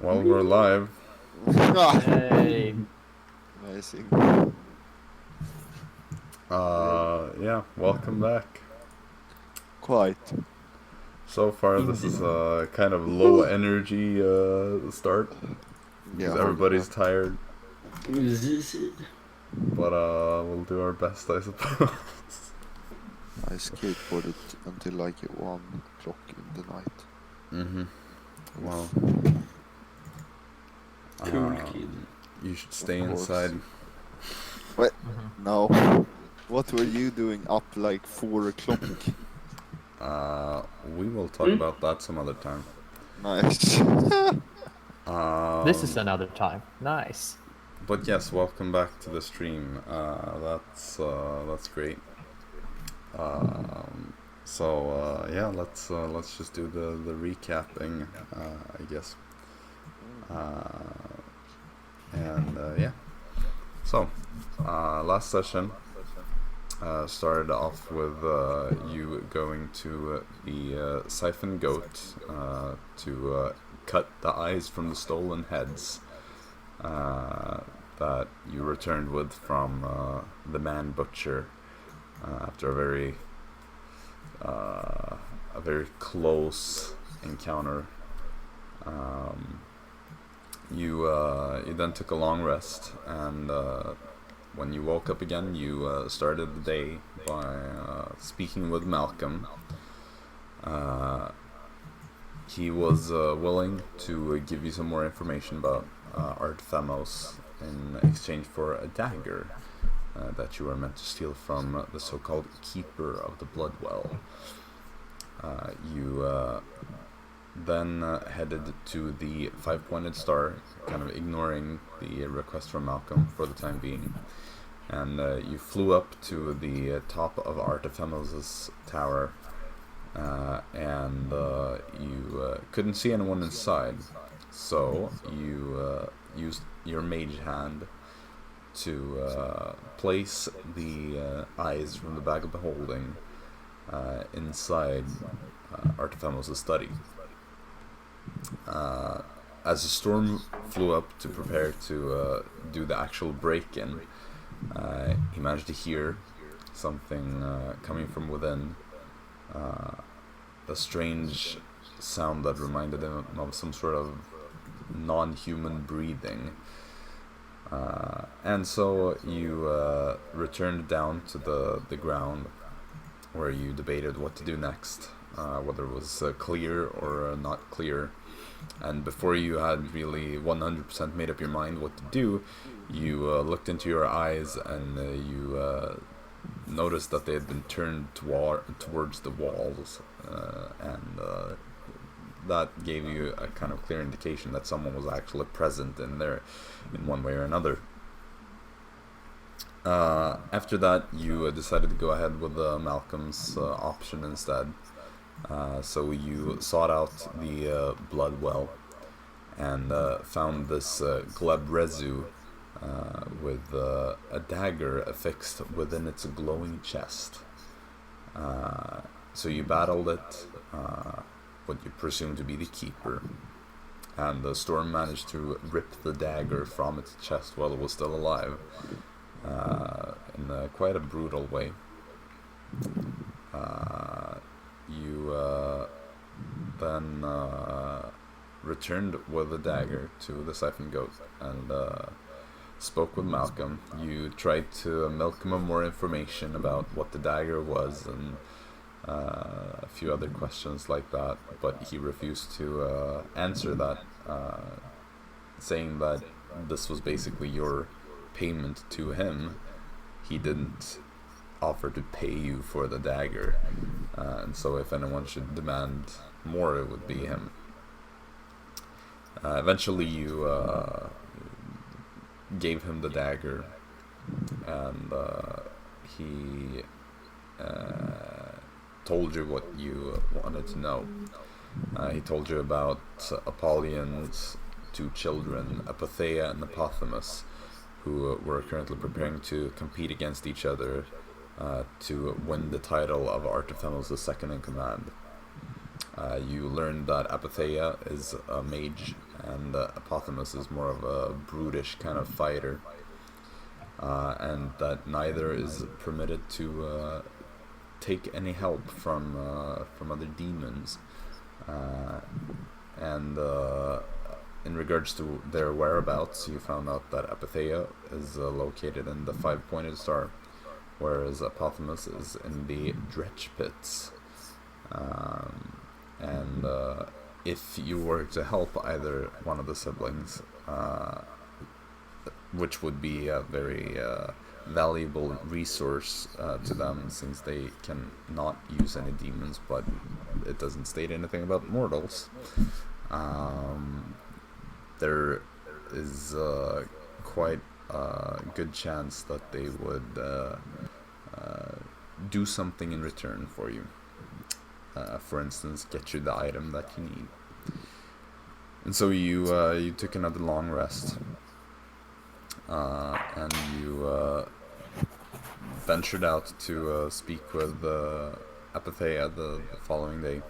Well, we're live. Hey. Amazing. Yeah, welcome back. Quite. So far, this is a kind of low energy start because Yeah. everybody's tired. Easy. But we'll do our best, I suppose. I skateboarded until like 1 o'clock in the night. Mm-hmm. Well, Cool kid. you should stay Of course. inside. What? No. What were you doing up like 4 o'clock? We will talk about that some other time. Nice. This is another time. Nice. But yes, welcome back to the stream. That's great. Yeah, let's just do the recapping, I guess. Yeah. So, last session started off with you going to the Siphon Goat to cut the eyes from the stolen heads that you returned with from the Man Butcher after a very close encounter. You then took a long rest, and when you woke up again, you started the day by speaking with Malcolm. He was willing to give you some more information about Art Thamos in exchange for a dagger that you were meant to steal from the so-called Keeper of the Bloodwell. You then headed to the Five-Pointed Star, kind of ignoring the request from Malcolm for the time being. And you flew up to the top of Artefemos' tower, and you couldn't see anyone inside, so you used your mage hand to place the eyes from the Bag of Beholding inside Artefemos' study. As the storm flew up to prepare to do the actual break-in, he managed to hear something coming from within, a strange sound that reminded him of some sort of non-human breathing. And so you returned down to the ground, where you debated what to do next, whether it was clear or not clear. And before you had really 100% made up your mind what to do, you looked into your eyes, and you noticed that they had been turned towards the walls, and that gave you a kind of clear indication that someone was actually present in there in one way or another. After that, you decided to go ahead with Malcolm's option instead. So you sought out the Bloodwell and found this Glebrezu with a dagger affixed within its glowing chest. So you battled it, what you presume to be the Keeper, and the storm managed to rip the dagger from its chest while it was still alive, in quite a brutal way. You then returned with the dagger to the Siphon Goat and spoke with Malcolm. You tried to milk him of more information about what the dagger was and a few other questions like that, but he refused to answer that, saying that this was basically your payment to him. He didn't offer to pay you for the dagger, and so if anyone should demand more, it would be him. Eventually you gave him the dagger, and he told you what you wanted to know. He told you about Apollyon's two children, Apotheia and Apothemus, who were currently preparing to compete against each other to win the title of Artefemos the second in command. You learned that Apotheia is a mage and Apothemus is more of a brutish kind of fighter, and that neither is permitted to take any help from other demons. And in regards to their whereabouts, you found out that Apatheia is located in the Five-Pointed Star, whereas Apothemus is in the Dretch Pits. And if you were to help either one of the siblings, which would be a very valuable resource to them, since they can not use any demons, but it doesn't state anything about mortals. There is quite a good chance that they would do something in return for you. For instance, get you the item that you need. And so you took another long rest, and you ventured out to speak with Apatheia the following day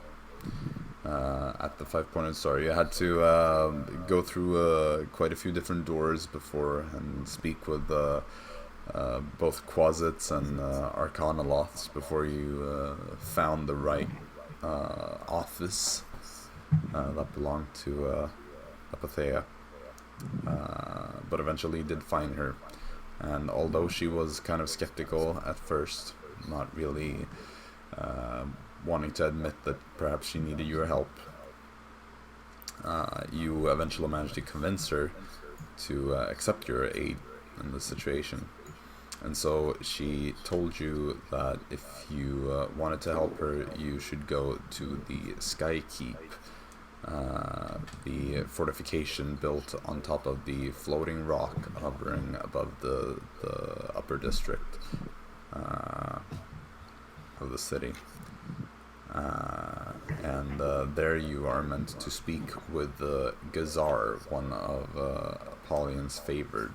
at the Five-Pointed Star. You had to go through quite a few different doors before and speak with both Quasits and Arcana Loths before you found the right office that belonged to Apatheia. But eventually did find her, and although she was kind of skeptical at first, not really wanting to admit that perhaps she needed your help, you eventually managed to convince her to accept your aid in this situation. And so she told you that if you wanted to help her, you should go to the Sky Keep, the fortification built on top of the floating rock hovering above the upper district of the city. And there you are meant to speak with Gazar, one of Apollyon's favored,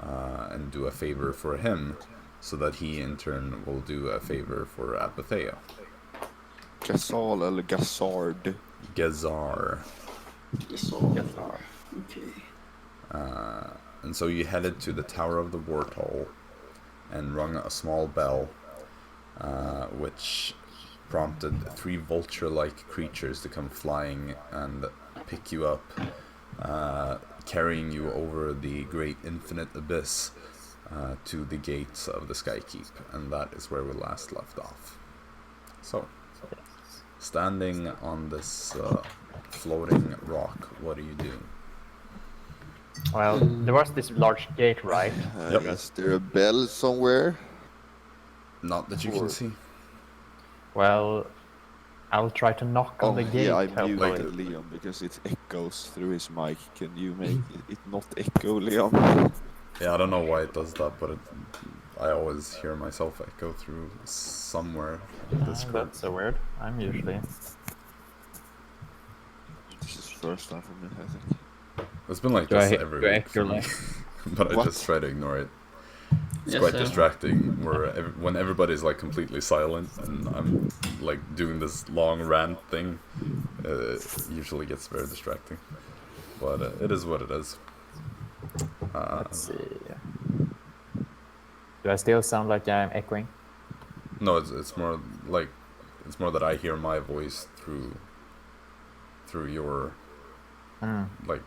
and do a favor for him, so that he in turn will do a favor for Apatheia. Gasol eller Gassard? Gazar. Gazar. Okay. And so you headed to the Tower of the Warthole and rung a small bell, which prompted 3 vulture-like creatures to come flying and pick you up, carrying you over the great infinite abyss to the gates of the Skykeep, and that is where we last left off. So, standing on this floating rock, what do you do? Well, there was this large gate, right? Yep. Is there a bell somewhere? Not that you can see. Well, I'll try to knock on the gate. Yeah, I hopefully. muted Leon because it echoes through his mic. Can you make it not echo, Leon? Yeah, I don't know why it does that, but I always hear myself echo through somewhere in Discord. That's so weird. I'm usually... This is the first time for me, I think. It's been like Do this I every do I week echo for me, like- but I What? just try to ignore it. It's Yes, quite sir. distracting when everybody's like completely silent and I'm like doing this long rant thing. It usually gets very distracting, but it is what it is. Let's see. Do I still sound like I'm echoing? No, it's more like that I hear my voice through your like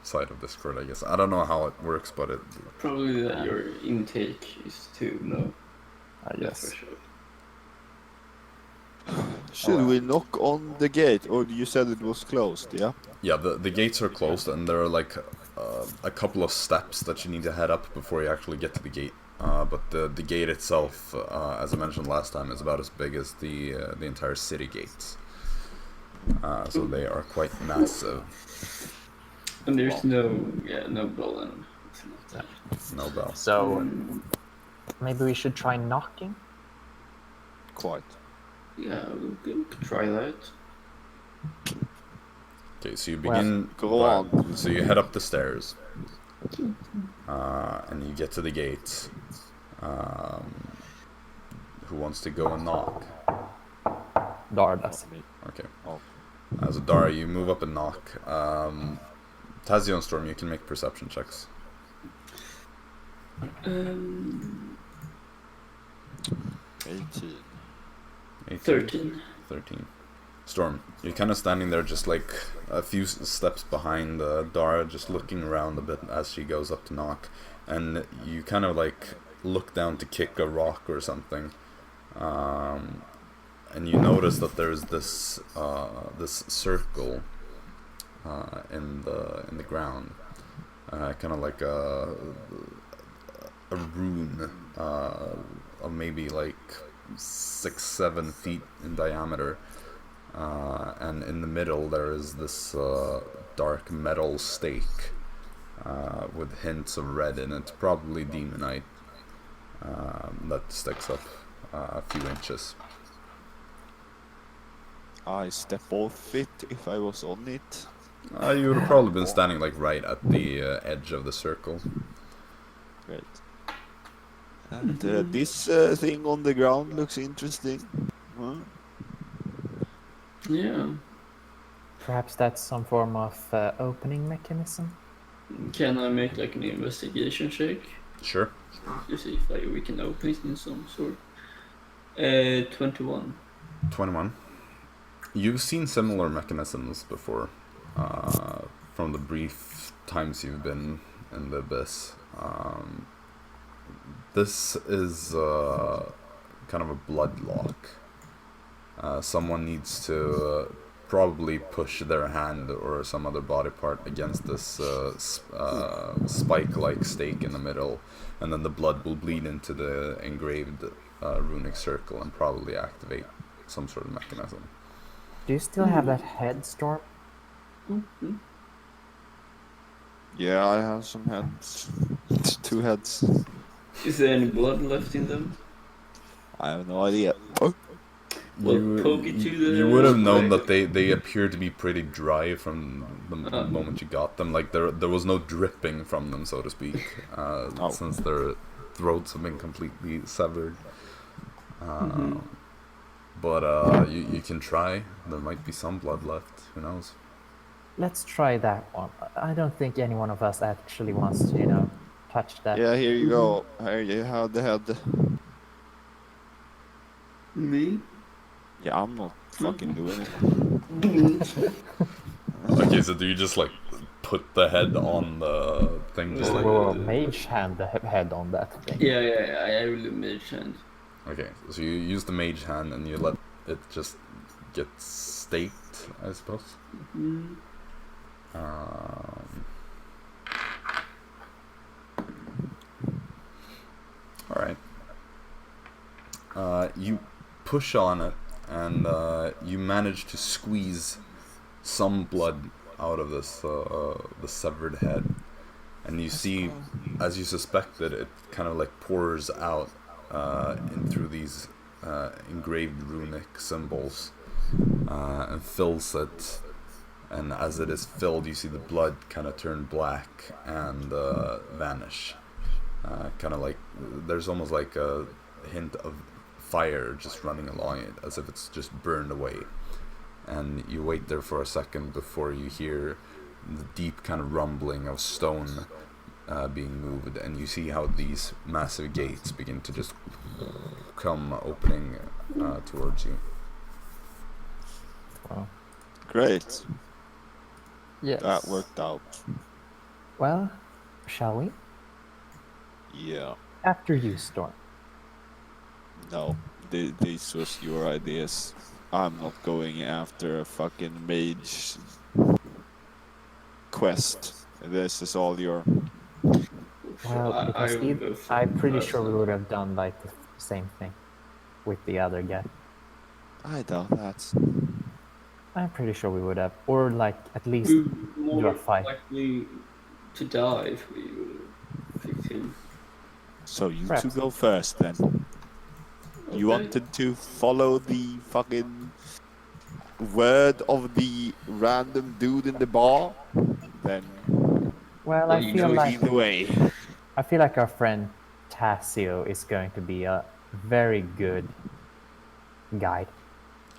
side of Discord, I guess. I don't know how it works, but it Probably that your intake is too low. Yes. For sure. Should we knock on the gate? Or you said it was closed, yeah? yeah, the gates are closed, and there are like a couple of steps that you need to head up before you actually get to the gate. But the gate itself, as I mentioned last time, is about as big as the entire city gates. So they are quite massive. And there's no bell and No bell. So, maybe we should try knocking? Quite. yeah, we could try that. Okay, so you begin. Go on. So you head up the stairs, and you get to the gates. Who wants to go and knock? Dara does. Not me. Okay. Oh. So Dara, you move up and knock. Tazio and Storm, you can make perception checks. 18. 18. 13. 13. Storm, you're kind of standing there just like a few steps behind Dara, just looking around a bit as she goes up to knock. And you kind of like look down to kick a rock or something. And you notice that there's this this circle in the ground, kind of like a rune of maybe like 6-7 feet in diameter, and in the middle there is this dark metal stake with hints of red in it, probably demonite, that sticks up a few inches. I step off it if I was on it. You would have probably been standing like right at the edge of the circle. Great. And this thing on the ground looks interesting. Huh? Yeah. Perhaps that's some form of opening mechanism? Can I make like an investigation check Sure. to see if like, we can open it in some sort? 21. 21. You've seen similar mechanisms before, from the brief times you've been in the abyss. This is kind of a blood lock. Someone needs to probably push their hand or some other body part against this spike-like stake in the middle, and then the blood will bleed into the engraved runic circle and probably activate some sort of mechanism. Do you still have that head, Storm? Mm-hmm. Yeah, I have some heads. 2 heads. Is there any blood left in them? I have no idea. Oh. Well, poke it to the... You would have known that they appear to be pretty dry from the moment you got them. Like there was no dripping from them, so to speak, since their throats have been completely severed. But you can try. There might be some blood left. Who knows? Let's try that one. I don't think any one of us actually wants to, touch that. Yeah, here you go. Here you have the head. Me? Yeah, I'm not fucking doing it. Okay, so do you just like put the head on the thing, just like? We'll mage hand the head on that thing. Yeah, I will do mage hand. Okay, so you use the mage hand and you let it just get staked, I suppose. Mm-hmm. All right. You push on it, and you manage to squeeze some blood out of this the severed head, and you see, as you suspected, it kind of like pours out in through these engraved runic symbols, and fills it. And as it is filled, you see the blood kind of turn black and vanish. Kind of like there's almost like a hint of fire just running along it, as if it's just burned away. And you wait there for a second before you hear the deep kind of rumbling of stone being moved, and you see how these massive gates begin to just come opening towards you. Wow. Great. Yes. That worked out. Well, shall we? Yeah. After you, Storm. No, this was your ideas. I'm not going after a fucking mage quest. This is all your... Well, because I'm pretty sure we would have done like the same thing with the other guy. I doubt that. I'm pretty sure we would have, or like at least We're do more a fight. likely to die if we fix him. So you Perhaps. two go first then. You Okay. wanted to follow the fucking word of the random dude in the bar? Then Well, Well, I you feel know, like either way. our friend Tazio is going to be a very good guide.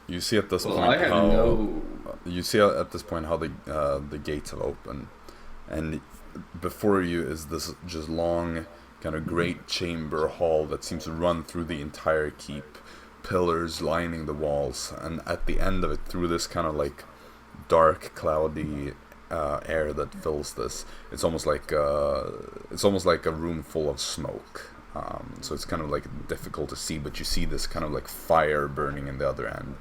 You see at this Well, point I have how no... you see at this point how the gates have opened, and before you is this just long kind of great chamber hall that seems to run through the entire keep, pillars lining the walls, and at the end of it, through this kind of like dark, cloudy air that fills this, it's almost like a room full of smoke. So it's kind of like difficult to see, but you see this kind of like fire burning in the other end.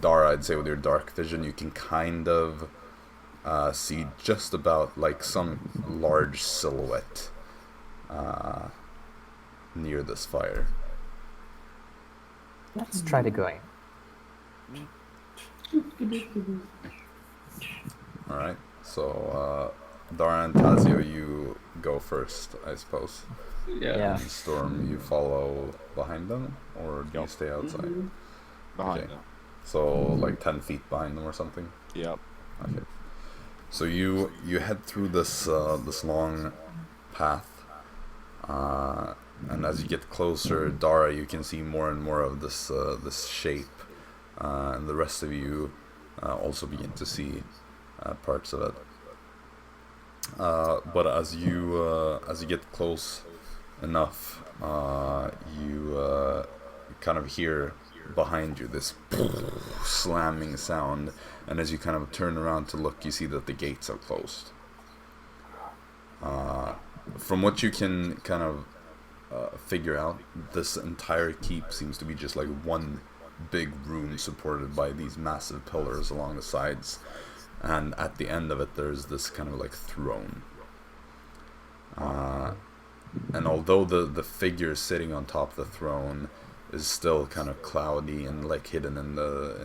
Dara, I'd say with your dark vision, you can kind of see just about like some large silhouette near this fire. Let's try to go in. Alright, so Dara and Tazio, you go first, I suppose. Yeah. And Storm, you follow behind them, or do you stay outside? Behind Okay. them. So like 10 feet behind them or something? Yep. Okay. So you head through this this long path, and as you get closer, Dara, you can see more and more of this this shape, and the rest of you also begin to see parts of it. But as you get close enough, you kind of hear behind you this slamming sound, and as you kind of turn around to look, you see that the gates are closed. From what you can kind of figure out, this entire keep seems to be just like one big room supported by these massive pillars along the sides, and at the end of it there's this kind of like throne. And although the figure sitting on top of the throne is still kind of cloudy and like hidden in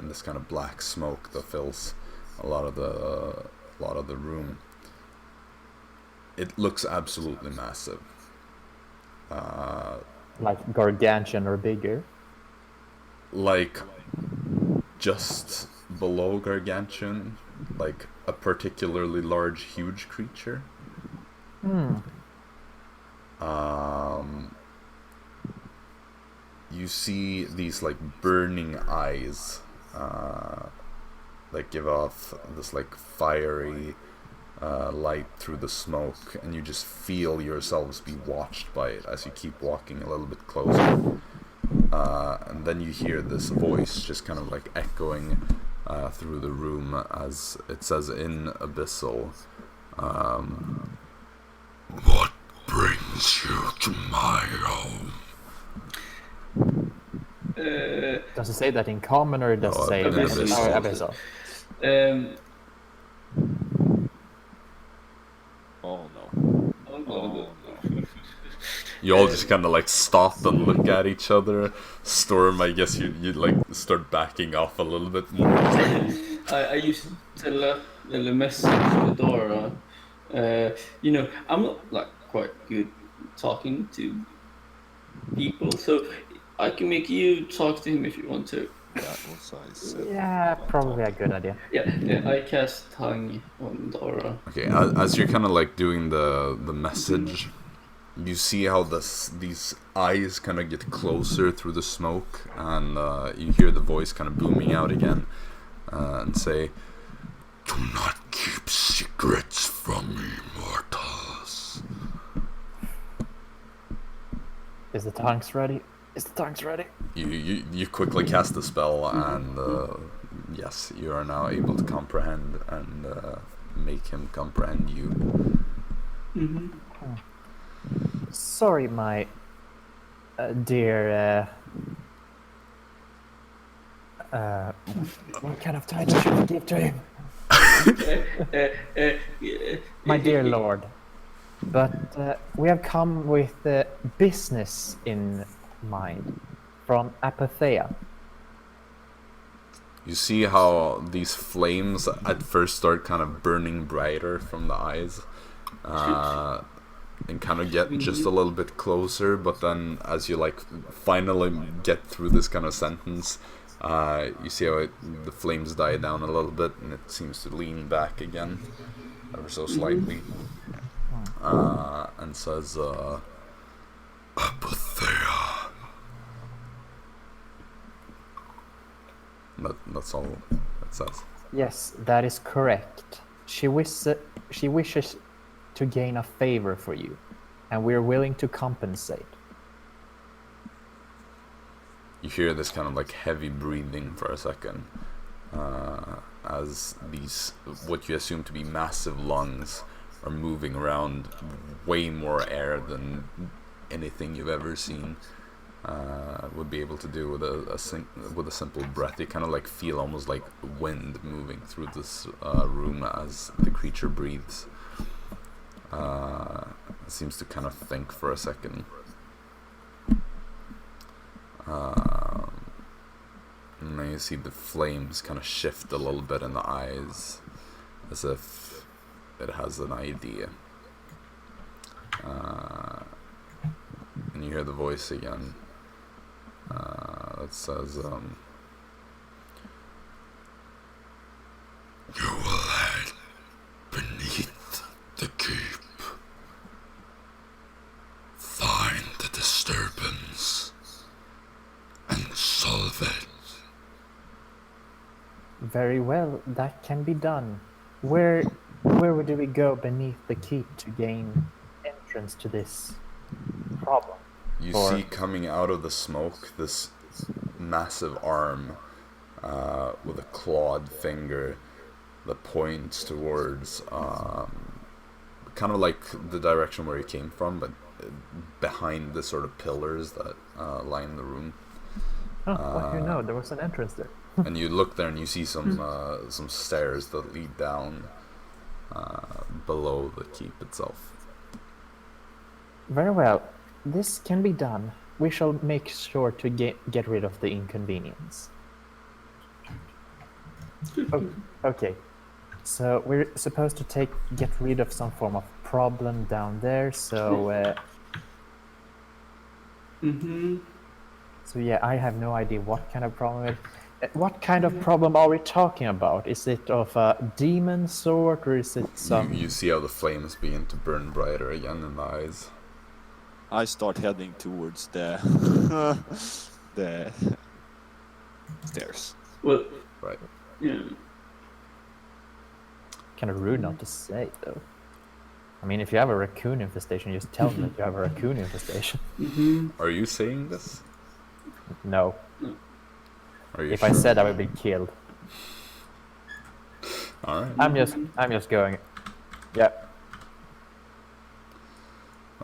this kind of black smoke that fills a lot of the room, it looks absolutely massive. Like gargantuan or bigger? Like just below gargantuan, like a particularly large, huge creature. You see these like burning eyes that give off this like fiery light through the smoke, and you just feel yourselves be watched by it as you keep walking a little bit closer. And then you hear this voice just kind of like echoing through the room as it says in Abyssal, "What brings you to my home?" Does it say that in common, or does it say in Abyssal. Abyssal? Oh no. Oh, Oh no. no. You all just kind of like stop and look at each other. Storm, I guess you like start backing off a little bit more. I used to tell a message to Dara. I'm not like quite good talking to people, so I can make you talk to him if you want to. That was I said. Yeah, probably a good idea. Yeah, I cast tongue on Dara. Okay, as you're kind of like doing the message, you see how these eyes kind of get closer through the smoke, and you hear the voice kind of booming out again, and say, "Do not keep secrets from me, mortals." Is the tongues ready? Is the tongues ready? You quickly cast the spell, and yes, you are now able to comprehend and make him comprehend you. Mm-hmm. Sorry, my dear. What kind of title should I give to him? My dear lord. But we have come with business in mind from Apatheia. You see how these flames at first start kind of burning brighter from the eyes, and kind of get just a little bit closer, but then as you like finally get through this kind of sentence, you see how the flames die down a little bit, and it seems to lean back again ever so slightly, and says, "Apatheia." That's all it says. Yes, that is correct. she wishes to gain a favor for you, and we're willing to compensate. You hear this kind of like heavy breathing for a second, as these, what you assume to be massive lungs, are moving around way more air than anything you've ever seen would be able to do with a simple breath. You kind of like feel almost like wind moving through this room as the creature breathes. It seems to kind of think for a second. And then you see the flames kind of shift a little bit in the eyes, as if it has an idea. And you hear the voice again that says, "You will head beneath the keep, find the disturbance, and solve it." Very well, that can be done. Where do we go beneath the keep to gain entrance to this problem? You see coming out of the smoke this massive arm with a clawed finger that points towards kind of like the direction where you came from, but behind the sort of pillars that line the room. Well, there was an entrance there. And you look there and you see some stairs that lead down below the keep itself. Very well, this can be done. We shall make sure to get rid of the inconvenience. Okay, so we're supposed to get rid of some form of problem down there. So, so yeah, I have no idea what kind of problem it. What kind of problem are we talking about? Is it of a demon sort, or is it some? You see how the flames begin to burn brighter again in the eyes. I start heading towards the the stairs. Well, Right. yeah. Kind of rude not to say, though. I mean, if you have a raccoon infestation, just tell them that you have a raccoon infestation. Are you saying this? No. Are you If sure? I said I would be killed. All right. I'm just going. Yeah.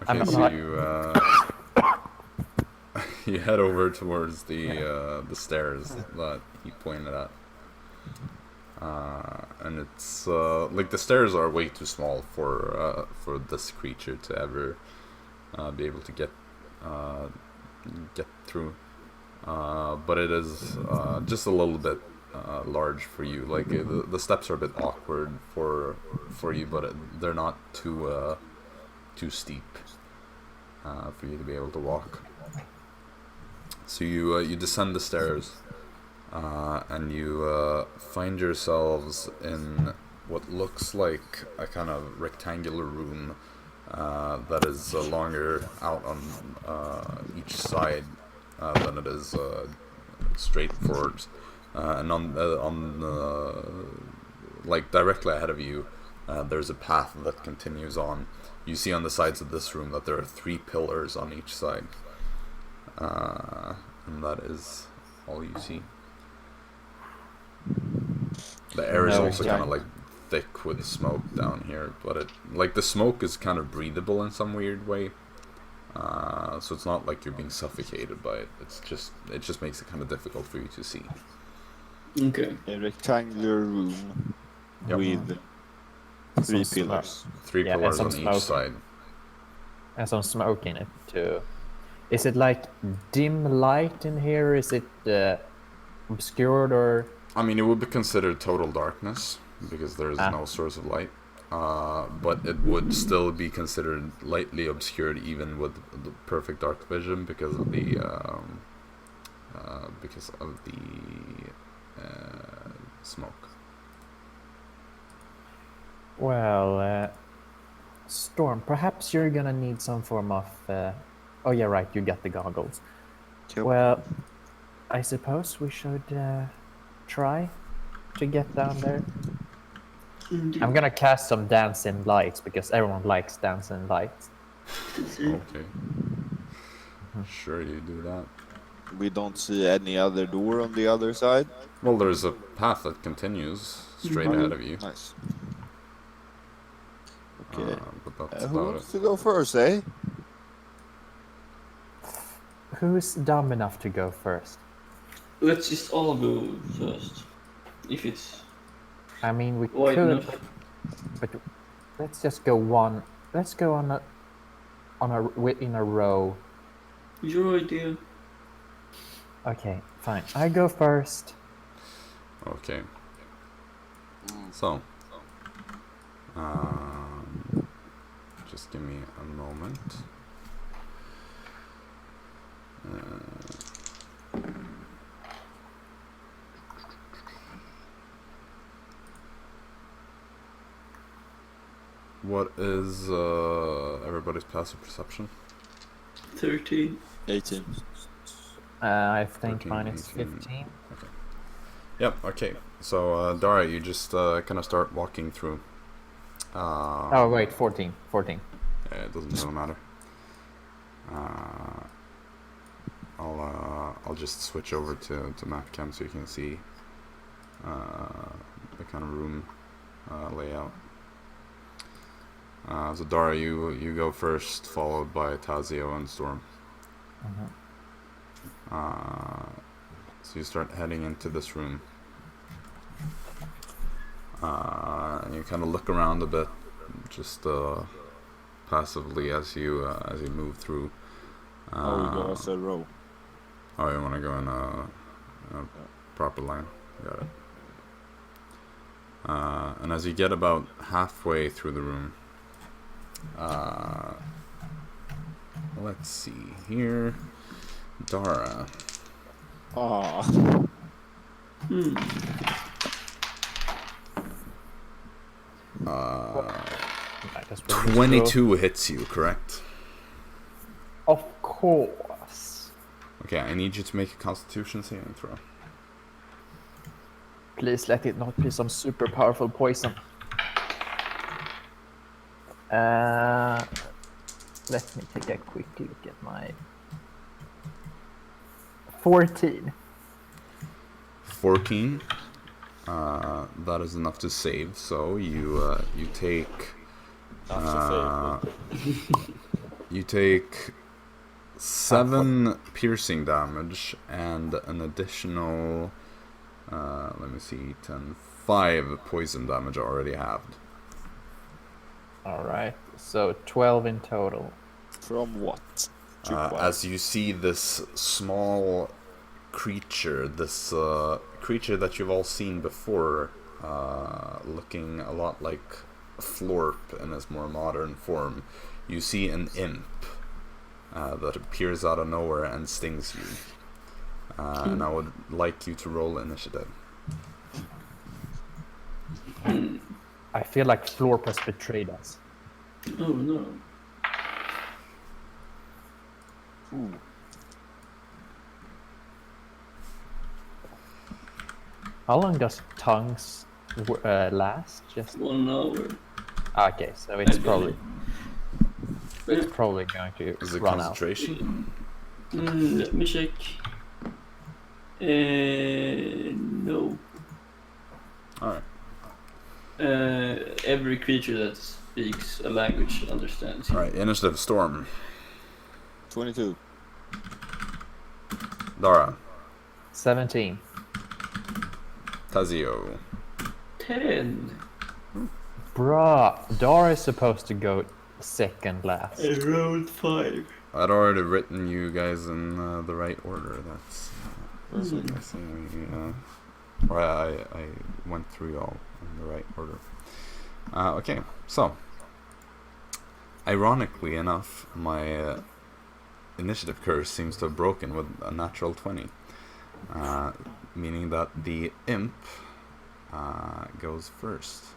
Okay, so you head over towards the stairs that he pointed at, and it's like the stairs are way too small for this creature to ever be able to get through. But it is just a little bit large for you. Like the steps are a bit awkward for you, but they're not too steep for you to be able to walk. So you descend the stairs, and you find yourselves in what looks like a kind of rectangular room that is longer out on each side than it is straight forward, and on like directly ahead of you, there's a path that continues on. You see on the sides of this room that there are 3 pillars on each side, and that is all you see. The air is also kind of like thick with smoke down here, but the smoke is kind of breathable in some weird way. So it's not like you're being suffocated by it. It just makes it kind of difficult for you to see. Okay. A rectangular room with 3 pillars. 3 pillars on each side. And some smoke in it too. Is it like dim light in here? Is it obscured or? I mean, it would be considered total darkness because there is no source of light. But it would still be considered lightly obscured even with the perfect dark vision because of the smoke. Well, Storm, perhaps you're gonna need some form of. Oh yeah, right. You got the goggles. Yep. Well, I suppose we should try to get down there. Indeed. I'm gonna cast some dancing lights because everyone likes dancing lights. Okay. Sure, you do that. We don't see any other door on the other side. Well, there's a path that continues straight ahead of you. Nice. Okay. But that's Who about it. wants to go first, eh? Who's dumb enough to go first? Let's just all go first. If it's I mean, we wide could, enough. but let's just go one. Let's go in a row. Your idea. Okay, fine. I go first. Okay. So, just give me a moment. What is everybody's passive perception? 13. 18. I think 13, mine is 18. 15. Yep, okay. So, Dara, you just kind of start walking through. Oh wait, 14. 14. Yeah, it doesn't really matter. I'll just switch over to map cam so you can see the kind of room layout. So Dara, you go first, followed by Tazio and Storm. So you start heading into this room. And you kind of look around a bit, just passively as you move through. We go as a row. Oh, you want to go in a proper line? Got it. And as you get about halfway through the room, let's see here, Dara. Might as well just go. 22 hits you, correct? Of course. Okay, I need you to make a Constitution saving throw. Please let it not be some super powerful poison. Let me take a quick look at my 14. 14. That is enough to save. So you take you take 7 piercing damage and an additional let me see, 10, 5 poison damage already halved. Alright, so 12 in total. From what? As you see this small creature, this creature that you've all seen before, looking a lot like Florp in its more modern form, you see an imp that appears out of nowhere and stings you. And I would like you to roll initiative. I feel like Florp has betrayed us. Oh no. Ooh. How long does tongues last? Just 1 hour. okay, so it's I probably believe. going to Is it run out. concentration? Let me check. No. Alright. Every creature that speaks a language understands you. Alright, initiative, Storm. 22. Dara. 17. Tazio. 10. Bruh, Dara is supposed to go second last. I rolled 5. I'd already written you guys in the right order. That's I went through y'all in the right order. Okay, so ironically enough, my initiative curse seems to have broken with a natural 20, meaning that the imp goes first.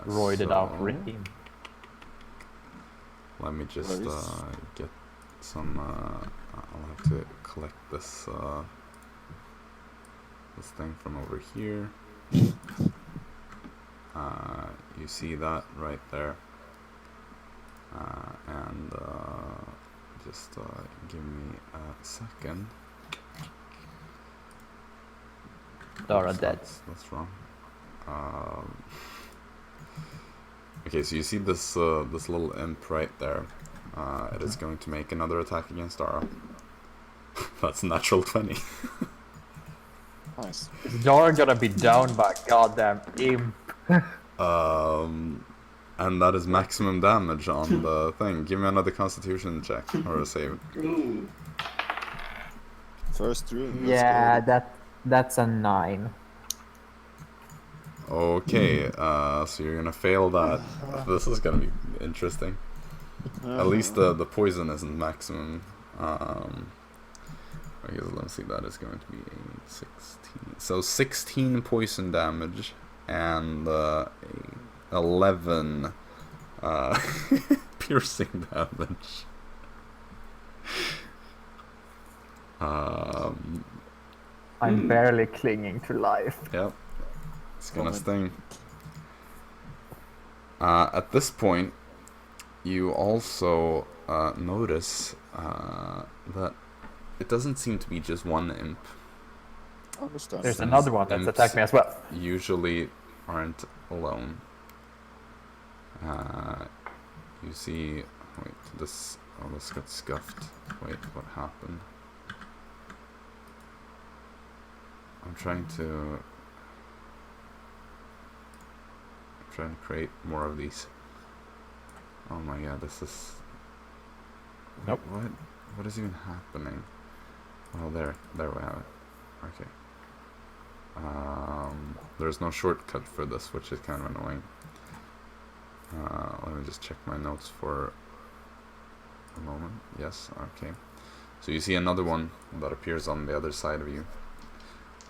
Roided out Ricky. Let me just get some. I'll have to collect this this thing from over here. You see that right there. And just give me a second. Dara Oops, dead. That's wrong. Okay, so you see this this little imp right there. It is going to make another attack against Dara. That's a natural 20. Nice. Is Dara gonna be down by goddamn imp? And that is maximum damage on the thing. Give me another Constitution check or a save. Ooh. First room. let's Yeah, go. that's a 9. Okay, so you're gonna fail that. This is gonna be interesting. At least the poison isn't maximum. I guess let's see, that is going to be 16. So 16 poison damage and 11 piercing damage. I'm barely clinging to life. Yep. It's gonna sting. At this point, you also notice that it doesn't seem to be just one imp. Understand. There's another one that's attacked me as well. Usually aren't alone. You see, wait, this got scuffed. Wait, what happened? I'm trying to create more of these. Oh my god, this is... Nope. What is even happening? Oh, there we have it. Okay. There's no shortcut for this, which is kind of annoying. Let me just check my notes for a moment. Yes, okay. So you see another one that appears on the other side of you.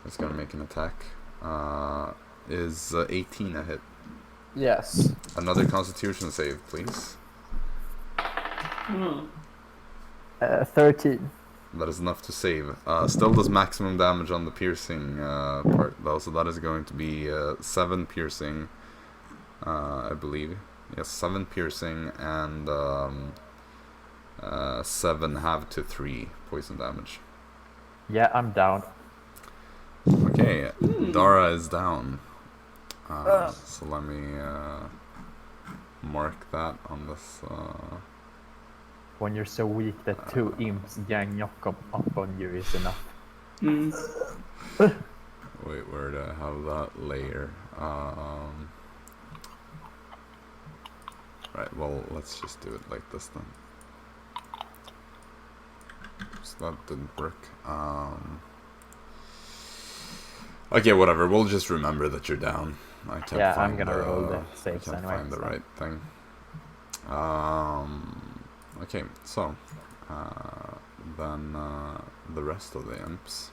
It's gonna make an attack. Is 18 a hit? Yes. Another Constitution save, please. 13. That is enough to save. Still does maximum damage on the piercing part though, so that is going to be 7 piercing, I believe. Yes, 7 piercing and 7 halved to 3 poison damage. Yeah, I'm down. Okay, Dara is down. So let me mark that on this. When you're so weak that 2 imps gang up on you is enough. Wait, where do I have that layer? Right, well, let's just do it like this then. So that didn't work. Okay, whatever. We'll just remember that you're down. I can't Yeah, find I'm gonna roll the I saves can't anyway. find the So. right thing. Okay, so then the rest of the imps.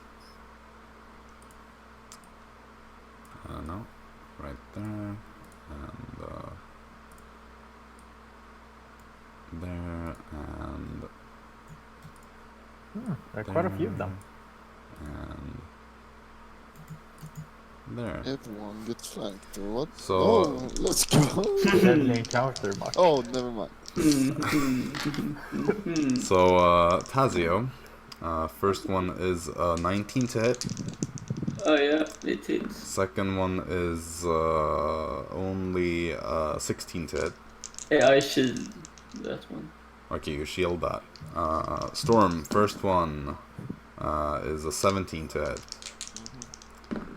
No, right there, and there, and There are quite a few of them. and there. Everyone gets flanked, or what? So Oh, let's go. Deadly encounter, Mark. Oh, never mind. So Tazio, first one is 19 to hit. Oh yeah, it is. Second one is only 16 to hit. Yeah, I should that one. Okay, you shield that. Storm, first one is a 17 to hit.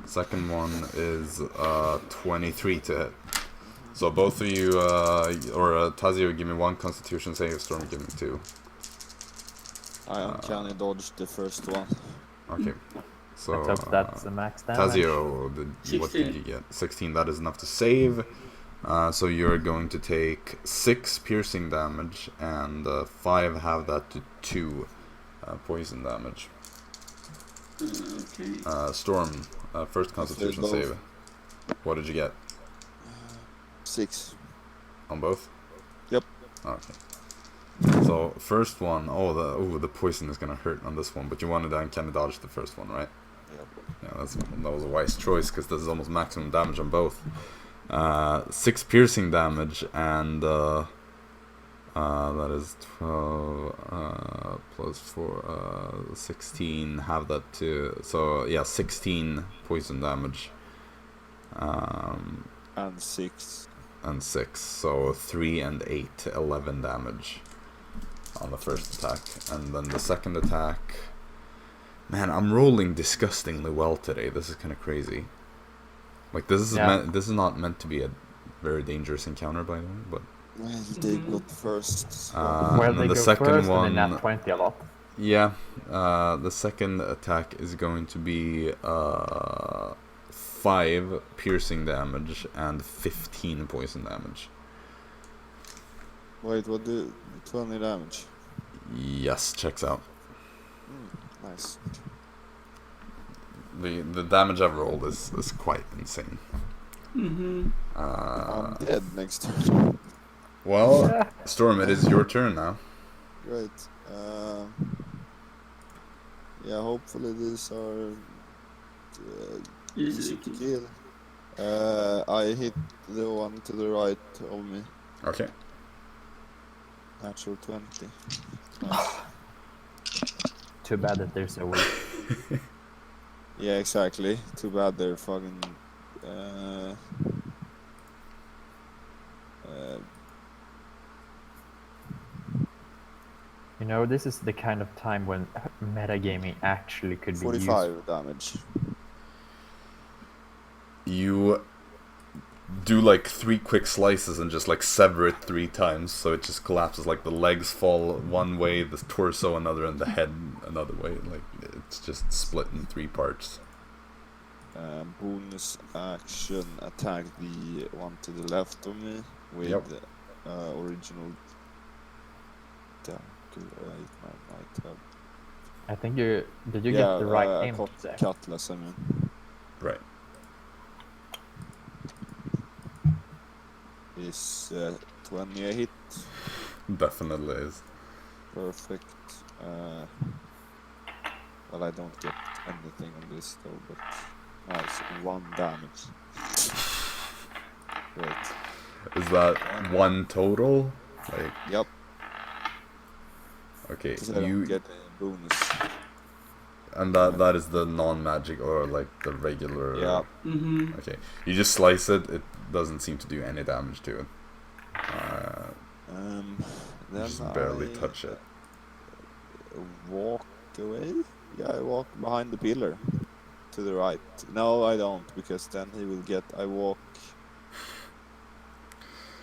Second one is 23 to hit. So both of you, or Tazio, give me 1 Constitution save. Storm, give me 2. I uncanny dodged the first one. Okay. So Let's hope that's the max damage. Tazio, what did you get? 16. That is enough to save. So you're going to take 6 piercing damage and 5 have that to 2 poison damage. Okay. Storm, first Constitution both. save. What did you get? 6. On both? Yep. Okay. So first one, the poison is gonna hurt on this one, but you wanted to uncanny dodge the first one, right? Yep. Yeah, that was a wise choice because this is almost maximum damage on both. 6 piercing damage, and that is 12 plus 4, 16. Have that too. So yeah, 16 poison damage. And 6. And 6. So 3 and 8, 11 damage on the first attack, and then the second attack. Man, I'm rolling disgustingly well today. This is kind of crazy. Like this is this is not meant to be a very dangerous encounter, by the way, but. Well, they got first. So. Well, And they then the go second first one. and then nat 20 a lot. Yeah, the second attack is going to be 5 piercing damage and 15 poison damage. Wait, what do 20 damage? Yes, checks out. Nice. The damage I've rolled is quite insane. I'm dead next turn. Well, Storm, it is your turn now. Great. Yeah, hopefully these are easy to kill. I hit the one to the right of me. Okay. Natural 20. Nice. Too bad that they're so weak. Yeah, exactly. Too bad they're fucking. You know, this is the kind of time when metagaming actually could be 45 used. damage. You do like 3 quick slices and just like sever it 3 times, so it just collapses. Like the legs fall one way, the torso another, and the head another way. Like it's just split in 3 parts. Bonus action, attack the one to the left of me with original dagger. I might have. I think you did you get the right aim? Zach? Cutlass, I mean. Right. Is 20 a hit? Definitely is. Perfect. Well, I don't get anything on this though, but nice. 1 damage. Great. Is that 1 total? Like. Yep. Okay, Because I don't get a bonus. And that is the non-magic or like the regular. Yeah. Okay, you just slice it. It doesn't seem to do any damage to it. Then Just barely touch it. Walk away. Yeah, I walk behind the pillar to the right. No, I don't, because then he will get. I walk.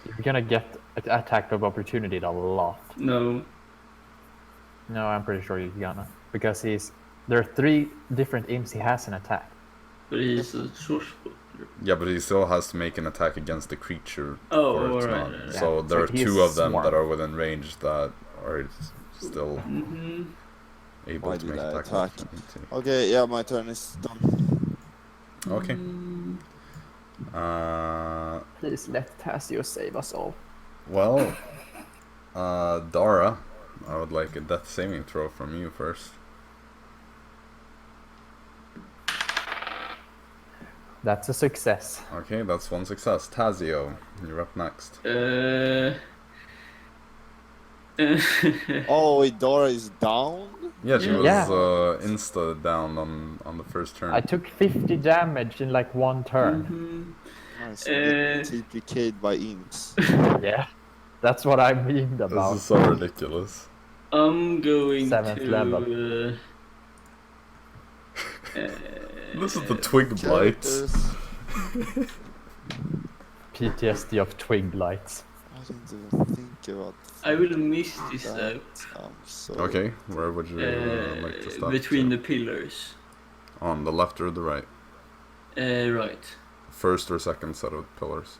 You're gonna get an attack of opportunity a lot. No. No, I'm pretty sure you're gonna, because there are 3 different imps he has an attack. But he's a sorcerer. Yeah, but he still has to make an attack against the creature. Oh, or it's alright, not. alright. So Yeah, there are so he's 2 of them swarm. that are within range that are still able Why to did make I attack. attack? Okay, yeah, my turn is done. Okay. Please let Tazio save us all. Well, Dara, I would like a death saving throw from you first. That's a success. Okay, that's 1 success. Tazio, you're up next. Oh, wait, Dara is down? Yeah, she was Yeah. insta down on the first turn. I took 50 damage in like 1 turn. Nice. TPK'd by imps. Yeah, that's what I mean This about. is so ridiculous. I'm going 7th to. level. This is the twig blights. Characters. PTSD of twig blights. I didn't even think about I will miss this that. out. I'm so Okay, where would you like to start? Between the pillars. On the left or the right? Right. First or second set of pillars.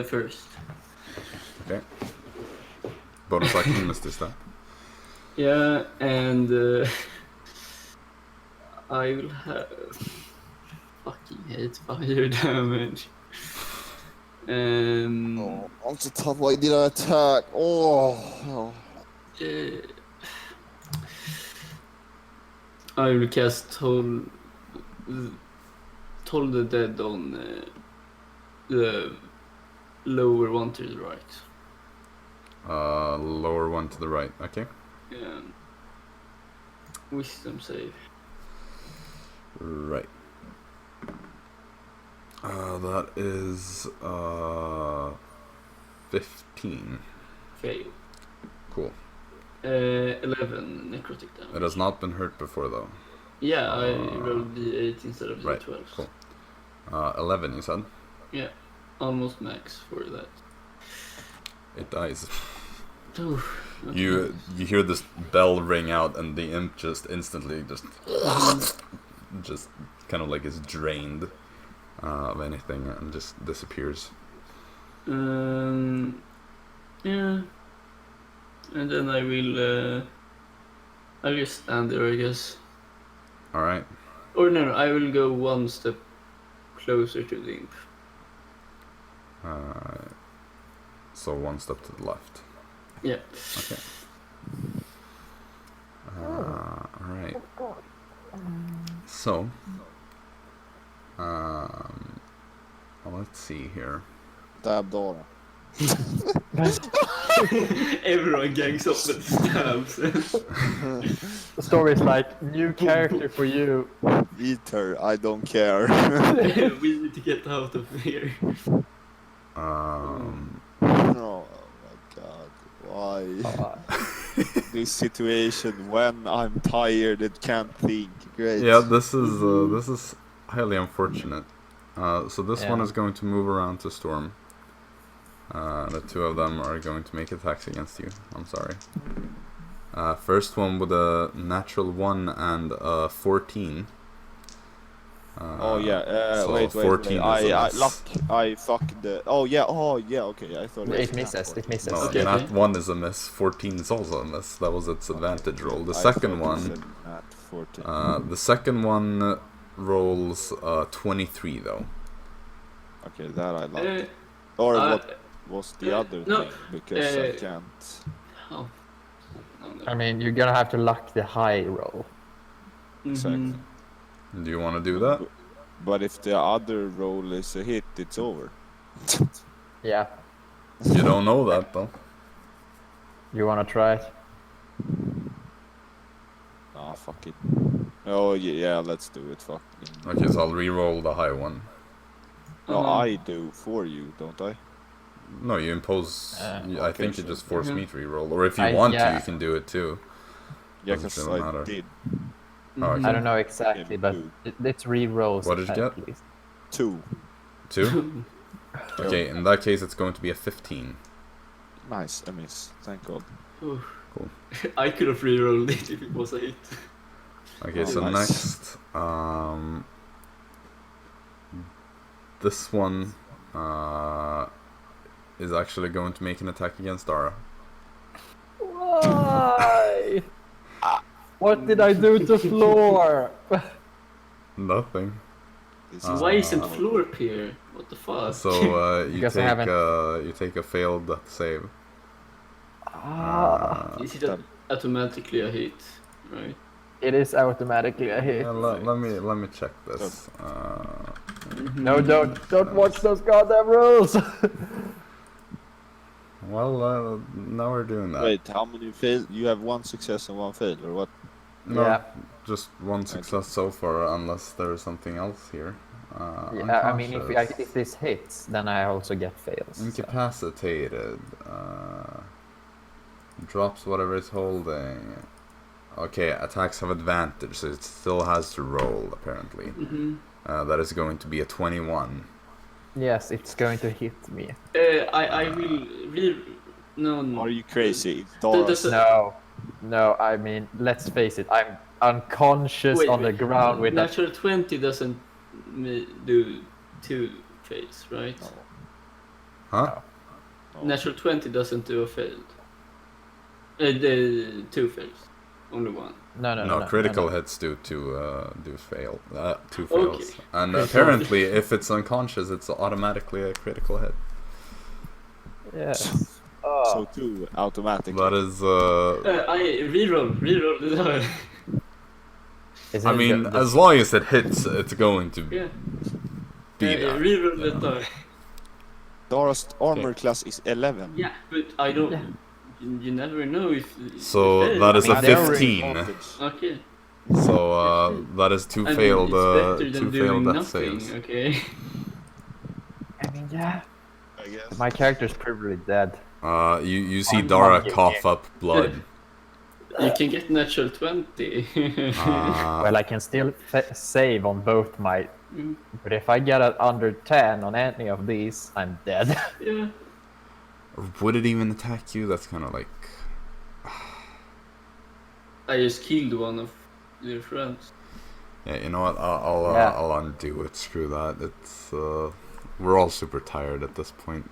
First. Okay. Bonus action, Mr. Stat. Yeah, and I will have fucking hate fire damage. Oh, I'm so tough. Why did I attack? Oh. I will cast Toll the Dead on the lower one to the right. Lower one to the right. Okay. Yeah. Wisdom save. Right. That is 15. Fail. Cool. 11 necrotic damage. It has not been hurt before though. Yeah, I rolled D8 instead of Right. D12. Cool. 11, you said. Yeah, almost max for that. It dies. Ooh, okay. You hear this bell ring out, and the imp just instantly just kind of like is drained of anything and just disappears. Yeah. And then I will. I'll just stand there, I guess. All right. Or no, I will go one step closer to the imp. So one step to the left. Yeah. Okay. All right. So, let's see here. Dab Dara. Everyone gangs up with stabs. The story is like, new character for you. Eat her, I don't care. We need to get out of here. Oh my god, why? This situation when I'm tired and can't think. Great. Yeah, this is highly unfortunate. So this one Yeah. is going to move around to Storm. The two of them are going to make attacks against you. I'm sorry. First one with a natural 1 and a 14. Oh yeah, so wait. 14 is a I miss. fucked the. Oh yeah, okay. I thought It misses, it misses. No, Okay, nat okay. 1 is a miss. 14 is also a miss. That was its advantage roll. The second one, the second one rolls 23 though. Okay, that I like. Uh, Or what was the other no, thing? Because I can't. oh. No. I mean, you're gonna have to luck the high roll. Exactly. Do you want to do that? But if the other roll is a hit, it's over. Yeah, You don't know that though. you wanna try it? Ah, fuck it. Oh yeah, let's do it. Fuck. Okay, so I'll re-roll the high one. No, Uh-huh. I do for you, don't I? No, you impose. I okay, think you so- just force Mhm. me to re-roll, or if you I- want to, yeah. you can do it too. Yeah, Doesn't because really I matter. did Oh, okay. I don't know exactly, but it's re-rolls. What did you at get? least. 2. 2? Okay, in that case, it's going to be a 15. Nice, I miss. Thank God. Ooh. Cool. I could have re-rolled it if it was a hit. Okay, Oh, so nice. next, this one is actually going to make an attack against Dara. Why? What did I do to floor? Nothing. This Uh, Why isn't Floor here? What the fuck? So you Because I haven't- take a failed death save. Ah, Is it automatically a hit? Right. it is automatically a hit. Let me check this. No, don't watch those goddamn rules. Well, now we're doing that. Wait, how many fail? You have 1 success and 1 fail, or what? No, Yeah. just one success so far, unless there's something else here. Yeah, I mean, Unconscious. if this hits, then I also get fails. so. Incapacitated. Drops whatever it's holding. Okay, attacks have advantage, so it still has to roll, apparently. Mm-hmm. That is going to be a 21. Yes, it's going to hit me. I will no. Are you crazy? It's Does Dara's. it- No, I mean, let's face it, I'm unconscious on the ground with that. natural 20 doesn't do 2 fails, right? No. Huh? No. Natural 20 doesn't do a failed. The 2 fails, only 1. No, critical no. hits do fail. 2 fails. Okay. And Critical. apparently, if it's unconscious, it's automatically a critical hit. Yes. So 2 automatically. That is, I reroll the die. Isn't I it mean, the- as long as it hits, it's going to Yeah. be that. Reroll Yeah. the die. Dara's armor class is 11. Yeah, but I don't. Yeah. You never know if. So if that is a I mean, they're 15. Okay. So that is two I mean, failed it's better two than failed doing death nothing. saves. Okay. I mean, yeah. I guess. My character's probably dead. You see I'm Dara not cough up blood. You can get natural 20. Well, I can still save on both my. Mm, But if I get it under 10 on any of these, I'm dead. yeah. Would it even attack you? That's kind of like. I just killed one of your friends. Yeah, you know what? I'll Yeah. I'll undo it. Screw that. It's we're all super tired at this point.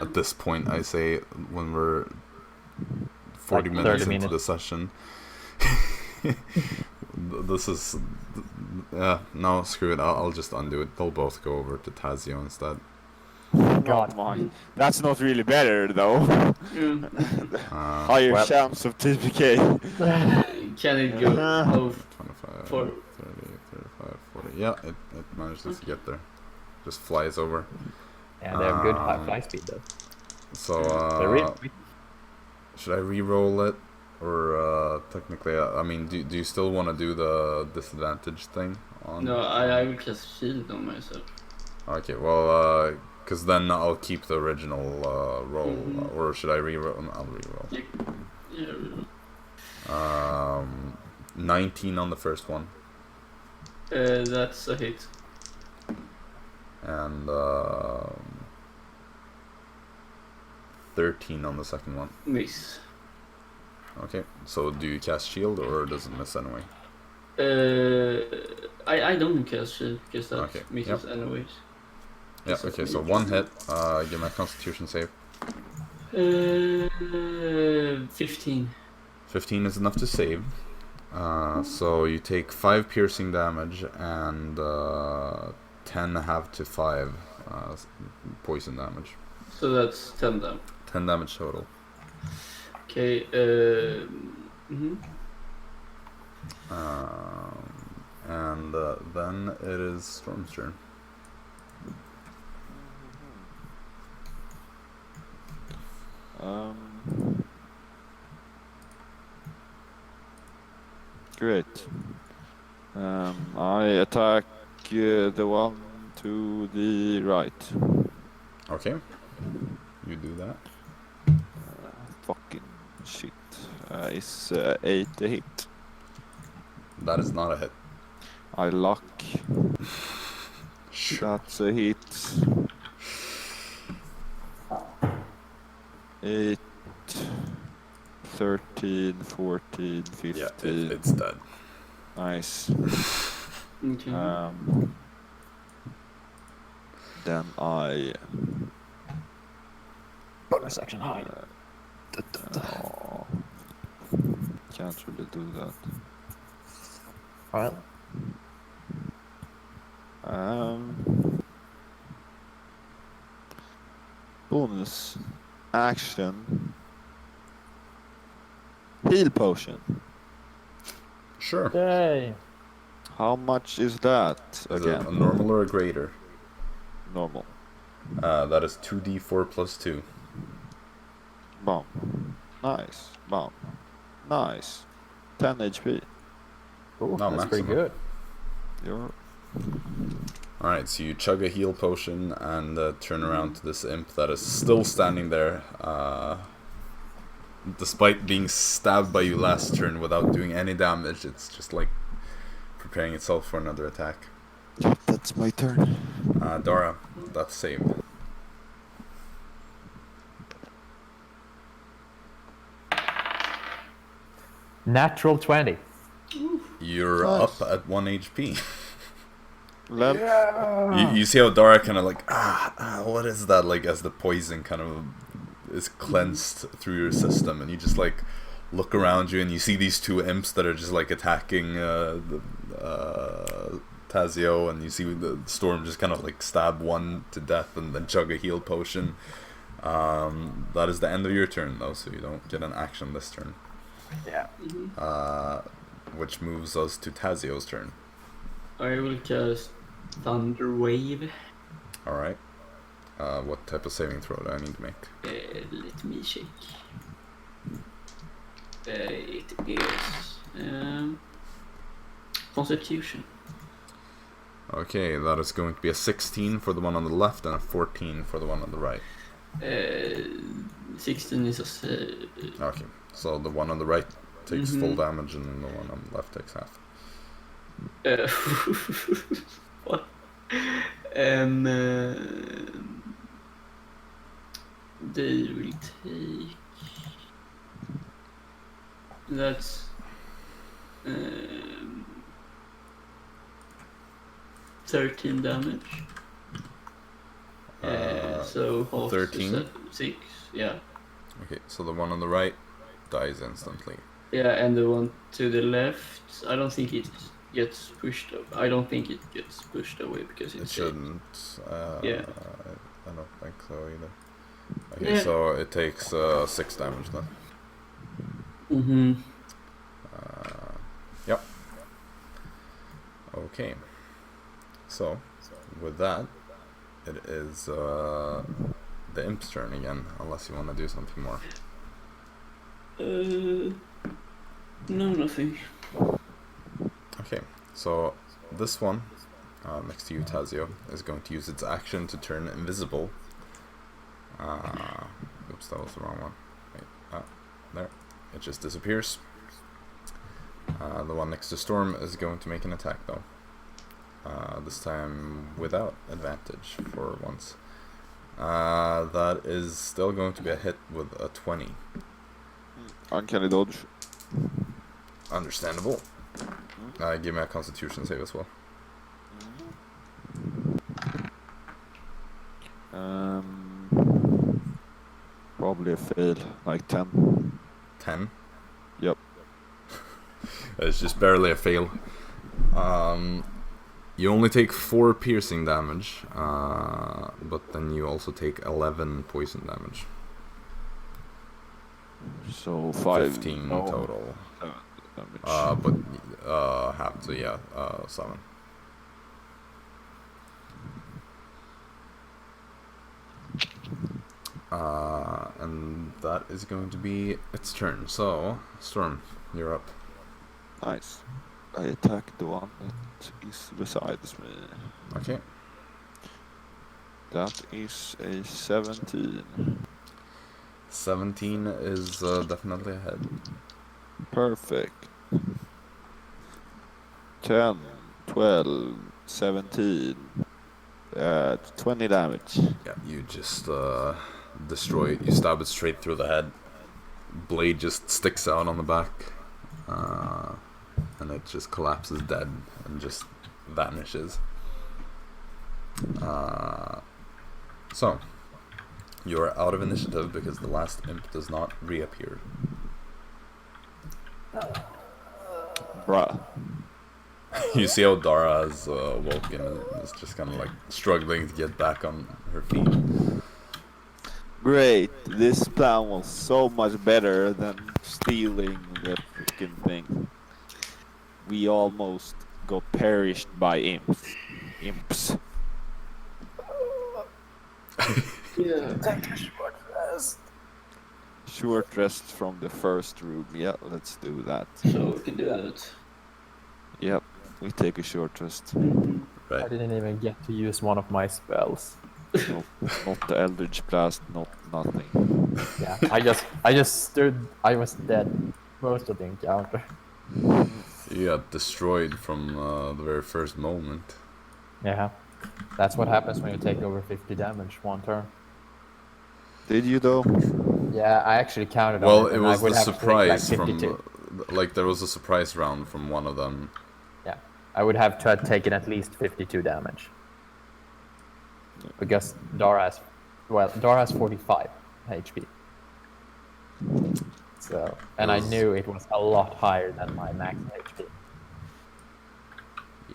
At this point, I say when we're 40 Like minutes 30 into the minutes. session. This is no, screw it. I'll just undo it. They'll both go over to Tazio instead. God. Come on. That's not really better though. Yeah. Higher Well- chance of TPK. Can it go? Oh, 25, For- 30, 35, 40. Yeah, it manages to get there. Just flies over. Yeah, they have good high fly speed though. So They're really quick. should I re-roll it, or technically, I mean, do you still want to do the disadvantage thing on? no, I will cast shield on myself. Okay, well, because then I'll keep the original roll, Mhm. or should I re-roll? I'll re-roll. Yeah. 19 on the first one, That's a hit. and 13 on the second one. Miss. Okay, so do you cast shield, or does it miss anyway? I don't cast shield because that Okay, misses anyways. Yeah, Just okay, a so mage. one hit, give me a constitution save. 15. 15 is enough to save. So you take 5 piercing damage and 10 half to 5 poison damage. So that's 10 then. 10 damage total. Okay. Mhm. And then it is Storm's turn. Great. I attack the one to the right. Okay, you do that. Fucking shit. It's 8 a hit. That is not a hit. I luck. Sure. That's a hit. 8, 13, 14, 15. Yeah, it's dead. Nice. Okay. Then I Bonus action high. can't really do that. Well, Bonus action. Heal potion. Sure. yay. How much is that Is it again? a normal or a greater? Normal. That is 2d4 plus 2. Bomb. Nice. Bomb. Nice. 10 HP. Ooh, No, that's pretty maximum. good. You're Alright, so you chug a heal potion and turn around to this imp that is still standing there, despite being stabbed by you last turn without doing any damage. It's just like preparing itself for another attack. Yep, that's my turn. Dara, that's saved. Natural 20. You're Nice. up at 1 HP. Left. You see how Dara kind of like, what is that? Like, as the poison kind of is cleansed through your system, and you just like look around you and you see these two imps that are just like attacking Tazio, and you see the Storm just kind of like stab one to death and then chug a heal potion. That is the end of your turn though, so you don't get an action this turn. Yeah. Which moves us to Tazio's turn. I will cast Thunder Wave. Alright. What type of saving throw do I need to make? Let me check. It is Constitution. Okay, that is going to be a 16 for the one on the left and a 14 for the one on the right. 16 is a save. Okay, so the one on the right takes full damage and the one on the left takes half. What? They will take. That's 13 damage. So half 13? 6. Yeah. Okay, so the one on the right dies instantly. Yeah, and the one to the left, I don't think it gets pushed. I don't think it gets pushed away because It it's shouldn't. Yeah. I don't think so either. Okay, Yeah. so it takes 6 damage then. Yep. Okay. So, with that, it is the imp's turn again, unless you want to do something more. No, nothing. Okay, so this one, next to you, Tazio, is going to use its action to turn invisible. Oops, that was the wrong one. Wait, there. It just disappears. The one next to Storm is going to make an attack, though. This time without advantage for once. That is still going to be a hit with a 20. Uncanny dodge. Understandable. Give me a Constitution save as well. Probably a fail, like 10. 10? Yep. It's just barely a fail. You only take 4 piercing damage, but then you also take 11 poison damage. So 5. 15 total. Damage. But half, so yeah, 7. And that is going to be its turn. So, Storm, you're up. Nice. I attack the one that is besides me. Okay. That is a 17. 17 is definitely ahead. Perfect. 10, 12, 17. 20 damage. Yeah, you just destroy it. You stab it straight through the head. Blade just sticks out on the back. And it just collapses dead and just vanishes. So, you're out of initiative because the last imp does not reappear. Bruh. You see how Dara has woken and is just kind of like struggling to get back on her feet. Great. This plan was so much better than stealing the freaking thing. We almost got perished by imps. Yeah. Take a short rest. Short rest from the first room. Yeah, let's do that. So we can do that. Yep, we take a short rest. I Right. didn't even get to use one of my spells. Not the Eldritch Blast, nothing. Yeah, I just stood. I was dead most of the encounter. You got destroyed from the very first moment. Yeah, that's what happens when you take over 50 damage one turn. Did you though? Yeah, I actually counted Well, on it. it and was I would the have to take, surprise like, from 52. like there was a surprise round from one of them. Yeah, I would have to have taken at least 52 damage. Because Dara has 45 HP. So, and I knew it was a lot higher than my max HP.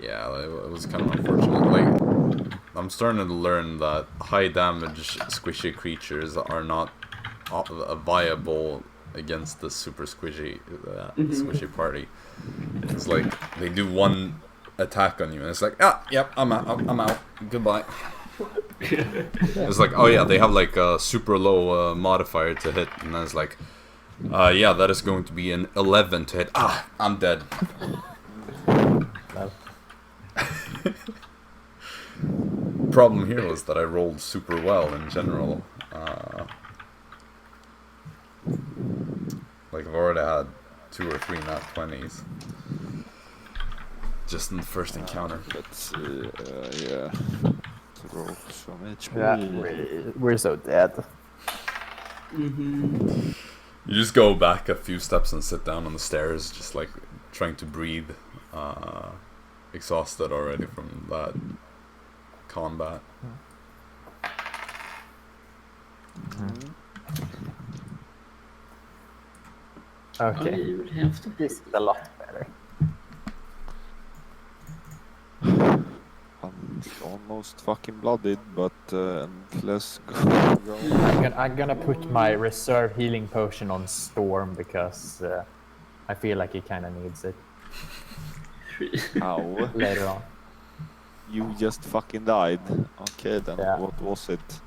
Yeah, it was kind of unfortunate. Like, I'm starting to learn that high damage squishy creatures are not viable against the super squishy squishy party. It's like they do one attack on you, and it's like, yep, I'm out, goodbye. It's like, oh yeah, they have like a super low modifier to hit, and then it's like, yeah, that is going to be an 11 to hit. Ah, I'm dead. Well, Problem here was that I rolled super well in general. Like I've already had 2 or 3 nat 20s. Just in the first encounter. Let's see, yeah. Roll some HP. yeah, we're so dead. Mm-hmm. You just go back a few steps and sit down on the stairs, just like trying to breathe. Exhausted already from that combat. Okay, You would have to. this is a lot better. I'm almost fucking blooded, but let's go. I'm gonna put my reserve healing potion on Storm because I feel like he kind of needs it Ow. later on. You just fucking died. Okay then, Yeah. what was it?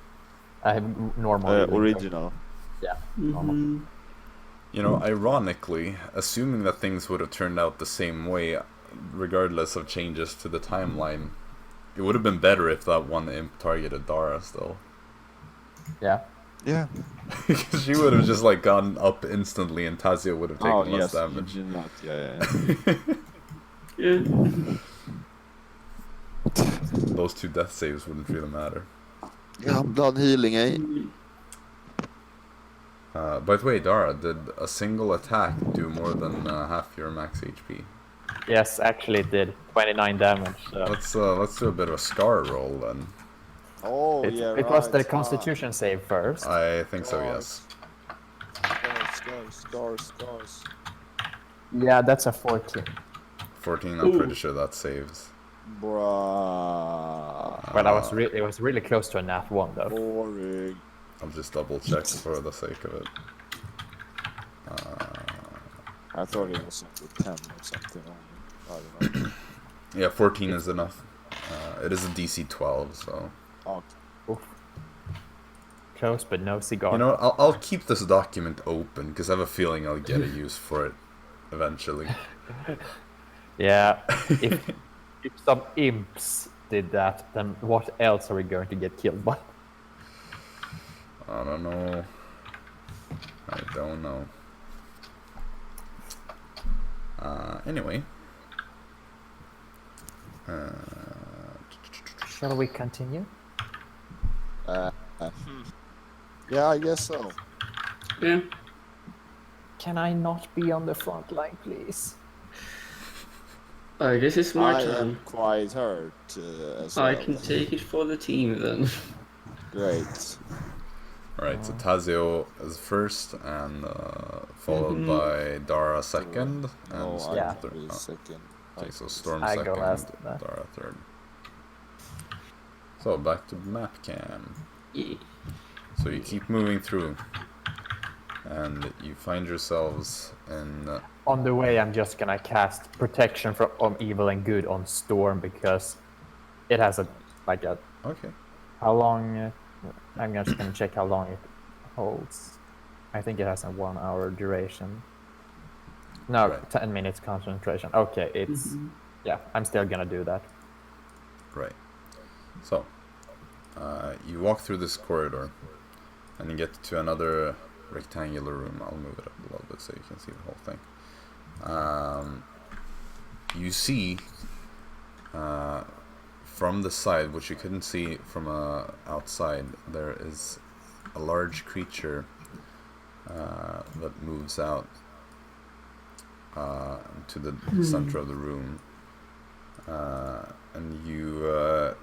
I have normal. healing potion. Original. Yeah. normal. Mm-hmm. You know, ironically, assuming that things would have turned out the same way, regardless of changes to the timeline, it would have been better if that one imp targeted Dara still. Yeah. Yeah. Because she would have just like gone up instantly and Tazio would have taken less damage. you did not. Yeah. Yeah. Those 2 death saves wouldn't really matter. Yeah, I'm done healing, eh? By the way, Dara, did a single attack do more than half your max HP? Yes, actually it did 29 damage. So Let's do a bit of a scar roll then. Oh, it, yeah, it was the Constitution save first. I think so, yes. Scars. Yeah, that's a 14. 14, I'm pretty sure that saves. Bruh. But it was really close to a nat 1 though. Boring. I'll just double check for the sake of it. I thought it was like a 10 or something. I don't know. Yeah, 14 is enough. It is a DC 12, so... Oh, Oof. Close, but no cigar. You know what, I'll keep this document open, because I have a feeling I'll get a use for it eventually. Yeah, if some imps did that, then what else are we going to get killed by? I don't know. Anyway. Shall we continue? yeah, I guess so. Yeah. Can I not be on the front line, please? I guess it's my I turn. am quite hurt as well. I can take it for the team then. Great. Alright, so Tazio is first, and followed by Dara second, and No, Storm Yeah. I'll third. be Oh, second. okay, so Storm I second, go last, no. Dara third. So back to map cam. Yeah. So you keep moving through, and you find yourselves in... On the way, I'm just gonna cast protection from evil and good on Storm because it has a okay. how long? I'm just gonna check how long it holds. I think it has a 1 hour duration. No, Right. 10 minutes concentration. Okay, it's yeah. I'm still gonna do that. Right. So, you walk through this corridor, and you get to another rectangular room. I'll move it up a little bit so you can see the whole thing. You see, from the side, which you couldn't see from outside, there is a large creature that moves out to the center of the room. And you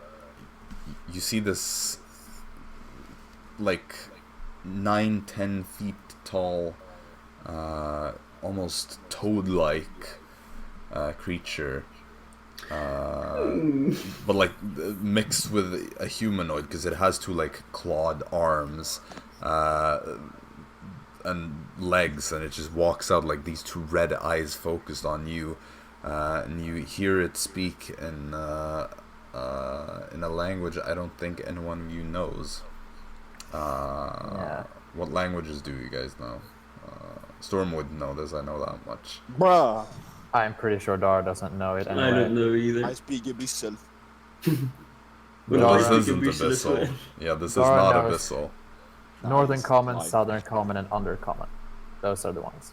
see this like 9-10 feet tall, almost toad-like creature, but like mixed with a humanoid because it has 2 like clawed arms and legs, and it just walks out like these 2 red eyes focused on you. And you hear it speak in in a language I don't think anyone of you knows. Yeah. What languages do you guys know? Storm would know this, I know that much. Bruh, I'm pretty sure Dara doesn't know it I anyway. don't know either. I speak Abyssal. Well, Well, I this Dara- speak isn't Abyssal as well. Abyssal. Yeah, this is Dara not knows. Abyssal. Northern Nice. Common, Like- Southern Common, and Undercommon. Those are the ones.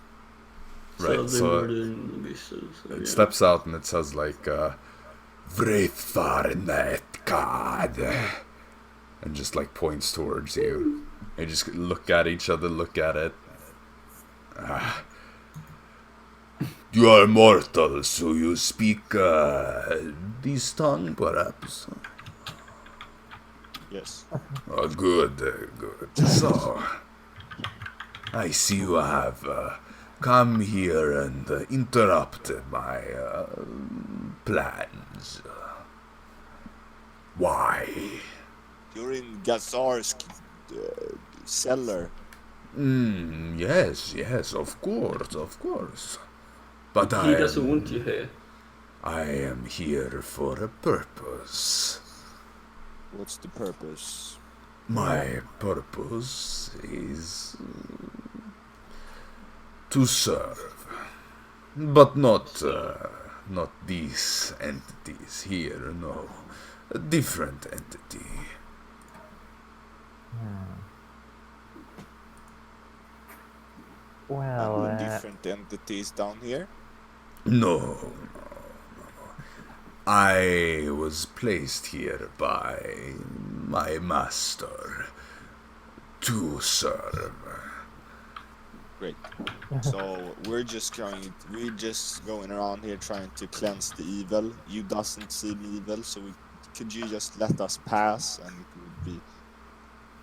Right, Southern, so Northern, Abyssal. So, it yeah. steps out and it says like, Raethran God, and just like points towards you. They just look at each other, look at it. You are mortal, so you speak this tongue, perhaps? Yes. Oh, good, good. So, I see you have come here and interrupted my plans. Why? You're in Gazar's cellar. Yes, of course. But He doesn't want you here. I am here for a purpose. What's the purpose? My purpose is to serve, but not these entities here. No, a different entity. Well, Different entities down here. No. I was placed here by my master to serve. Great. So we're just going around here trying to cleanse the evil. You doesn't seem evil, so could you just let us pass, and it would be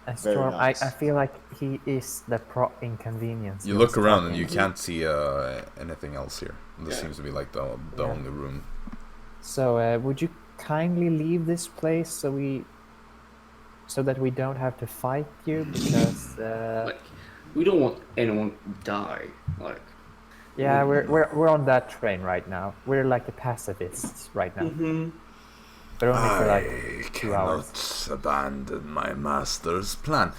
very Storm, nice. I feel like he is the inconvenience. You we look was around and talking you about. can't see anything else here. This Yeah. seems to be like the Yeah. only room. So, would you kindly leave this place so that we don't have to fight you? Because Like, we don't want anyone to die. Like, yeah, we're on that train right now. We're like the pacifists right now, but only for I like 2 hours. cannot abandon my master's plan.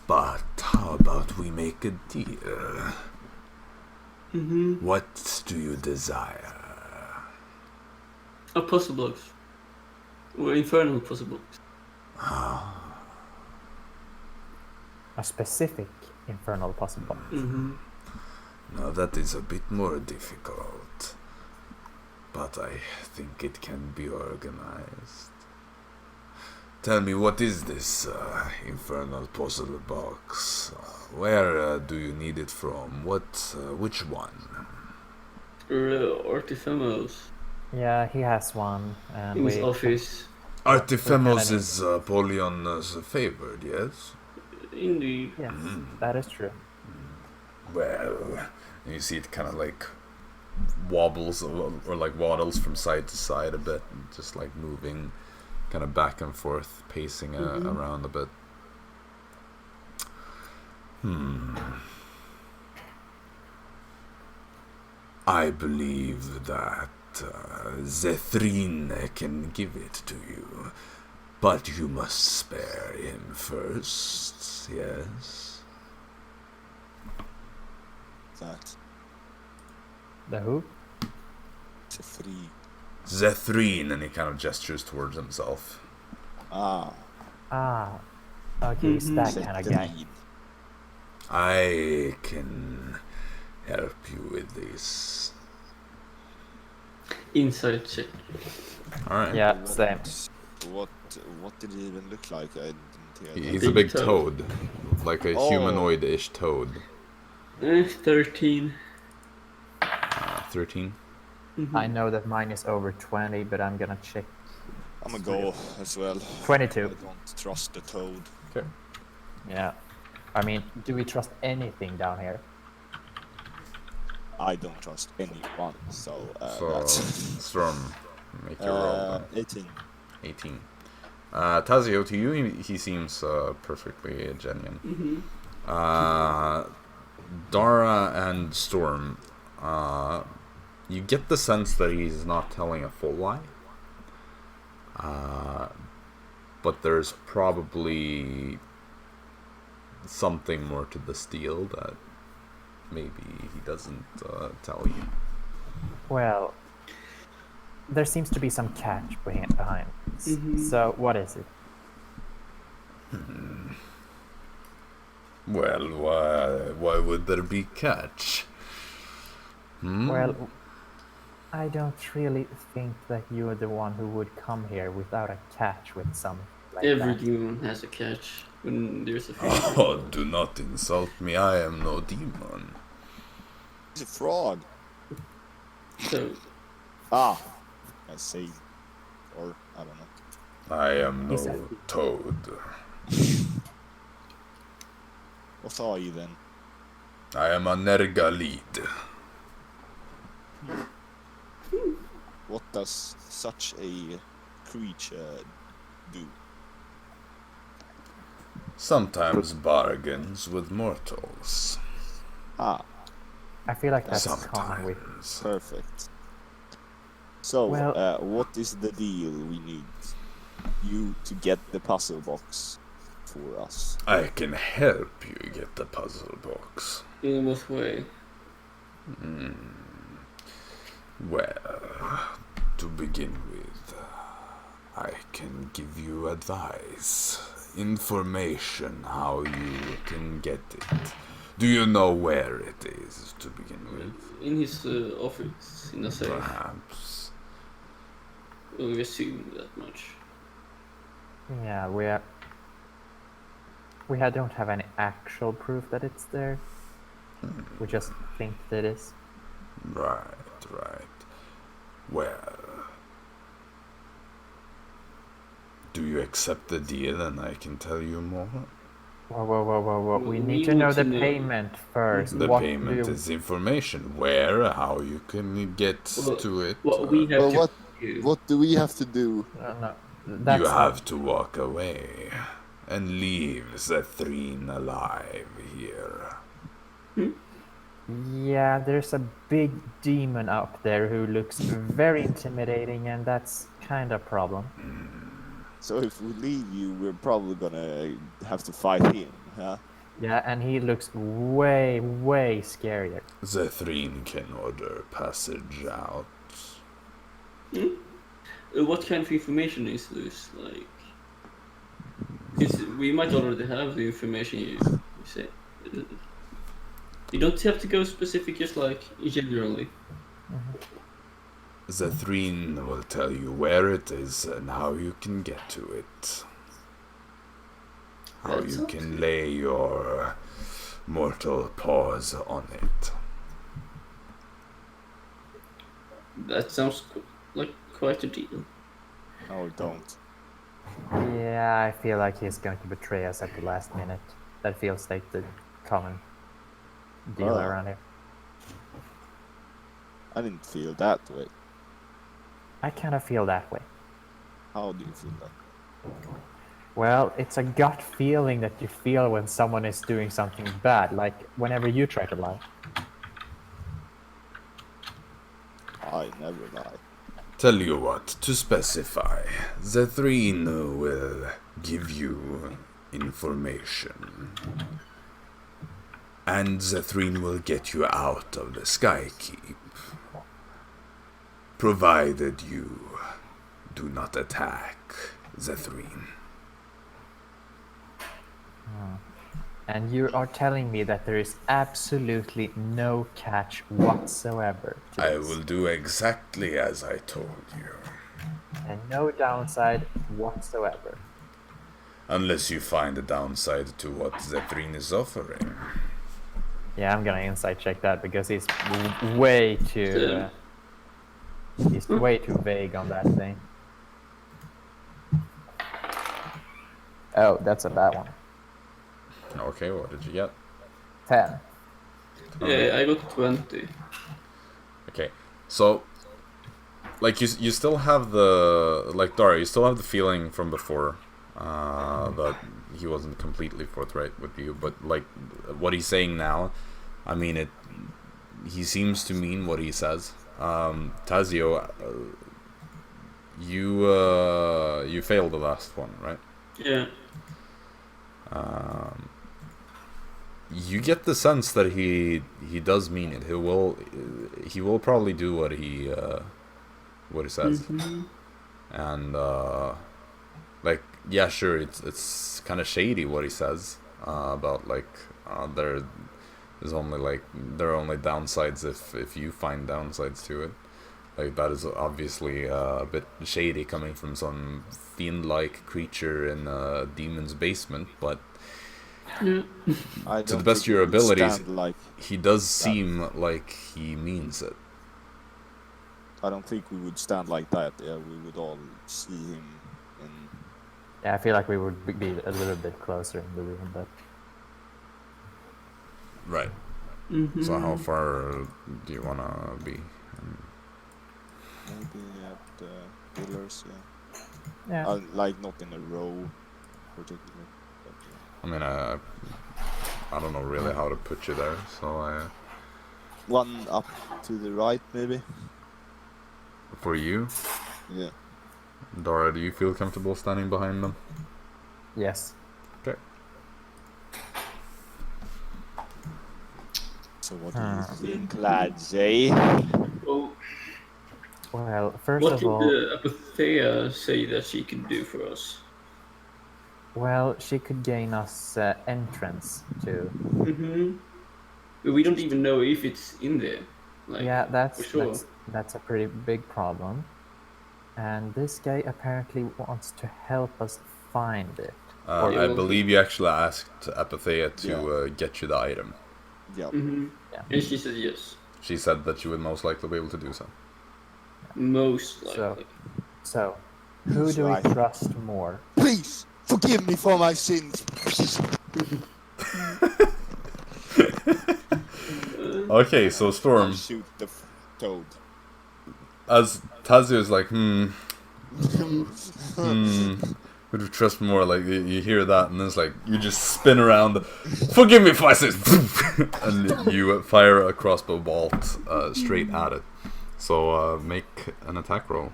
But how about we make a deal? What do you desire? a puzzle blocks. Or infernal puzzle blocks. A specific infernal possible. Now that is a bit more difficult, but I think it can be organized. Tell me, what is this infernal puzzle box? Where do you need it from? Which one? Artifemos. Yeah, he has one, and In his we. office. Artifemos is Polion's favored, yes? Indeed. Yes, that is true. Well, you see it kind of like wobbles or like waddles from side to side a bit, just like moving kind of back and forth, pacing around a bit. I believe that Zethrin can give it to you, but you must spare him first, yes? That The who? it's a free. Zethrin, and he kind of gestures towards himself. Ah, Ah, okay, it's that kind of guy. Zethrin. I can help you with this. Inside check. Alright. Yeah, same. What did he even look like? I didn't hear that. He's a big Big toad. Like a Oh. humanoid-ish toad. 13. 13? I know that mine is over 20, but I'm gonna check. I'm gonna go as well. I 22. don't trust the toad. Okay. Yeah. I mean, do we trust anything down here? I don't trust anyone, so So, that's Storm, make your roll then. 18. 18. Tazio, to you, he seems perfectly genuine. Dara and Storm, you get the sense that he's not telling a full lie. But there's probably something more to the steal that maybe he doesn't tell you. Well, there seems to be some catch behind this. So, what is it? Well, why would there be catch? Well, I don't really think that you're the one who would come here without a catch with something like Every that. demon has a catch when there's a fish. Oh, do not insult me. I am no demon. He's a frog. So, I see. Or, I don't know. I am He's no toad. What are you then? I am a nergalid. What does such a creature do? Sometimes bargains with mortals. Ah, I feel like that's common with. Sometimes. perfect. So, Well- what is the deal we need you to get the puzzle box for us? I can help you get the puzzle box. in what way? Well, to begin with, I can give you advice, information how you can get it. Do you know where it is to begin with? In his office, in the safe. Perhaps. We'll assume that much. Yeah, we don't have any actual proof that it's there. We just think that it is. Right. Well, do you accept the deal and I can tell you more? Whoa. We We need to know want the to know- payment first. The What payment do you- is information. Where, how you can get Well, to it. What we have Well, to do. What do we have to do? No, You that's have to walk away and leave Raethran alive here. Yeah, there's a big demon up there who looks very intimidating, and that's kind of a problem. So if we leave you, we're probably gonna have to fight him, huh? Yeah, and he looks way scarier. Raethran can order passage out. What kind of information is this? Like, we might already have the information you say. You don't have to go specific, just like generally. Raethran will tell you where it is and how you can get to it. How That you sounds can good. lay your mortal paws on it. That sounds like quite a deal. No, don't. Yeah, I feel like he's going to betray us at the last minute. That feels like the common deal Oh. around here. I didn't feel that way. I kind of feel that way. How do you feel that? Well, it's a gut feeling that you feel when someone is doing something bad, like whenever you try to lie. I never lie. Tell you what, to specify, Raethran will give you information. And Raethran will get you out of the Skykeep. Provided you do not attack Raethran. And you are telling me that there is absolutely no catch whatsoever to I this. will do exactly as I told you. And no downside whatsoever. Unless you find a downside to what Raethran is offering. Yeah, I'm gonna insight check that because he's way too... he's way too vague on that thing. Oh, that's a bad one. Okay, what did you get? 10. Yeah, I got 20. Okay, so like you still have the Dara, you still have the feeling from before that he wasn't completely forthright with you, but like what he's saying now, I mean he seems to mean what he says. Tazio, you failed the last one, right? Yeah. You get the sense that he does mean it. He will probably do what he says. Mm-hmm. And like, yeah, sure, it's kind of shady what he says about like there are only downsides if you find downsides to it. Like, that is obviously a bit shady coming from some fiend-like creature in a demon's basement, but Yeah. to the best of your abilities, like, he does seem like he means it. I don't think we would stand like that. Yeah, we would all see him in. Yeah, I feel like we would be a little bit closer in the room, but Right. Mm-hmm. So how far do you wanna be? Maybe at the pillars, yeah. yeah. Like, not in a row, particularly. But, I mean, I don't know really how to put you there, so one up to the right, maybe. for you, Yeah. Dara, do you feel comfortable standing behind them? Yes. Okay. So what do you think, lads, eh? Oh, Well, first what of did all, the Apathea say that she could do for us? well, she could gain us entrance to. Mm-hmm. But we don't even know if it's in there. Like, Yeah, for sure. that's a pretty big problem. And this guy apparently wants to help us find it. I believe you actually asked Apathea to get you the item. Yeah. Mm-hmm. Yeah. And she said yes. She said that you would most likely be able to do so. Most likely. So, who do we Right. trust more? Please forgive me for my sins. Okay, so Storm, I'll shoot the toad. as Tazio is like, who do you trust more? Like, you hear that, and then it's like, you just spin around, forgive me for my sins, and you fire a crossbow bolt straight at it. So, make an attack roll.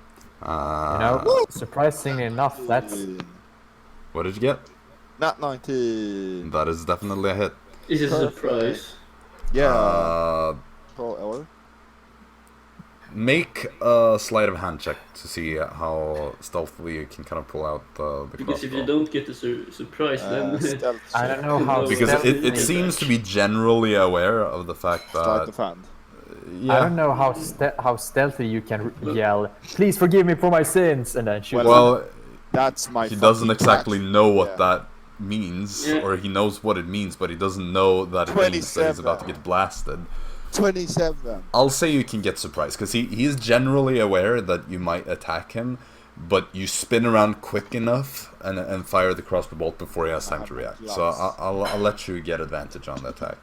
Surprisingly enough, that's What did you get? Not 19. That is definitely a hit. Is it a surprise? Yeah. Or Make a sleight of hand check to see how stealthily you can kind of pull out the Because if you crossbow. don't get the surprise, then stealth I don't check. know how Because stealthy it seems to be generally aware of the fact Start the that fan. I don't know how stealthy you can yell, "Please forgive me for my sins," and then shoot. Well, That's my. he doesn't fucking exactly catch. know what Yeah. that means, Yeah. or he knows what it means, but he doesn't know that it means that he's about to 27. get blasted. 27. I'll say you can get surprised, because he is generally aware that you might attack him, but you spin around quick enough and fire the crossbow bolt before he has time to react. So I'll let you get advantage on the attack.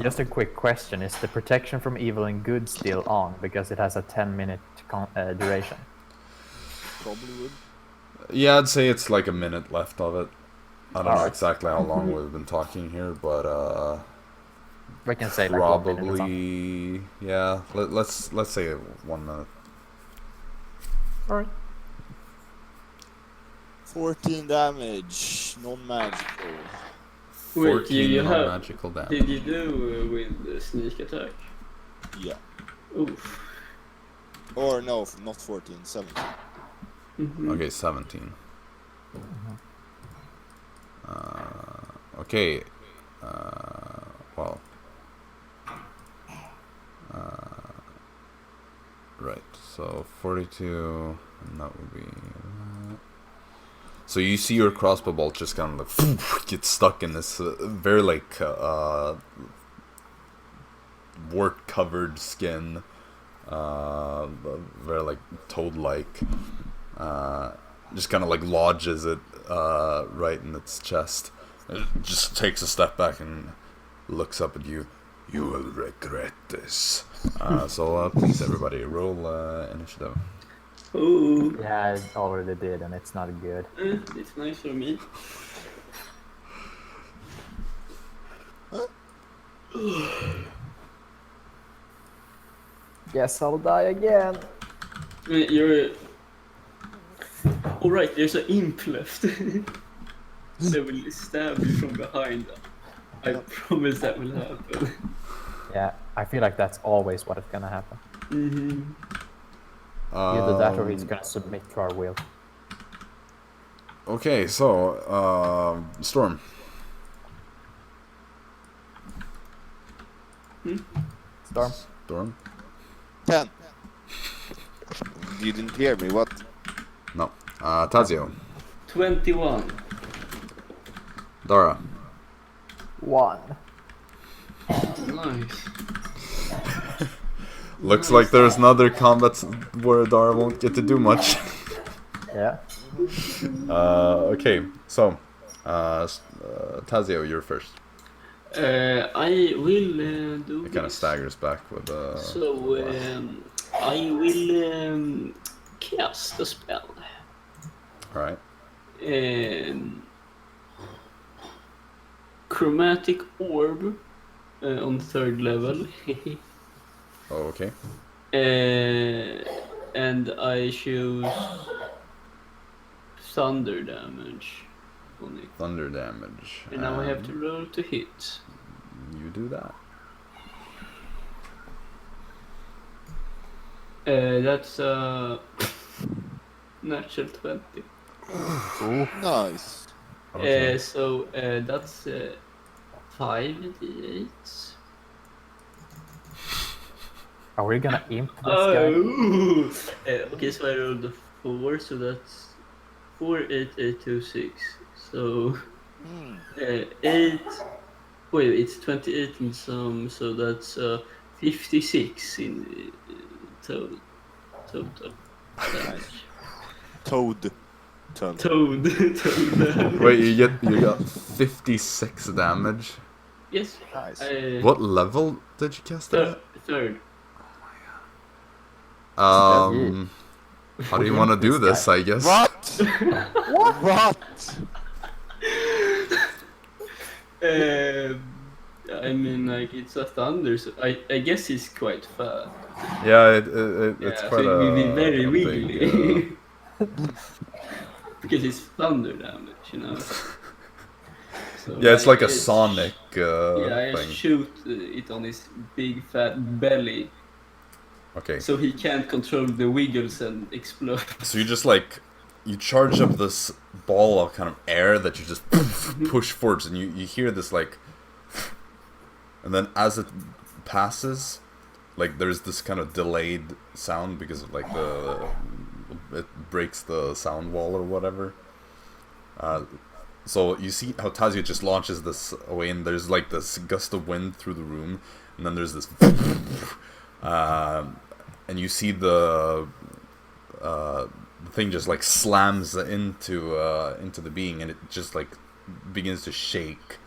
Just a quick question: is the protection from evil and good still on? Because it has a 10-minute duration. Probably would. Yeah, I'd say it's like a minute left of it. I don't know Alright. exactly how long we've been talking here, but We can say like 1 minute or something. probably yeah. Let's say 1 minute. Alright. 14 damage. Non-magical. Wait, 14 you have... non-magical damage. Did you do with the sneak attack? Yeah. Oof. Or no, not 14. 17. Mm-hmm. Okay, 17. Okay. Well. Right. So 42. And that would be. So you see your crossbow bolt just kind of like get stuck in this very like wart-covered skin, very like toad-like. Just kind of like lodges it right in its chest. It just takes a step back and looks up at you. You will regret this. So please, everybody, roll initiative. Oh, Yeah, I already did, and it's not good. it's nice for me. Guess I'll die again. You're... Alright, there's an imp left. That will stab you from behind. I promise that will happen. Yeah, I feel like that's always what is gonna happen. Mm-hmm. Either that or he's gonna submit to our will. Okay, so Storm. Storm? Storm? 10. You didn't hear me, what? No. Tazio. 21. Dara. 1. Nice. Looks like there's another combat where Dara won't get to do much. Yeah. Okay, so Tazio, you're first. I will do It kind of this. staggers back with So, I will cast a spell. Alright. Chromatic Orb on 3rd level. Oh, okay. And I choose thunder damage on it. Thunder damage. And now I have to roll to hit. You do that. That's natural 20. Nice. Okay. So that's 5d8. Are we gonna imp this guy? Oh! Okay, so I rolled a 4, so that's 4, 8, 8, 2, 6. So 8. Wait, it's 28 in sum, so that's 56 in total. Damage. Toad. Toad. Wait, you got 56 damage. Yes. Nice. What level did you cast it at? Third. How do you want to do this, I guess? What? What? I mean, like, it's a thunder, so I guess he's quite fat. Yeah, it's Yeah, quite so it will be a very big, wiggly. Because it's thunder damage, you know. So yeah, it's like a it's- Sonic Yeah, I thing. shoot it on his big fat belly, Okay, so he can't control the wiggles and explode. so you just like you charge up this ball of kind of air that you just push forwards, and you hear this like, and then as it passes, like there's this kind of delayed sound because of like it breaks the sound wall or whatever. So you see how Tazio just launches this away, and there's like this gust of wind through the room, and then there's this, and you see the thing just like slams into the being, and it just like begins to shake,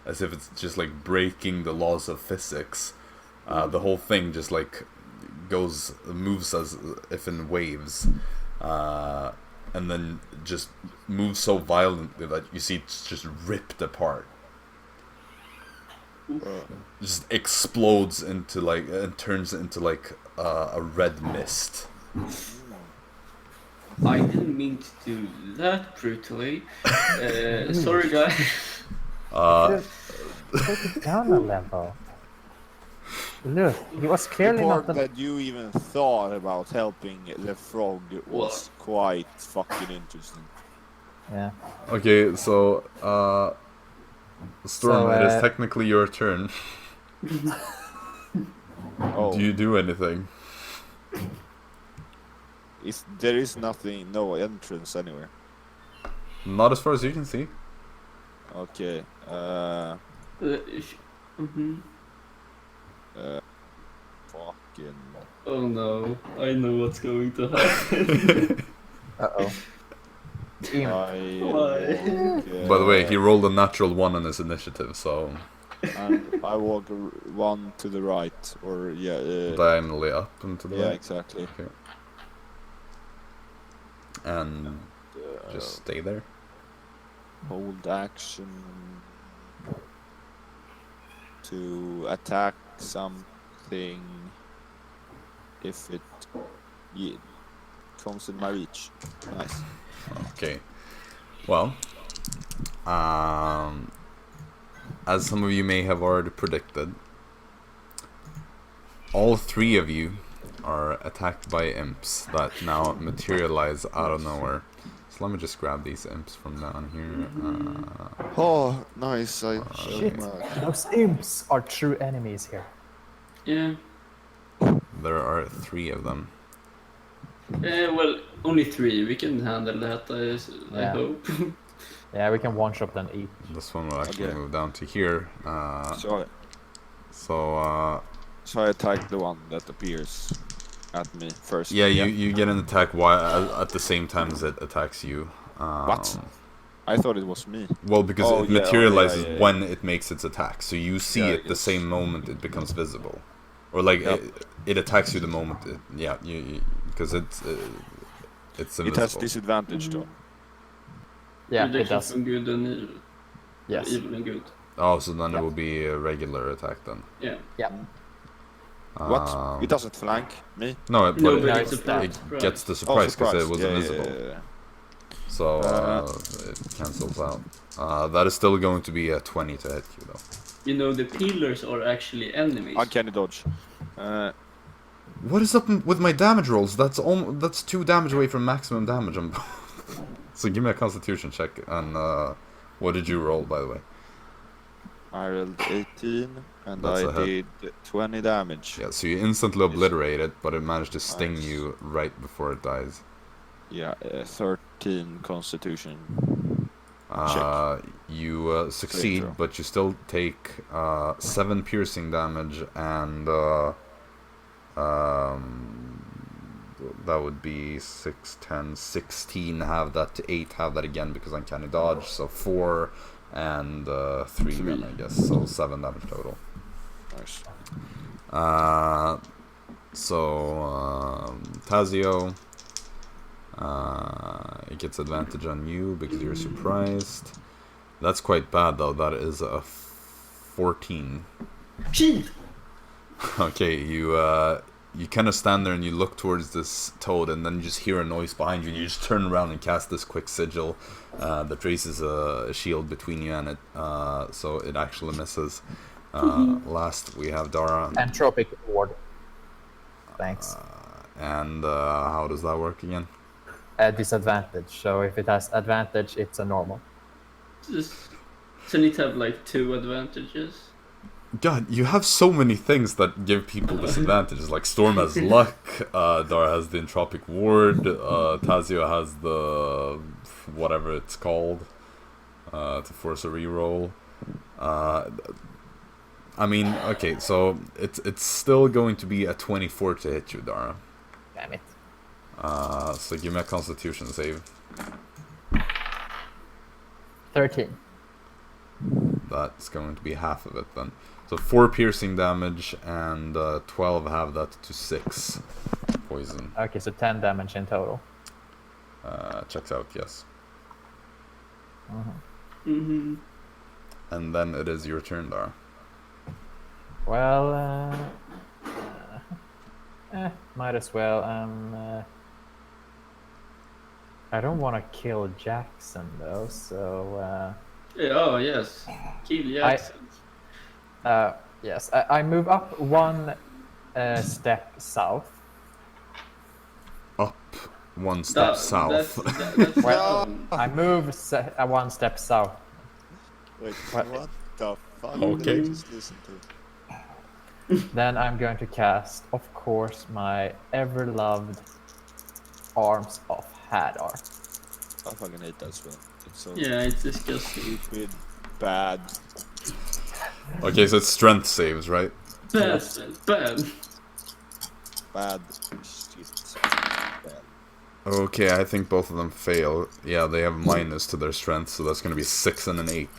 as if it's just like breaking the laws of physics. The whole thing just like moves as if in waves, and then just moves so violently that you see it's just ripped apart. Just explodes into like and turns into like a red mist. I didn't mean to do that brutally. Sorry, guys. Take it down a level. Look, he was The clearly part not the... that you even thought about helping the frog was quite fucking interesting. Yeah. Okay, so Storm, So, it is technically your turn. Oh, Do you do anything? there is nothing, no entrance anywhere. Not as far as you can see. Okay. Mhm. Fucking. Oh no, I know what's going to happen. Uh-oh. By the way, he rolled a natural 1 on his initiative, so And I walk one to the right, or diagonally up and to the yeah, right. exactly. Okay. And just stay there. Hold action to attack something if it microphones in my reach. Nice. Okay. Well, as some of you may have already predicted, all three of you are attacked by imps that now materialize out of nowhere. So let me just grab these imps from down here. Oh, nice. Shit, those imps are true enemies here. Yeah. There are 3 of them. Well, only 3. We can handle that, I Yeah. hope. Yeah, we can one-shot them each. This one will actually Okay. move down to here. So I attack the one that appears at me first. Yeah, you get an attack while at the same time as it attacks you. What? I thought it was me. Well, because Oh, it yeah, materializes yeah. when it makes its attack, so you see Yeah, I it the guess. same moment it becomes visible, or like Yep. it attacks you the moment. Because it's invisible. It has disadvantage though. Yeah, it Prediction does. from good and evil. Yes. Evil and good. Oh, so then Yeah. it will be a regular attack then. Yeah. Yeah. What? It doesn't flank me? No, it, No, but but it, it's a it surprise. gets the surprise because it was Yeah, invisible. yeah. So it cancels out. That is still going to be a 20 to hit you though. You know, the pillars are actually enemies. Uncanny dodge. What is up with my damage rolls? That's 2 damage away from maximum damage. So give me a Constitution check. And what did you roll, by the way? I rolled 18 and That's a I hit. did 20 damage. Yeah, so you instantly obliterate it, but it managed to sting Nice. you right before it dies. Yeah, 13 Constitution. You succeed, throw. but you still take 7 piercing damage, and that would be 6, 10, 16. Have that to 8. Have that again because uncanny dodge. So 4 and 3 then, I guess. So 7 damage total. Nice. Tazio, it gets advantage on you because you're surprised. That's quite bad though. That is a 14. Shit! Okay, you kind of stand there and you look towards this toad, and then you just hear a noise behind you, and you just turn around and cast this quick sigil that raises a shield between you and it, so it actually misses. Last we have Dara. Entropic ward. Thanks. And how does that work again? Disadvantage. So if it has advantage, it's a normal. So need to have like 2 advantages. God, you have so many things that give people disadvantages. Like Storm has luck, Dara has the entropic ward, Tazio has the whatever it's called to force a reroll. I mean, okay, so it's still going to be a 24 to hit you, Dara. Damn it. So give me a Constitution save. 13. That's going to be half of it then. So 4 piercing damage and 12 have that to 6 poison. Okay, so 10 damage in total. Checks out, yes. Mm-hmm. And then it is your turn, Dara. Well, might as well. I don't want to kill Jackson though, so. Oh yes, kill Jackson. Yes, I move up 1 step south. Up 1 step south. That's Well, I move 1 step south. Wait, What? what the fuck Okay. did I just listen to? Then I'm going to cast, of course, my ever-loved Arms of Hadar. I fucking hate that spell. It's so Yeah, it's disgusting. stupid, bad. Okay, so it's strength saves, right? Bad. Shit. Bad. Okay, I think both of them fail. Yeah, they have minus to their strength, so that's going to be 6 and an 8.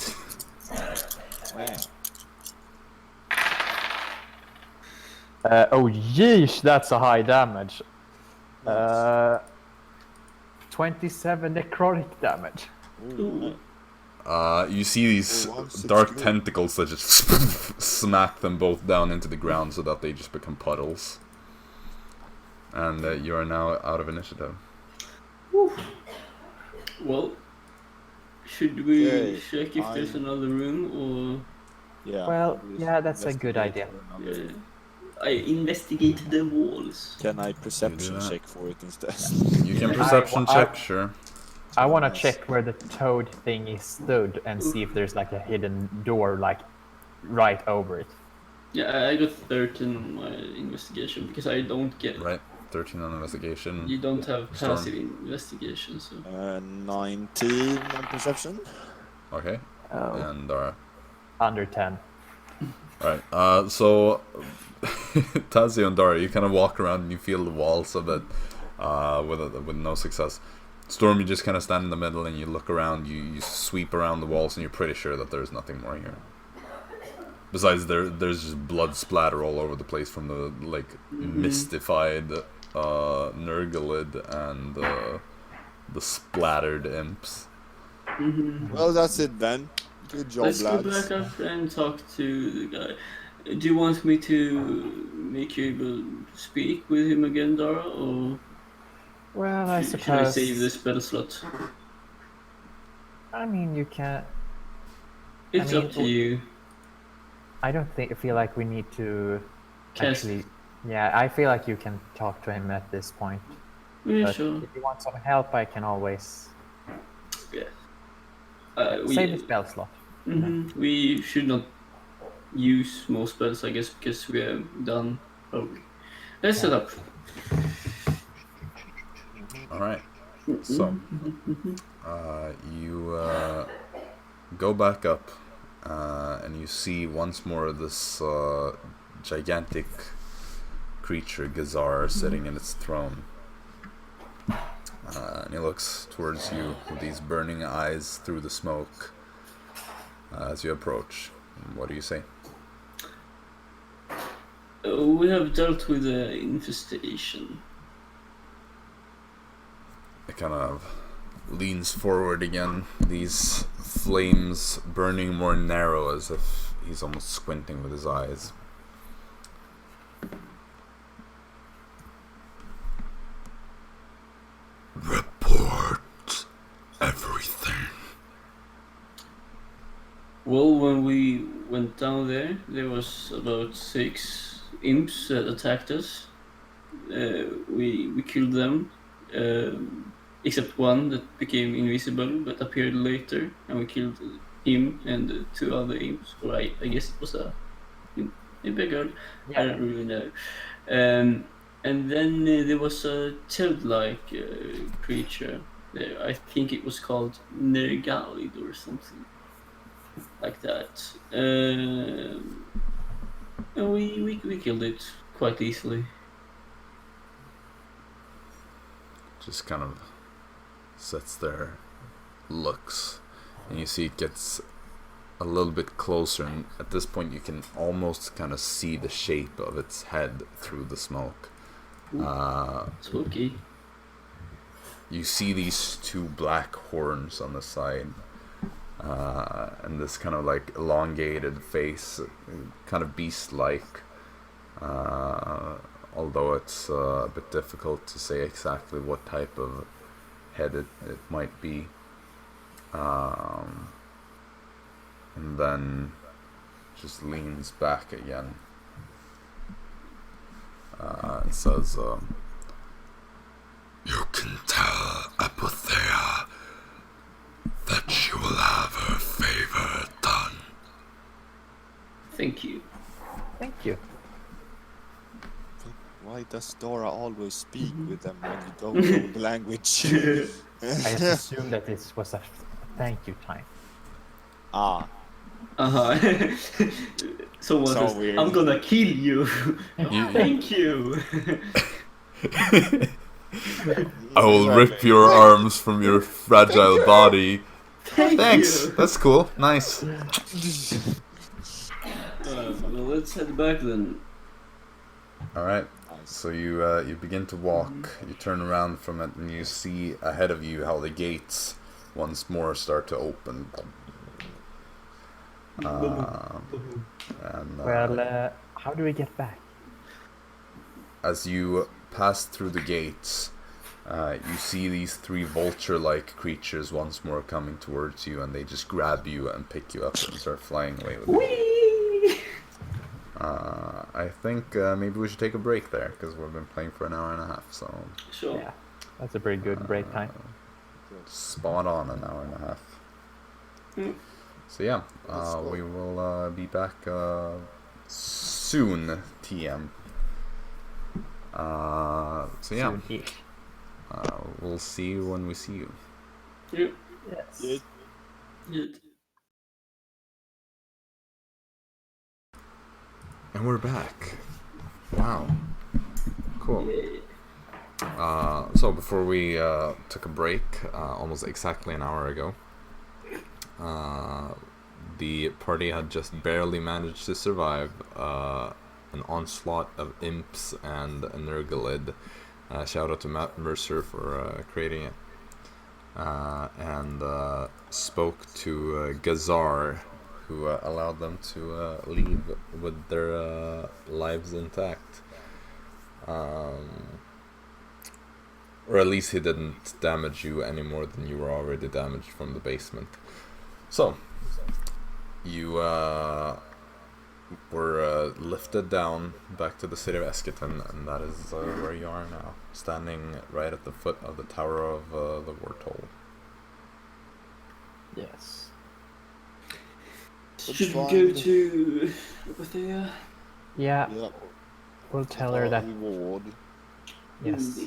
Man. Oh, yeesh, that's a high damage. 27 necrotic damage. Ooh. You see these Oh, 1, 6, dark good. tentacles that just smack them both down into the ground so that they just become puddles. And you are now out of initiative. Whew. Well, should we Okay, check if there's another room Yeah. Well, we yeah, that's a good investigate idea. for or another- I investigate the walls? Can I perception that. check for it instead? You can I- perception I- check, sure. I want to Nice. check where the toad thingy stood and see if there's like a hidden door like right over it. Yeah, I got 13 on my investigation because I don't get. Right, 13 on investigation. You don't have Storm. passive investigation, so. 19 on perception. Okay, Oh. and Under 10. Alright, so Tazio and Dara, you kind of walk around and you feel the walls of it with no success. Storm, you just kind of stand in the middle and you look around, you sweep around the walls and you're pretty sure that there's nothing more here. Besides, there's just blood splatter all over the place from the like mystified Nurglid and the splattered imps. Well, that's it then. Good job, Let's go lads. back up and talk to the guy. Do you want me to make you able to speak with him again, Dara, or Well, I should I suppose. save the spell slot? I mean, you can't. It's mean, up to you. I don't feel like we need to Cast. actually. Yeah, I feel like you can talk to him at this point. Yeah, But sure. if you want some help, I can always Yeah. save the spell slot. We should not use more spells, I guess, because we are done. Probably. Let's set up. Alright, so you go back up and you see once more this gigantic creature, Gazar, sitting in its throne. And he looks towards you with these burning eyes through the smoke as you approach. What do you say? We have dealt with the infestation. It kind of leans forward again, these flames burning more narrow as if he's almost squinting with his eyes. Report everything. Well, when we went down there, there was about 6 imps that attacked us. We killed them, except one that became invisible but appeared later, and we killed him and the 2 other imps. Or I guess it was a girl. I don't really know. And then there was a toad-like creature there. I think it was called Nergalid or something like that. And we killed it quite easily. Just kind of sits there, looks, and you see it gets a little bit closer, and at this point you can almost kind of see the shape of its head through the smoke. Spooky. You see these 2 black horns on the side, and this kind of like elongated face, kind of beast-like, although it's a bit difficult to say exactly what type of head it might be. And then just leans back again and says, "You can tell Apothea that she will have her favor done." Thank you. Thank you. Why does Dara always speak with them when you don't know the language? I just assumed that this was a thank you time. Ah, Someone So says, weird. "I'm gonna kill you." Thank you. I will rip your arms from your fragile body. Thanks. You. That's cool. Nice. Well, let's head back then. All right. So you begin to walk. You turn around from it, and you see ahead of you how the gates once more start to open. And Well, how do we get back? as you pass through the gates, You see these 3 vulture-like creatures once more coming towards you, and they just grab you and pick you up and start flying away with you. Whee! I think maybe we should take a break there, because we've been playing for an hour and a half, so... Sure. Yeah, that's a pretty good break time. Spot on an hour and a half. Mm. So yeah, we will be back soon, TM. So yeah, Soon-ish. we'll see you when we see you. Yeah. Yes. Yeah. Yeah. And we're back. Wow. Cool. So before we took a break, almost exactly an hour ago, the party had just barely managed to survive an onslaught of imps and a Nurglid. Shout out to Matt Mercer for creating it. And spoke to Gazar, who allowed them to leave with their lives intact. Or at least he didn't damage you any more than you were already damaged from the basement. So, you were lifted down back to the city of Esketon, and that is where you are now, standing right at the foot of the Tower of the Warthol. Yes. Should we go to Apathea? Yeah, Yeah. we'll tell her that. Reward. Yes.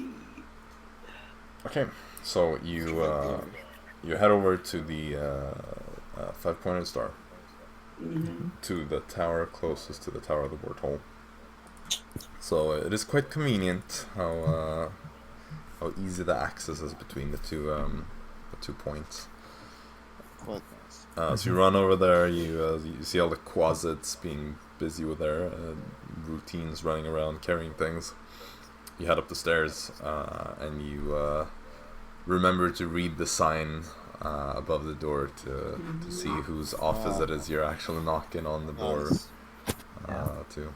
Okay, so you head over to the 5-pointed star, to the tower closest to the Tower of the Warthol. So it is quite convenient how easy the access is between the two points. Quite So you run over there. You see all the quasits being busy with their routines, running around carrying things. You head up the stairs, and you remember to read the sign above the door to see whose office it is you're actually knocking on the door to.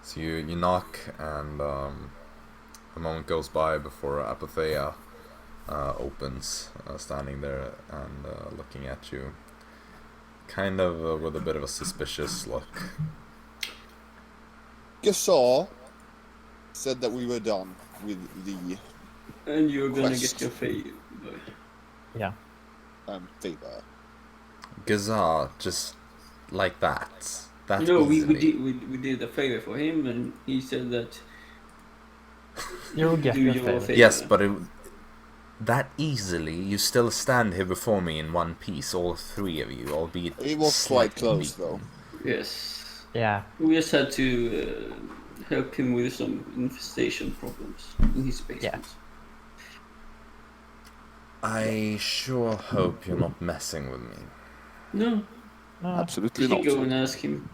So you knock, and a moment goes by before Apathea opens, standing there and looking at you, kind of with a bit of a suspicious look. Gasol said that we were done with the And you're gonna Quest. get your favor. Yeah. favor. Gazar, just like that. That No, we easily. did a favor for him, and he said that You'll get do your your favor. favor. Yes, but that easily, you still stand here before me in one piece, all 3 of you, albeit It was quite slightly close, beaten. though. Yes. Yeah. We just had to help him with some infestation problems in his basement. I sure hope you're not messing with me. No, Absolutely you can not. go and ask him.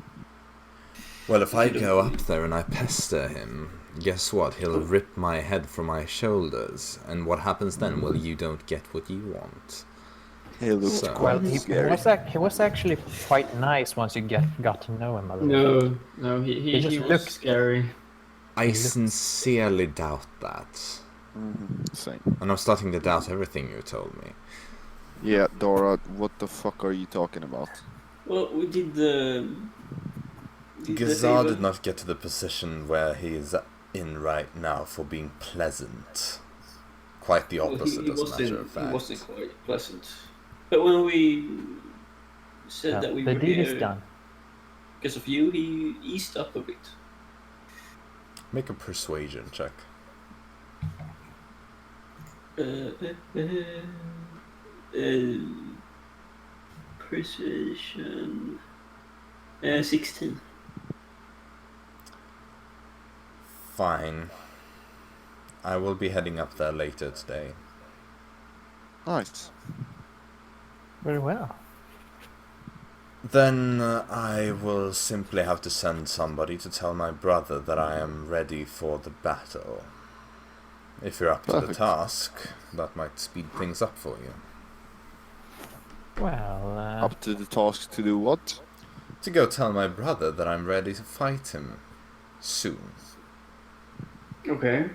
Well, if I You don't go believe. up there and I pester him, guess what? He'll rip my head from my shoulders. And what happens then? Well, you don't get what you want. He looked So- Well, quite he scary. was actually quite nice once you got to know him a little. No, He just he was looked- scary. I sincerely doubt that. Same. And I'm starting to doubt everything you told me. Yeah, Dara, what the fuck are you talking about? Well, we did the. Gazar did not get to the position where he is in right now for being pleasant. Quite the opposite, as a matter of fact. He wasn't quite pleasant. But when we said Yeah, that we the were deed here is done. because of you, he eased up a bit. Make a persuasion check. Persuasion. 16. Fine. I will be heading up there later today. Nice. Very well. Then I will simply have to send somebody to tell my brother that I am ready for the battle. If you're up to the Perfect. task, that might speed things up for you. Well, Up to the task to do what? To go tell my brother that I'm ready to fight him soon. Okay.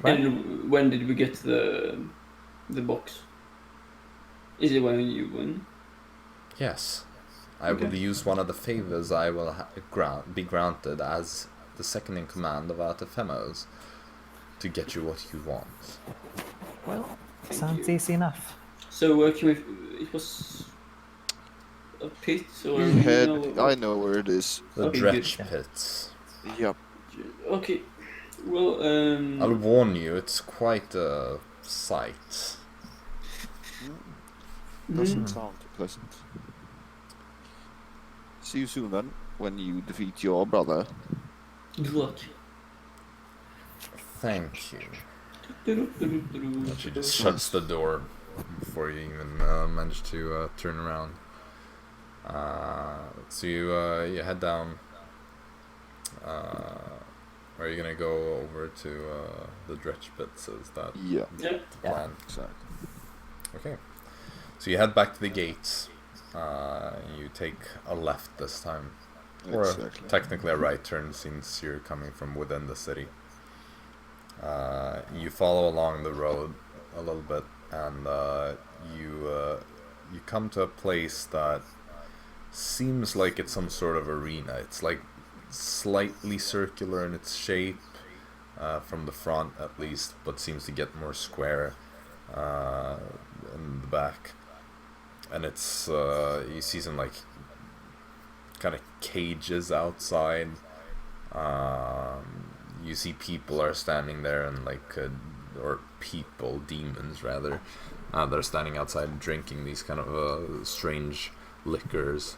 Right. And when did we get the box? Is it when you win? Yes. I will Okay. use one of the favors I will be granted as the second in command of Artefemos to get you what you want. Well, Thank sounds you. easy enough. So can we? It was a pit, or We you head. know? I know where it is. The Okay, Dretch good. Pits. Yep. Okay. Well, I'll warn you, it's quite a sight. Doesn't sound too pleasant. See you soon then, when you defeat your brother. good luck. Thank you. And she just shuts the door before you even manage to turn around. So you head down. Are you gonna go over to the Dretch Pits? Is that Yeah, Yeah. the plan? exactly. Okay. So you head back to the gates. You take a left this time. Or Exactly. technically a right turn since you're coming from within the city. You follow along the road a little bit, and you come to a place that seems like it's some sort of arena. It's like slightly circular in its shape, from the front at least, but seems to get more square in the back. And it's you see some like kind of cages outside. You see people are standing there, and like or people, demons rather, they're standing outside drinking these kind of strange liquors.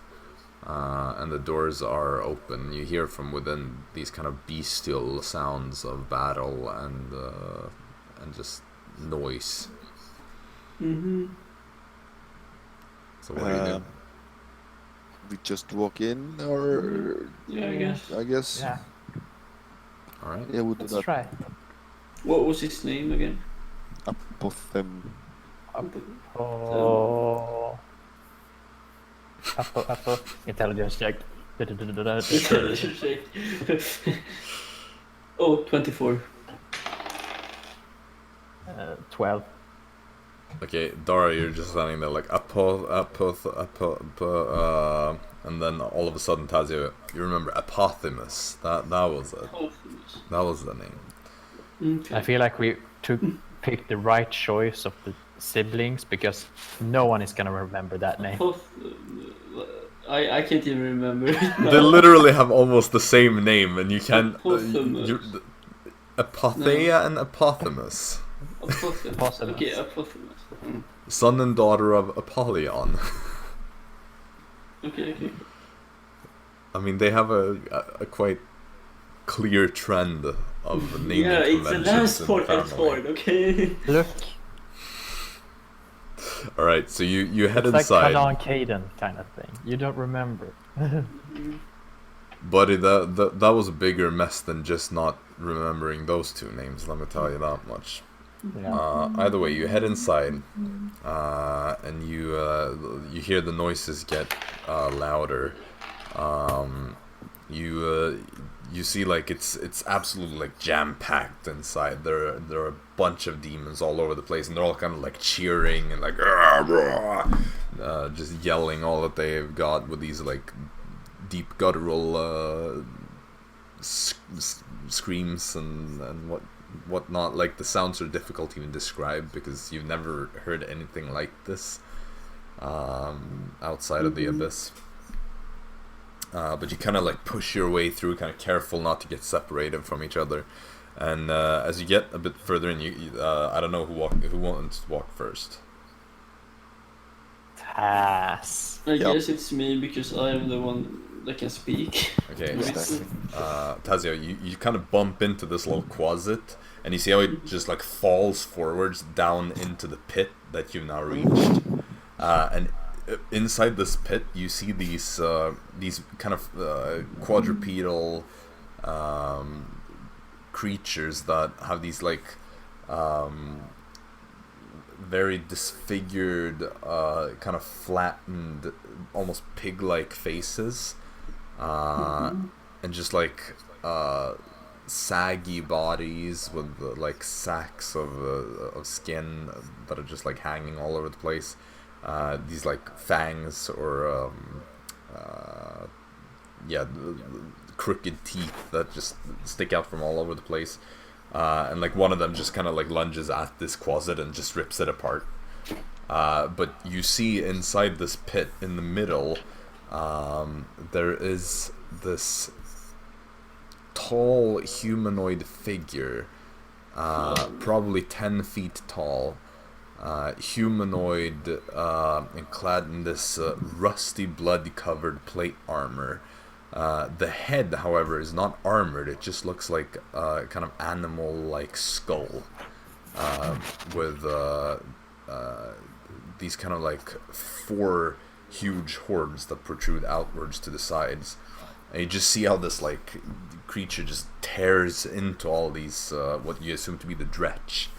And the doors are open. You hear from within these kind of bestial sounds of battle and just noise. So what do you do? We just walk in, or Yeah, I guess. I guess. Yeah, All right. Yeah, we'll do let's that. try. What was his name again? Apothem. Oh. Apple. Intelligence check. Intelligence check. Oh, 24. 12. Okay, Dara, you're just standing there like and then all of a sudden, Tazio, you remember Apothemus. That was it. That was the name. Okay. I feel like we picked the right choice of the siblings because no one is gonna remember that name. I can't even remember. They literally have almost the same name, and you can't. Apothemus. Apotheia and Apothemus, Apothemus. Okay, Apothemus. son and daughter of Apollyon. Okay. I mean, they have a quite clear trend of naming Yeah, it's the conventions last in part the and family. part, okay? Look, All right, so you head it's like inside. Kadan Caden kind of thing. You don't remember. Buddy, that was a bigger mess than just not remembering those two names, let me tell you that much. Yeah. Either way, you head inside, and you hear the noises get louder. You see like it's absolutely like jam packed inside. There are a bunch of demons all over the place, and they're all kind of like cheering and like just yelling all that they've got with these like deep guttural screams and whatnot. Like the sounds are difficult to even describe because you've never heard anything like this outside of the abyss. But you kind of like push your way through, kind of careful not to get separated from each other. And as you get a bit further in, I don't know who wants to walk first. Pass. I guess it's me because I am the one that can speak. Okay, Exactly. Tazio, you kind of bump into this little closet, and you see how it just like falls forwards down into the pit that you've now reached. And inside this pit, you see these kind of quadrupedal creatures that have these like very disfigured, kind of flattened, almost pig-like faces, and just like saggy bodies with like sacks of skin that are just like hanging all over the place. These like fangs or crooked teeth that just stick out from all over the place. And like one of them just kind of like lunges at this closet and just rips it apart. But you see inside this pit in the middle, there is this tall humanoid figure, probably 10 feet tall, humanoid, and clad in this rusty blood-covered plate armor. The head, however, is not armored. It just looks like a kind of animal-like skull, with these kind of like 4 huge horns that protrude outwards to the sides. And you just see how this like creature just tears into all these what you assume to be the dretch.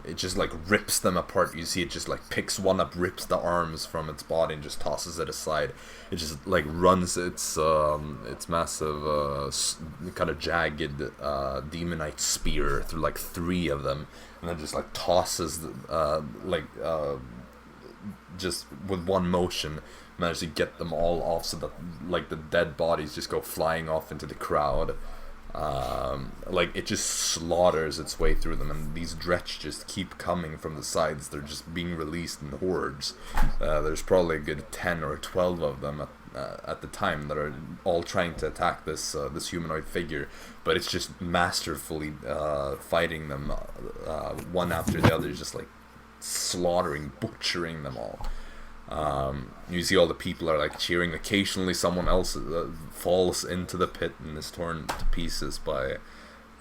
It just like rips them apart. You see it just like picks one up, rips the arms from its body and just tosses it aside. It just like runs its massive kind of jagged demonite spear through like 3 of them, and then just like tosses just with one motion managed to get them all off so that like the dead bodies just go flying off into the crowd. Like it just slaughters its way through them, and these dretch just keep coming from the sides. They're just being released in hordes. There's probably a good 10 or 12 of them at the time that are all trying to attack this humanoid figure, but it's just masterfully fighting them one after the other, just like slaughtering, butchering them all. You see all the people are like cheering. Occasionally someone else falls into the pit and is torn to pieces by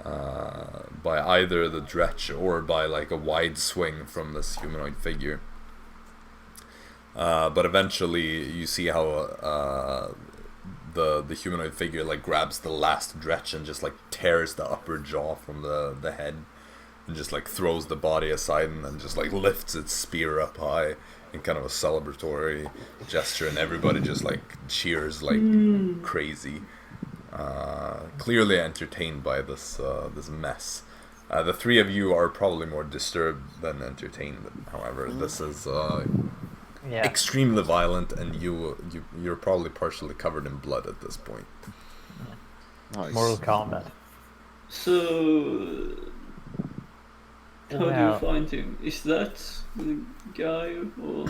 either the dretch or by like a wide swing from this humanoid figure. But eventually you see how the humanoid figure like grabs the last dretch and just like tears the upper jaw from the head and just like throws the body aside and then just like lifts its spear up high in kind of a celebratory gesture, and everybody just like cheers like crazy, clearly entertained by this mess. The 3 of you are probably more disturbed than entertained, however. This is extremely violent, and you're probably partially covered in blood at this point. Nice. Mortal Kombat. So, how do you find him? Is that the guy or?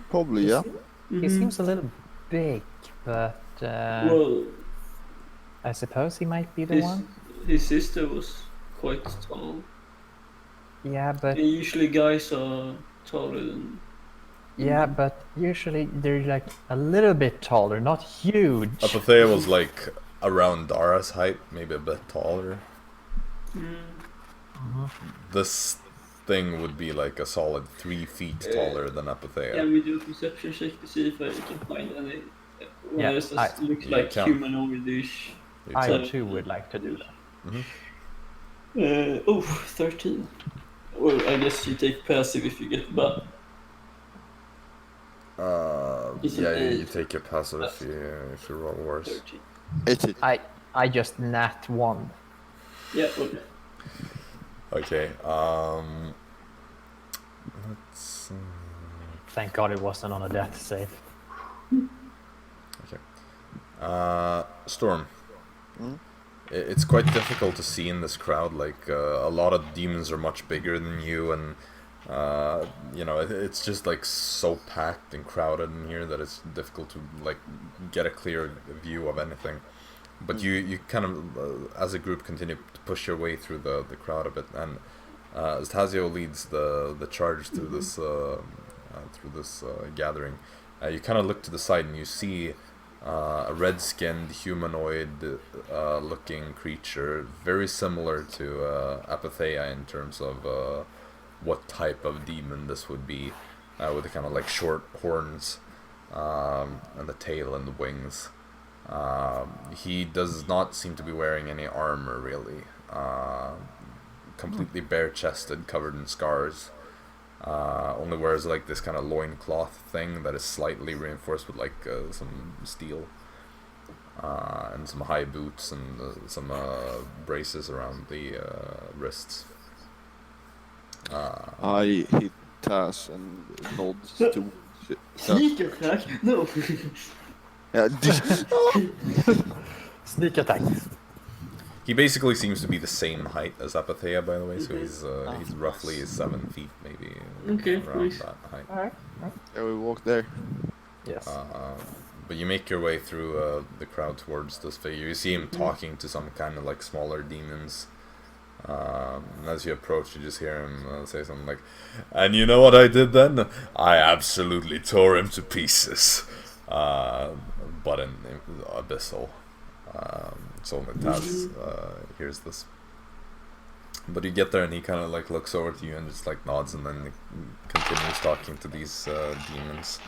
Probably, yeah. He seems a little big, but Well, I suppose he might be the one. his sister was quite tall. Yeah, but And usually guys are taller than. but usually they're like a little bit taller, not huge. Apathea was like around Dara's height, maybe a bit taller. This thing would be like a solid 3 feet taller than Apathea. Can we do a perception check to see if I can find any? Yeah, That looks like can. humanoid-ish. I too would like to do that. 13. Well, I guess you take passive if you get bad. It's an You 8. take your passive if you roll worse. 13. 18. I just nat 1. Yeah, well, Okay, let's... Thank God it wasn't on a death save. Okay. Storm. It's quite difficult to see in this crowd, like, a lot of demons are much bigger than you, and, you know, it's just, like, so packed and crowded in here that it's difficult to, like, get a clear view of anything. But you kind of, as a group, continue to push your way through the crowd a bit, and as Tazio leads the charge through this gathering, you kind of look to the side and you see a red-skinned humanoid looking creature, very similar to Apathea in terms of what type of demon this would be, with the kind of like short horns and the tail and the wings. He does not seem to be wearing any armor, really. Completely bare-chested, covered in scars. Only wears like this kind of loincloth thing that is slightly reinforced with like some steel. and some high boots and some braces around the wrists. I hit Taz and nods to Sneak attack? No. Sneak attack. He basically seems to be the same height as Apathea, by the way, so he's roughly 7 feet, maybe, around nice. that height. Alright. Yeah, we walk there. Yes. But you make your way through the crowd towards this figure. You see him talking to some kind of like smaller demons. And as you approach, you just hear him say something like, "And you know what I did then? I absolutely tore him to pieces." But in abyssal. So only Taz hears this. But you get there and he kind of like looks over to you and just like nods and then continues talking to these demons.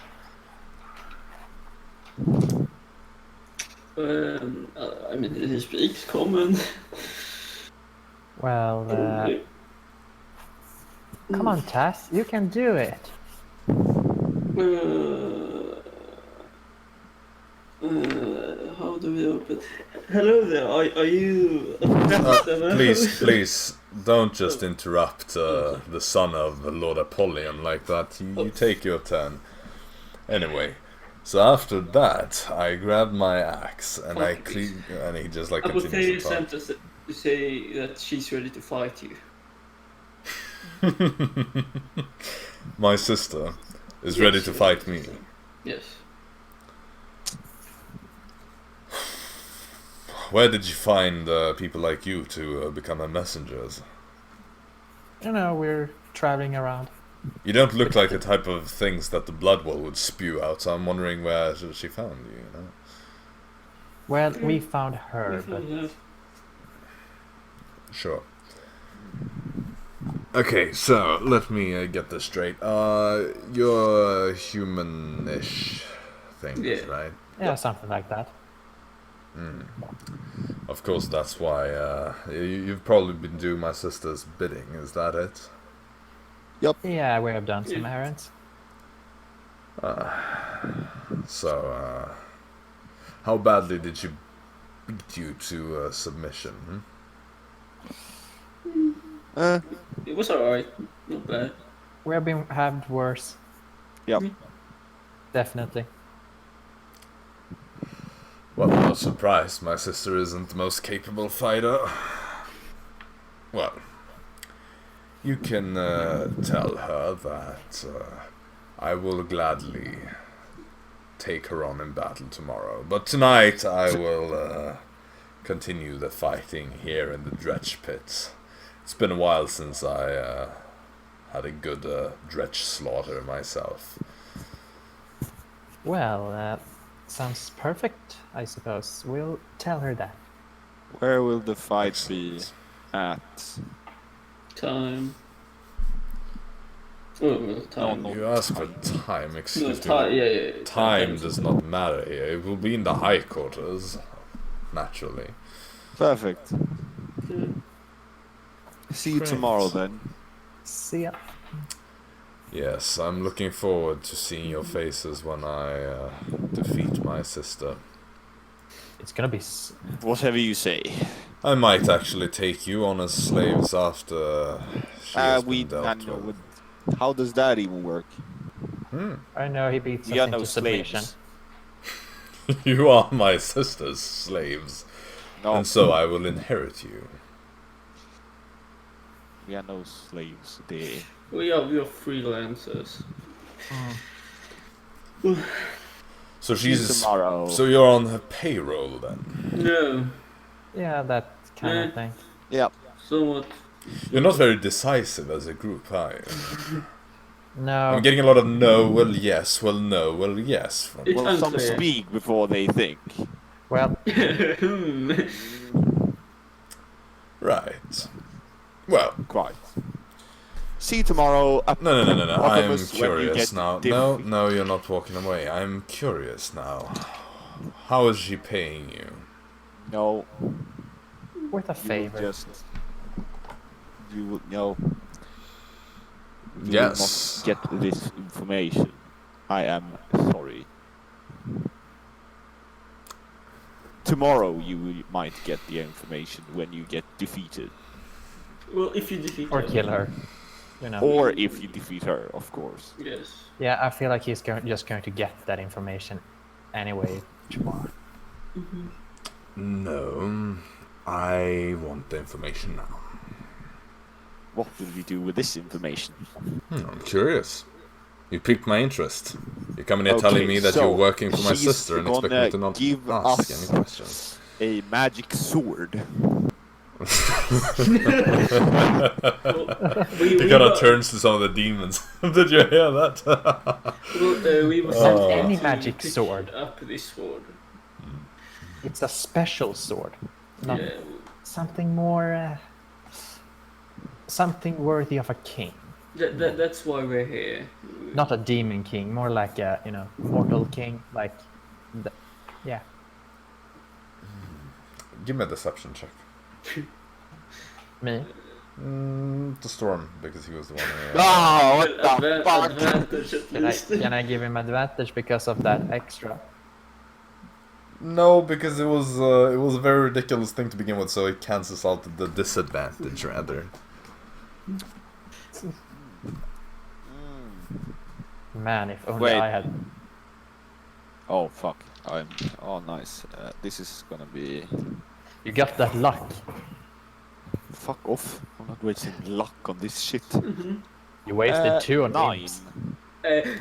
I mean, he speaks common. Well, come on, Taz, you can do it. How do we open? Hello there. Are you? Please, don't just interrupt the son of Lord Apollyon like that. You take your turn. Anyway, so after that, I grabbed my axe and and he just like continues Apothea to talk. sent us to say that she's ready to fight you. My sister is ready to fight me. Yes. Where did you find people like you to become our messengers? You know, we're traveling around. You don't look like the type of things that the Bloodwall would spew out, so I'm wondering where she found you, you know? Well, we found her, but Sure. Okay, so let me get this straight. You're human-ish things, Yeah. right? yeah, something like that. Of course, that's why you've probably been doing my sister's bidding. Is that it? Yeah, we have done some errands. So, how badly did she beat you to submission? It was alright. Not bad. We have been had worse. Yep. Definitely. Well, I'm not surprised. My sister isn't the most capable fighter. Well, you can tell her that I will gladly take her on in battle tomorrow. But tonight I will continue the fighting here in the dretch pits. It's been a while since I had a good dretch slaughter myself. Well, sounds perfect, I suppose. We'll tell her that. Where will the fight be Excellent. at? Time. Oh, well, time. No. You ask for time, No, excuse time. me. Yeah. Time does not matter here. It will be in the high quarters, naturally. Perfect. Yeah. See you tomorrow then. See ya. Yes, I'm looking forward to seeing your faces when I defeat my sister. It's gonna be. Whatever you say. I might actually take you on as slaves after she has We been dealt know with. how does that even work? I know he beats We us are into no submission. slaves. You are my sister's slaves, No, and so I will inherit you. we are no slaves. They. We are freelancers. So See you she's tomorrow. so you're on her payroll then. No. Yeah, that kind Eh. of thing. Yeah. Somewhat. You're not very decisive as a group, are you? No. I'm getting a lot of no, well yes, well no, well yes from It's Well, some unclear. speak before they think. Well, Right. Well, Quite. See you tomorrow. no. I'm Optimus, when you curious get now. No, you're not walking away. I'm curious now. How is she paying you? No, with a you will favor. just. You will know. You Yes. will not get this information. I am sorry. tomorrow you might get the information when you get defeated. Well, if you defeat Or her. kill her. You know. Or if you defeat her, of course. Yes. Yeah, I feel like he's just going to get that information anyway tomorrow. No, I want the information now. What will we do with this information? I'm curious. You piqued my interest. You're coming here telling Okay, me that so you're working for my she's sister and expect me to gonna not give ask us any questions. a magic sword. He kind of turns to some of the demons. Did you hear that? We were Not sent any to magic pick sword. up this sword. It's a special sword. Not Yeah. something more... something worthy of a king. That's why we're here. Not a demon king, more like a, mortal king. Like, yeah. Give me a deception check. Me? The storm, because he was the one who... Oh, what the fuck? Advantage at least. Can I give him advantage because of that extra? No, because it was a very ridiculous thing to begin with, so it cancels out the disadvantage, rather. Man, if only Wait. I had... Oh, fuck. Oh, nice. This is gonna be... You got that luck. Fuck off. I'm not wasting luck on this shit. You wasted 2 on 9. imps.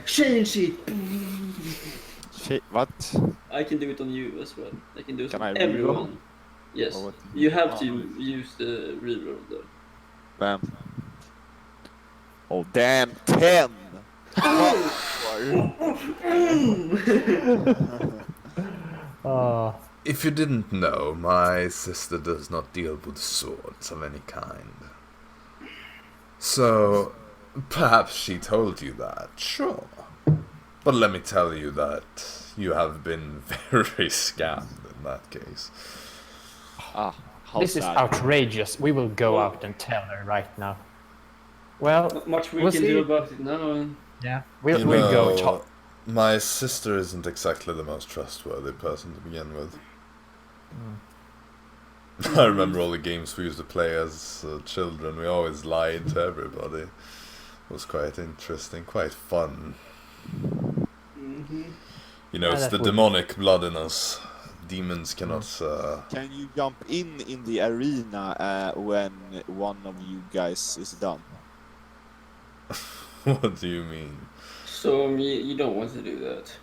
Change it! Shit, what? I can do it on you as well. I can do it Can on I reroll? everyone. Yes. Or what? You have to use the reroll though. Bam. Oh, damn. 10! Oh, If you didn't know, my sister does not deal with swords of any kind. So, perhaps she told you that, sure. But let me tell you that you have been very scammed in that case. Ah, how this is sad. outrageous. We will go out and tell her right now. Well, Not much we we'll can see. do about it now. Yeah, we'll You go know, talk. my sister isn't exactly the most trustworthy person to begin with. I remember all the games we used to play as children. We always lied to everybody. It was quite interesting, quite fun. You know, Yeah, it's that the would- demonic blood in us. Demons cannot... Can you jump in the arena when one of you guys is done? What do you mean? So you don't want to do that.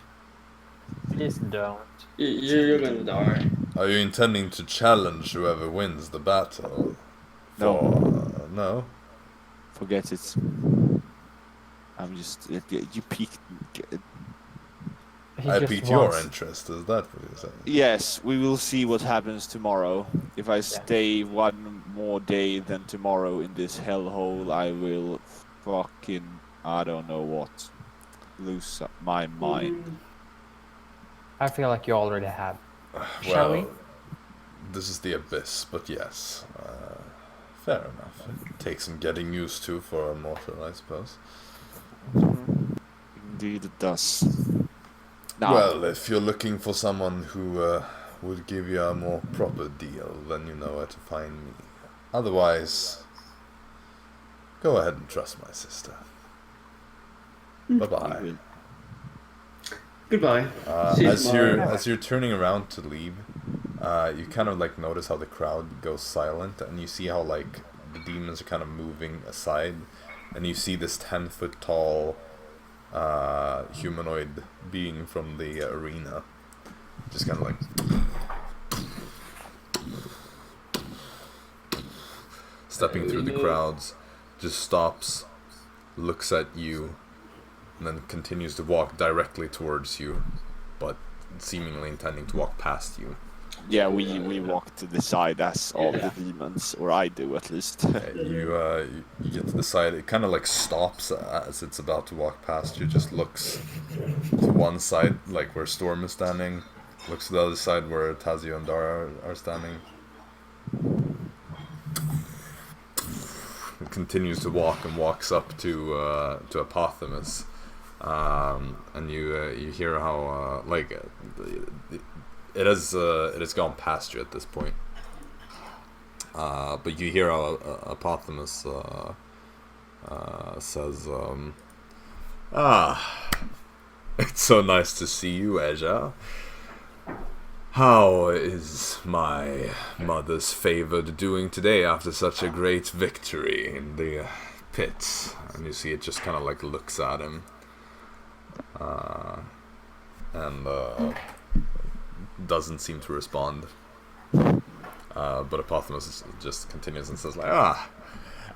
Please don't. You're gonna die. Are you intending to challenge whoever wins the battle? No. No? Forget it. I'm just... You peeked... He I just piqued your wants- interest, is that what you're saying? Yes, we will see what happens tomorrow. If I stay one more day than tomorrow in this hellhole, I will fucking... I don't know what. Lose my mind. I feel like you already have. Shall we? Well, this is the abyss, but yes. Fair enough. It takes some getting used to for a mortal, I suppose. Indeed it does. Now, Well, if you're looking for someone who would give you a more proper deal, then you know where to find me. Otherwise, go ahead and trust my sister. Bye-bye. Goodbye. See you tomorrow. As you're turning around to leave, you kind of like notice how the crowd goes silent, and you see how like the demons are kind of moving aside, and you see this 10-foot tall humanoid being from the arena, just kind of like stepping through the crowds, just stops, looks at you, and then continues to walk directly towards you, but seemingly intending to walk past you. yeah, we walk to the side as all the demons, or I do at least. You get to the side, it kind of like stops as it's about to walk past you, just looks to one side, like where Storm is standing, looks to the other side where Tazio and Dara are standing. It continues to walk and walks up to Apothemus. And you hear how it has gone past you at this point. But you hear Apothemus says, it's so nice to see you, Eja. How is my mother's favored doing today after such a great victory in the pit? And you see it just kind of like looks at him. And doesn't seem to respond. But Apothemus just continues and says like,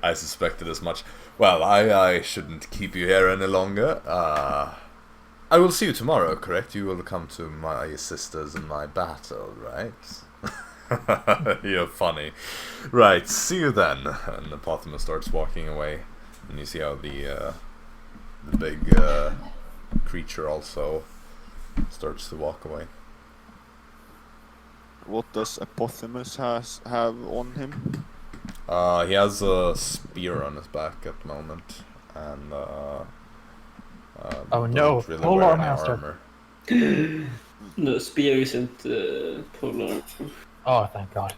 I suspected as much. Well, I shouldn't keep you here any longer. I will see you tomorrow, correct? You will come to my sisters in my battle, right? You're funny. Right, see you then. And Apothemus starts walking away. And you see how the big creature also starts to walk away. What does Apothemus have on him? He has a spear on his back at the moment, and oh no, really Polar wear any Master. armor. No, spear isn't polar. Oh, thank God.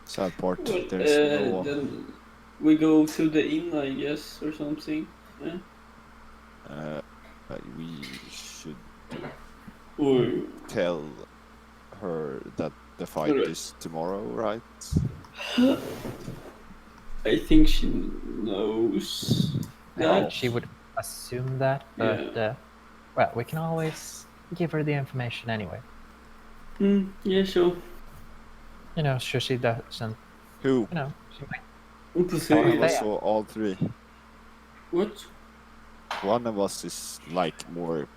Sad part. Well, There's no. then we go to the inn, I guess, or something. Yeah. We should Or tell her that the fight Correct. is tomorrow, right? I think she knows I think that. she would assume that, but well, we can always give her the information anyway. Yeah, sure. You know, so she doesn't. Who? You know, she might. What to One say? of us or all three? What? One of us is like more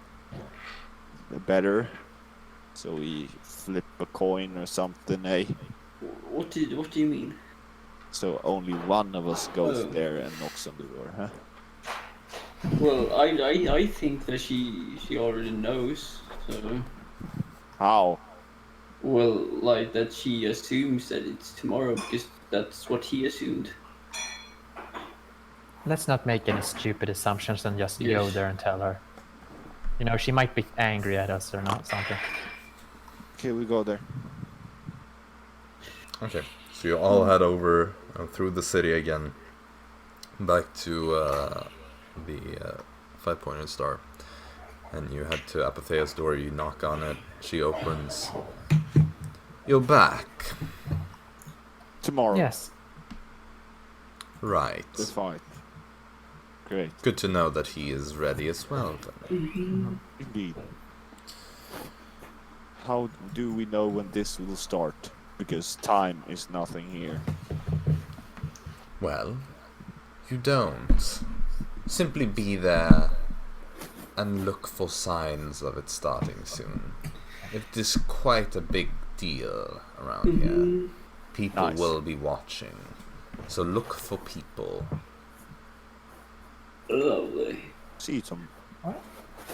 better, so we flip a coin or something, eh? What do you mean? So only one of us goes Oh. there and knocks on the door, huh? Well, I think that she already knows. So, How? well, like that she assumes that it's tomorrow because that's what he assumed. Let's not make any stupid assumptions and just go Yes. there and tell her. You know, she might be angry at us or not, something. Okay, we go there. Okay, so you all head over through the city again, back to the five-pointed star, and you head to Apathea's door. You knock on it. She opens. You're back, Tomorrow. Yes. right? The fight. Great. Good to know that he is ready as well. Then. Indeed. How do we know when this will start? Because time is nothing here. Well, you don't. Simply be there and look for signs of it starting soon. It is quite a big deal around here. People Nice. will be watching. So look for people. Lovely. See you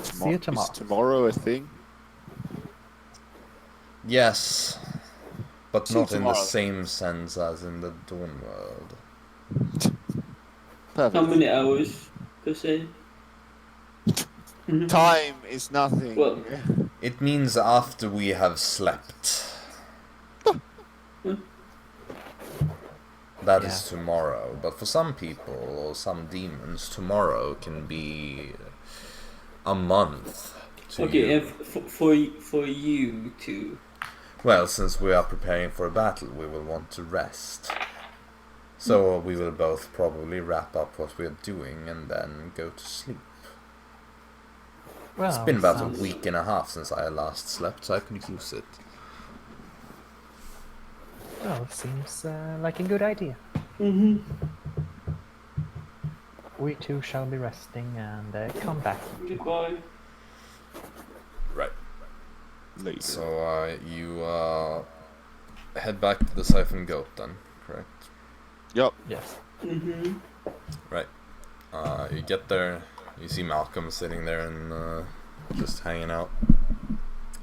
See you tomorrow. Is tomorrow a thing? Yes, but See you not in the tomorrow. same sense as in the Dawn world. Perfect. How many hours per se? Time is nothing. Well- It means after we have slept. That is tomorrow, but for some people or some demons, tomorrow can be a month to Okay, you. and for you to. Well, since we are preparing for a battle, we will want to rest. So we will both probably wrap up what we are doing and then go to sleep. Well, It's been about sounds- a week and a half since I last slept, so I could use it. Well, seems like a good idea. We too shall be resting and come back. Goodbye. Right. Later. So you head back to the Siphon Goat then, correct? Yup. Yes. Right. You get there, you see Malcolm sitting there and just hanging out.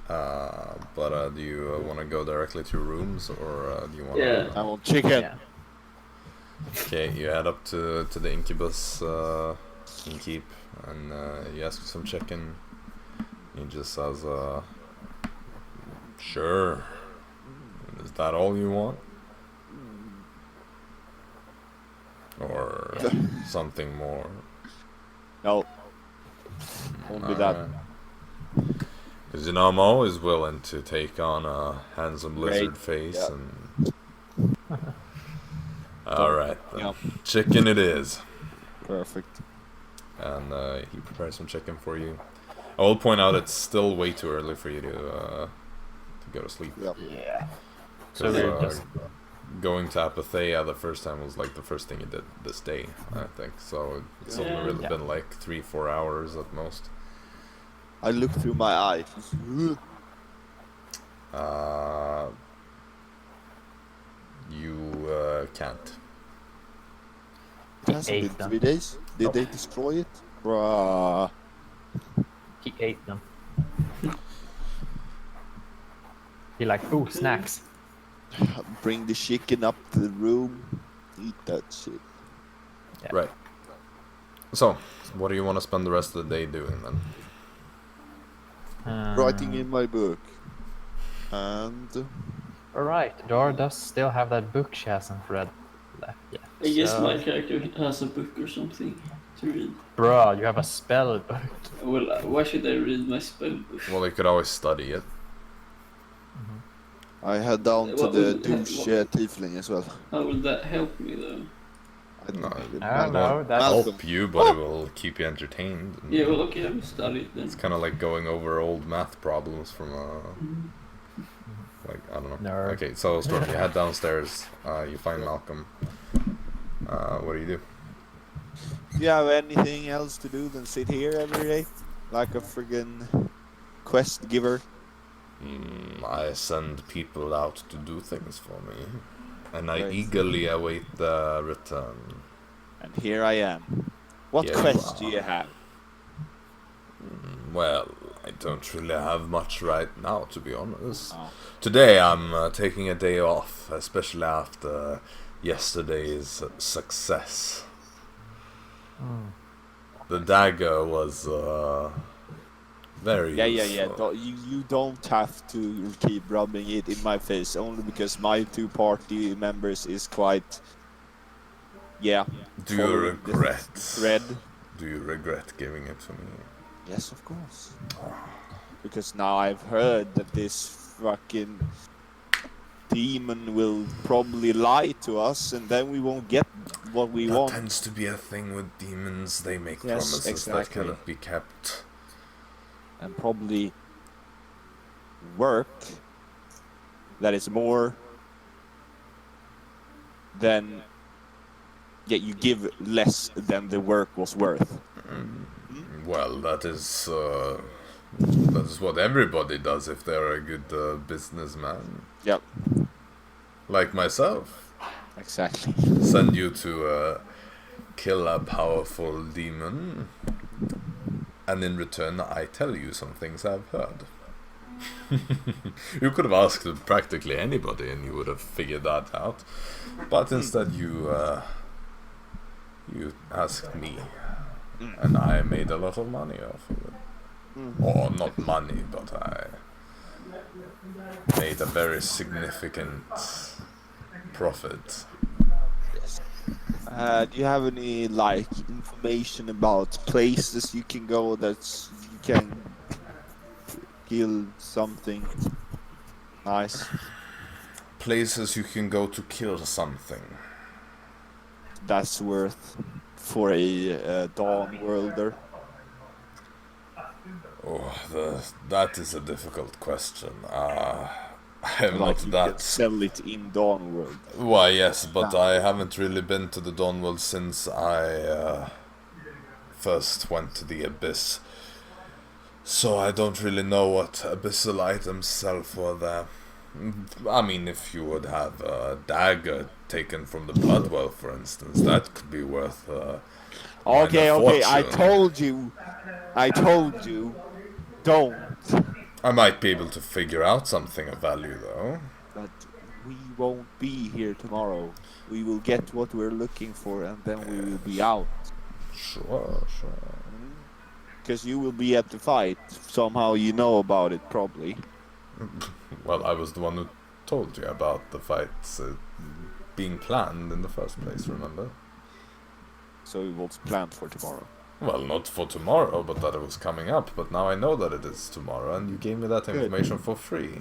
But do you want to go directly to your rooms, or do you want to... Yeah. I want chicken. Yeah. Okay, you head up to the Incubus Keep, and you ask for some chicken. He just says, sure. Is that all you want? Or something more? No. Only that. Because, you know, I'm always willing to take on a handsome lizard face Yeah. and... Alright, then. Yeah. Chicken it is. Perfect. And he prepares some chicken for you. I will point out it's still way too early for you to go to sleep. Yeah. Yeah. So 'Cause, we're just going to Apatheia the first time was like the first thing you did this day, I think. So it's only really Yeah. been like 3-4 hours at most. I look through my eyes. You can't. It hasn't ate been them. 3 days. Did they destroy it? Bruh. he ate them. He like, ooh, snacks. Bring the chicken up to the room. Eat that shit. Yeah. Right. So, what do you want to spend the rest of the day doing then? Writing in my book. And Alright, Dara does still have that book she hasn't read left yet. I guess so- my character has a book or something to read. Bro, you have a spell book. Well, why should I read my spell book? Well, you could always study it. I head down to What the will- douche what- tiefling as well. How will that help me though? I don't No, know. I don't know, won't that's- help you, but it will keep you entertained. And Yeah, well, okay, I will study it then. it's kind of like going over old math problems from like, I don't know. Nerd. Okay, so Storm, you head downstairs, you find Malcolm. What do you do? Do you have anything else to do than sit here every day? Like a friggin' quest giver? I send people out to do things for me, and I Right. eagerly await the return. And here I am. What Here you quest do are. you have? Well, I don't really have much right now, to be honest. Oh. Today I'm taking a day off, especially after yesterday's success. The dagger was very Yeah. useful. You don't have to keep rubbing it in my face, only because my two party members is quite... Yeah. Do you following the regret? Thread. Do you regret giving it to me? Yes, of course. Because now I've heard that this fucking demon will probably lie to us, and then we won't get what we That want. tends to be a thing with demons. They make Yes, promises that exactly. cannot be kept. And probably work that is more than... Yeah, you give less than the work was worth. Well, that is what everybody does if they're a good businessman. Yep, Like myself. exactly. Send you to kill a powerful demon, and in return I tell you some things I've heard. You could have asked practically anybody and you would have figured that out. But instead you asked me. And I made a lot of money off of it. Or not money, but I made a very significant profit. Do you have any like information about places you can go that you can kill something nice? Places you can go to kill something. That's worth for a Dawn Worlder. Oh, that is a difficult question. I am Like not you that... can sell it in Dawn World. Why, yes, but I haven't really been to the Dawnworld since I first went to the Abyss. So I don't really know what abyssal items sell for there. I mean, if you would have a dagger taken from the Bloodwell, for instance, that could be worth Okay, I fortune. told you, don't. I might be able to figure out something of value, though. But we won't be here tomorrow. We will get what we're looking for, and then we will be out. Sure. because you will be at the fight. Somehow you know about it, probably. Well, I was the one who told you about the fights being planned in the first place, remember? So it was planned for tomorrow. Well, not for tomorrow, but that it was coming up. But now I know that it is tomorrow, and you gave me that information for free.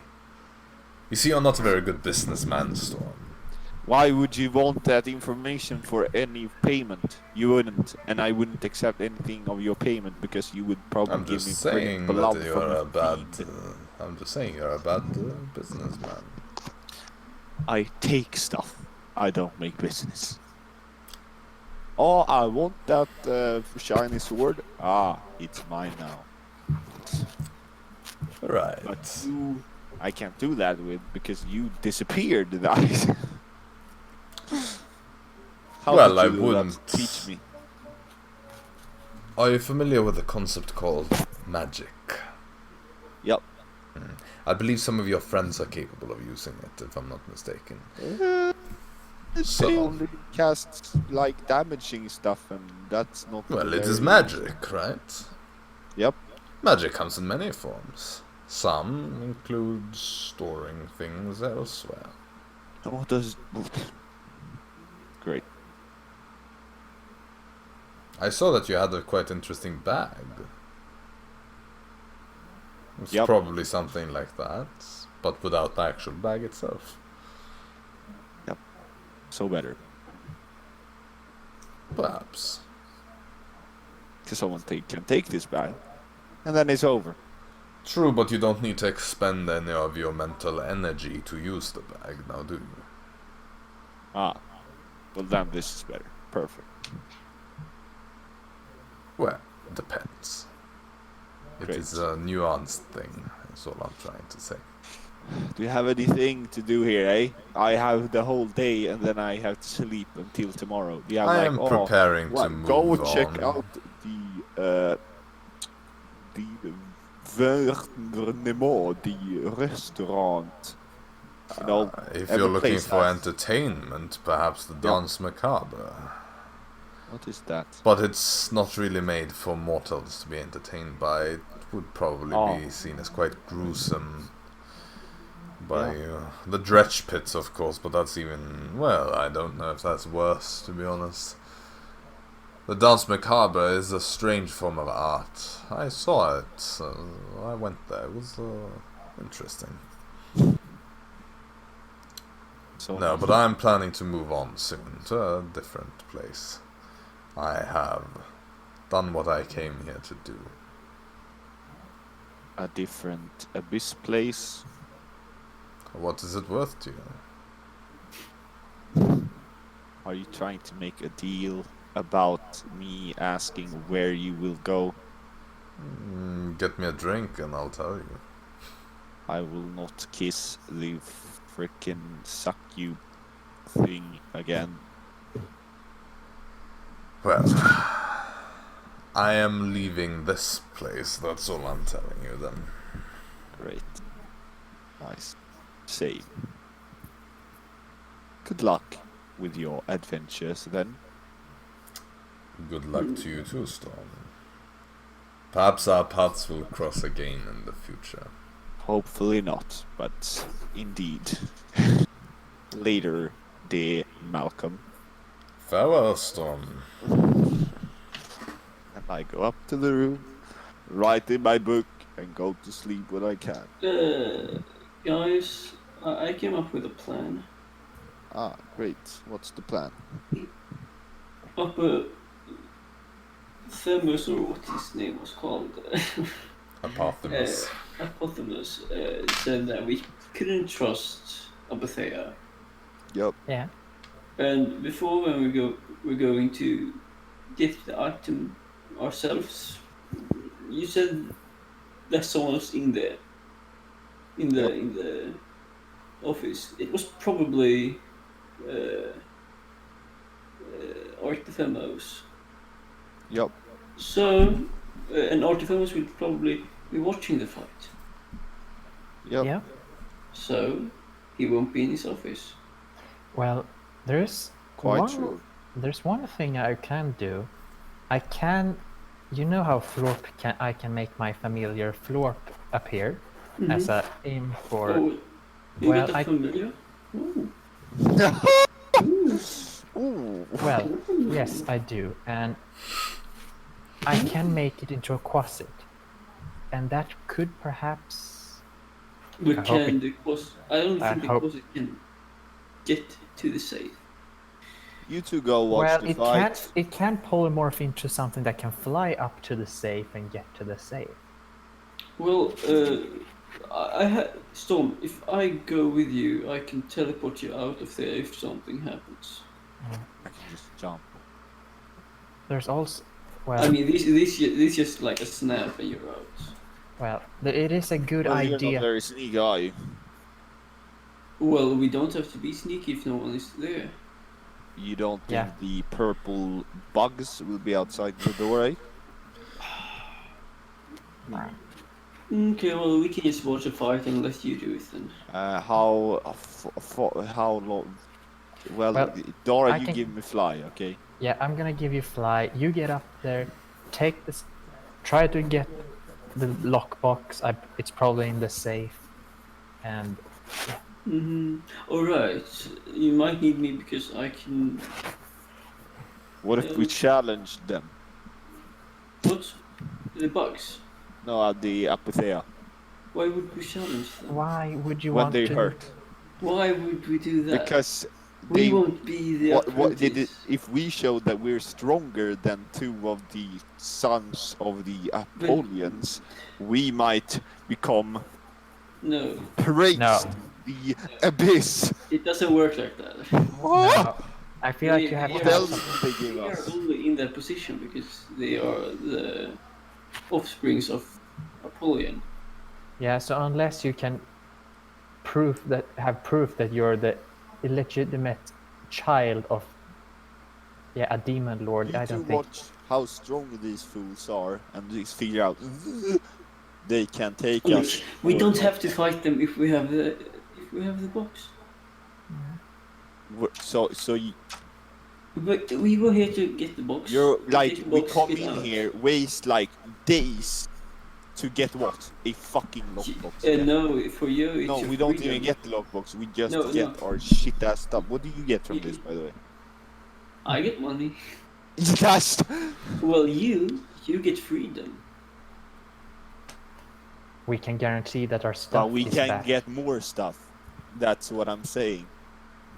You see, you're not a very good businessman, Storm. Why would you want that information for any payment? You wouldn't, and I wouldn't accept anything of your payment because you would probably I'm give just me saying blood that from you're a bad. fiend. I'm just saying you're a bad businessman. I take stuff. I don't make business. Oh, I want that shiny sword. Ah, it's mine now. Right. But you, I can't do that with because you disappeared. Guys. How Well, did I you do that? wouldn't. Teach me. Are you familiar with a concept called magic? Yep. I believe some of your friends are capable of using it, if I'm not mistaken. So- They only cast like damaging stuff, and that's not. Well, it is very- magic, right? Yep. Magic comes in many forms. Some include storing things elsewhere. And what does? Great. I saw that you had a quite interesting bag. It's Yep. probably something like that, but without the actual bag itself. So better. Perhaps. Because someone can take this bag, and then it's over. True, but you don't need to expend any of your mental energy to use the bag now, do you? Ah. Well, then this is better. Perfect. Well, depends. It Great. is a nuanced thing, is all I'm trying to say. Do you have anything to do here, eh? I have the whole day, and then I have to sleep until tomorrow. Do you have I like, am preparing to well, move go on. check out the Vernement, the restaurant. You know, If every you're looking place for has- entertainment, perhaps the Dance Macabre. What is that? But it's not really made for mortals to be entertained by. It would probably be seen as quite gruesome by the Dretch Pits, of course, but that's even... Well, I don't know if that's worse, to be honest. The Dance Macabre is a strange form of art. I saw it, so I went there. It was interesting. So No, but I'm planning to move on soon to a different place. I have done what I came here to do. a different abyss place. What is it worth to you? Are you trying to make a deal about me asking where you will go? Get me a drink and I'll tell you. I will not kiss the frickin' suck you thing again. Well, I am leaving this place, that's all I'm telling you then. Great. Nice. Save. Good luck with your adventures then. Good luck to you too, Storm. Perhaps our paths will cross again in the future. Hopefully not, but indeed. Later, dear Malcolm. Farewell, Storm. And I go up to the room, write in my book, and go to sleep when I can. Guys, I came up with a plan. Ah, great. What's the plan? Themus, or what his name was called, Apothemus. Apothemus, said that we couldn't trust Abathea. Yup. Yeah. And before, when we're going to get the item ourselves, you said that someone was in the office. It was probably Artifemos. Yup. So, and Artifemos will probably be watching the fight. Yup. Yeah. So, he won't be in his office. Well, there's Quite one, true. There's one thing I can do. I can You know how I can make my familiar Florp appear as a aim for. Oh, you Well, got a I- familiar? Ooh. Ooh. Well, yes, I do, and I can make it into a quasit, and that could perhaps. But I hope can it- the quasit? I don't I think the hope- quasit can get to the safe. You two go watch Well, the it fight. can polymorph into something that can fly up to the safe and get to the safe. Well, Storm. If I go with you, I can teleport you out of there if something happens. I can just jump. There's also, well, I mean, this just like a snap and you're out. it is a good Well, you're idea. not very sneaky, are you? Well, we don't have to be sneaky if no one is there. You don't think Yeah. the purple bugs will be outside the door, eh? Okay, well, we can just watch a fight and let you do it then. How long? Well, Well, Dara, I you can- give me fly, okay? Yeah, I'm gonna give you fly. You get up there, take this, try to get the lockbox. It's probably in the safe, and Alright, you might need me because I can. What if we challenge them? What? The bugs? No, the apothea. Why would we challenge them? why would you When want they to? hurt. Why would we do that? Because we they, won't be the what did it, apprentice. if we show that we're stronger than two of the sons of the Apollonians, we might become No, praised No. the abyss. it doesn't work like that. No, I feel like you have What to have else some. would they give They are us? only in that position because they are the offsprings of Apollyon. Yeah, so unless you can have proof that you're the illegitimate child of, a demon lord, You I two don't think. watch how strong these fools are and just figure out they can take Look, us. we or don't not. have to fight them if we have the box. So you, But we were here to get the box. you're We like, take the we box, come get in out. here, waste like days to get what? A fucking lockbox. Yeah. No, for you it's No, your we don't freedom. even get the lockbox. We just No, get no. our shit ass stuff. What do you get from this, by the way? I get money. Yes. Well, you get freedom. We can guarantee that our stuff But we is can back. get more stuff. That's what I'm saying.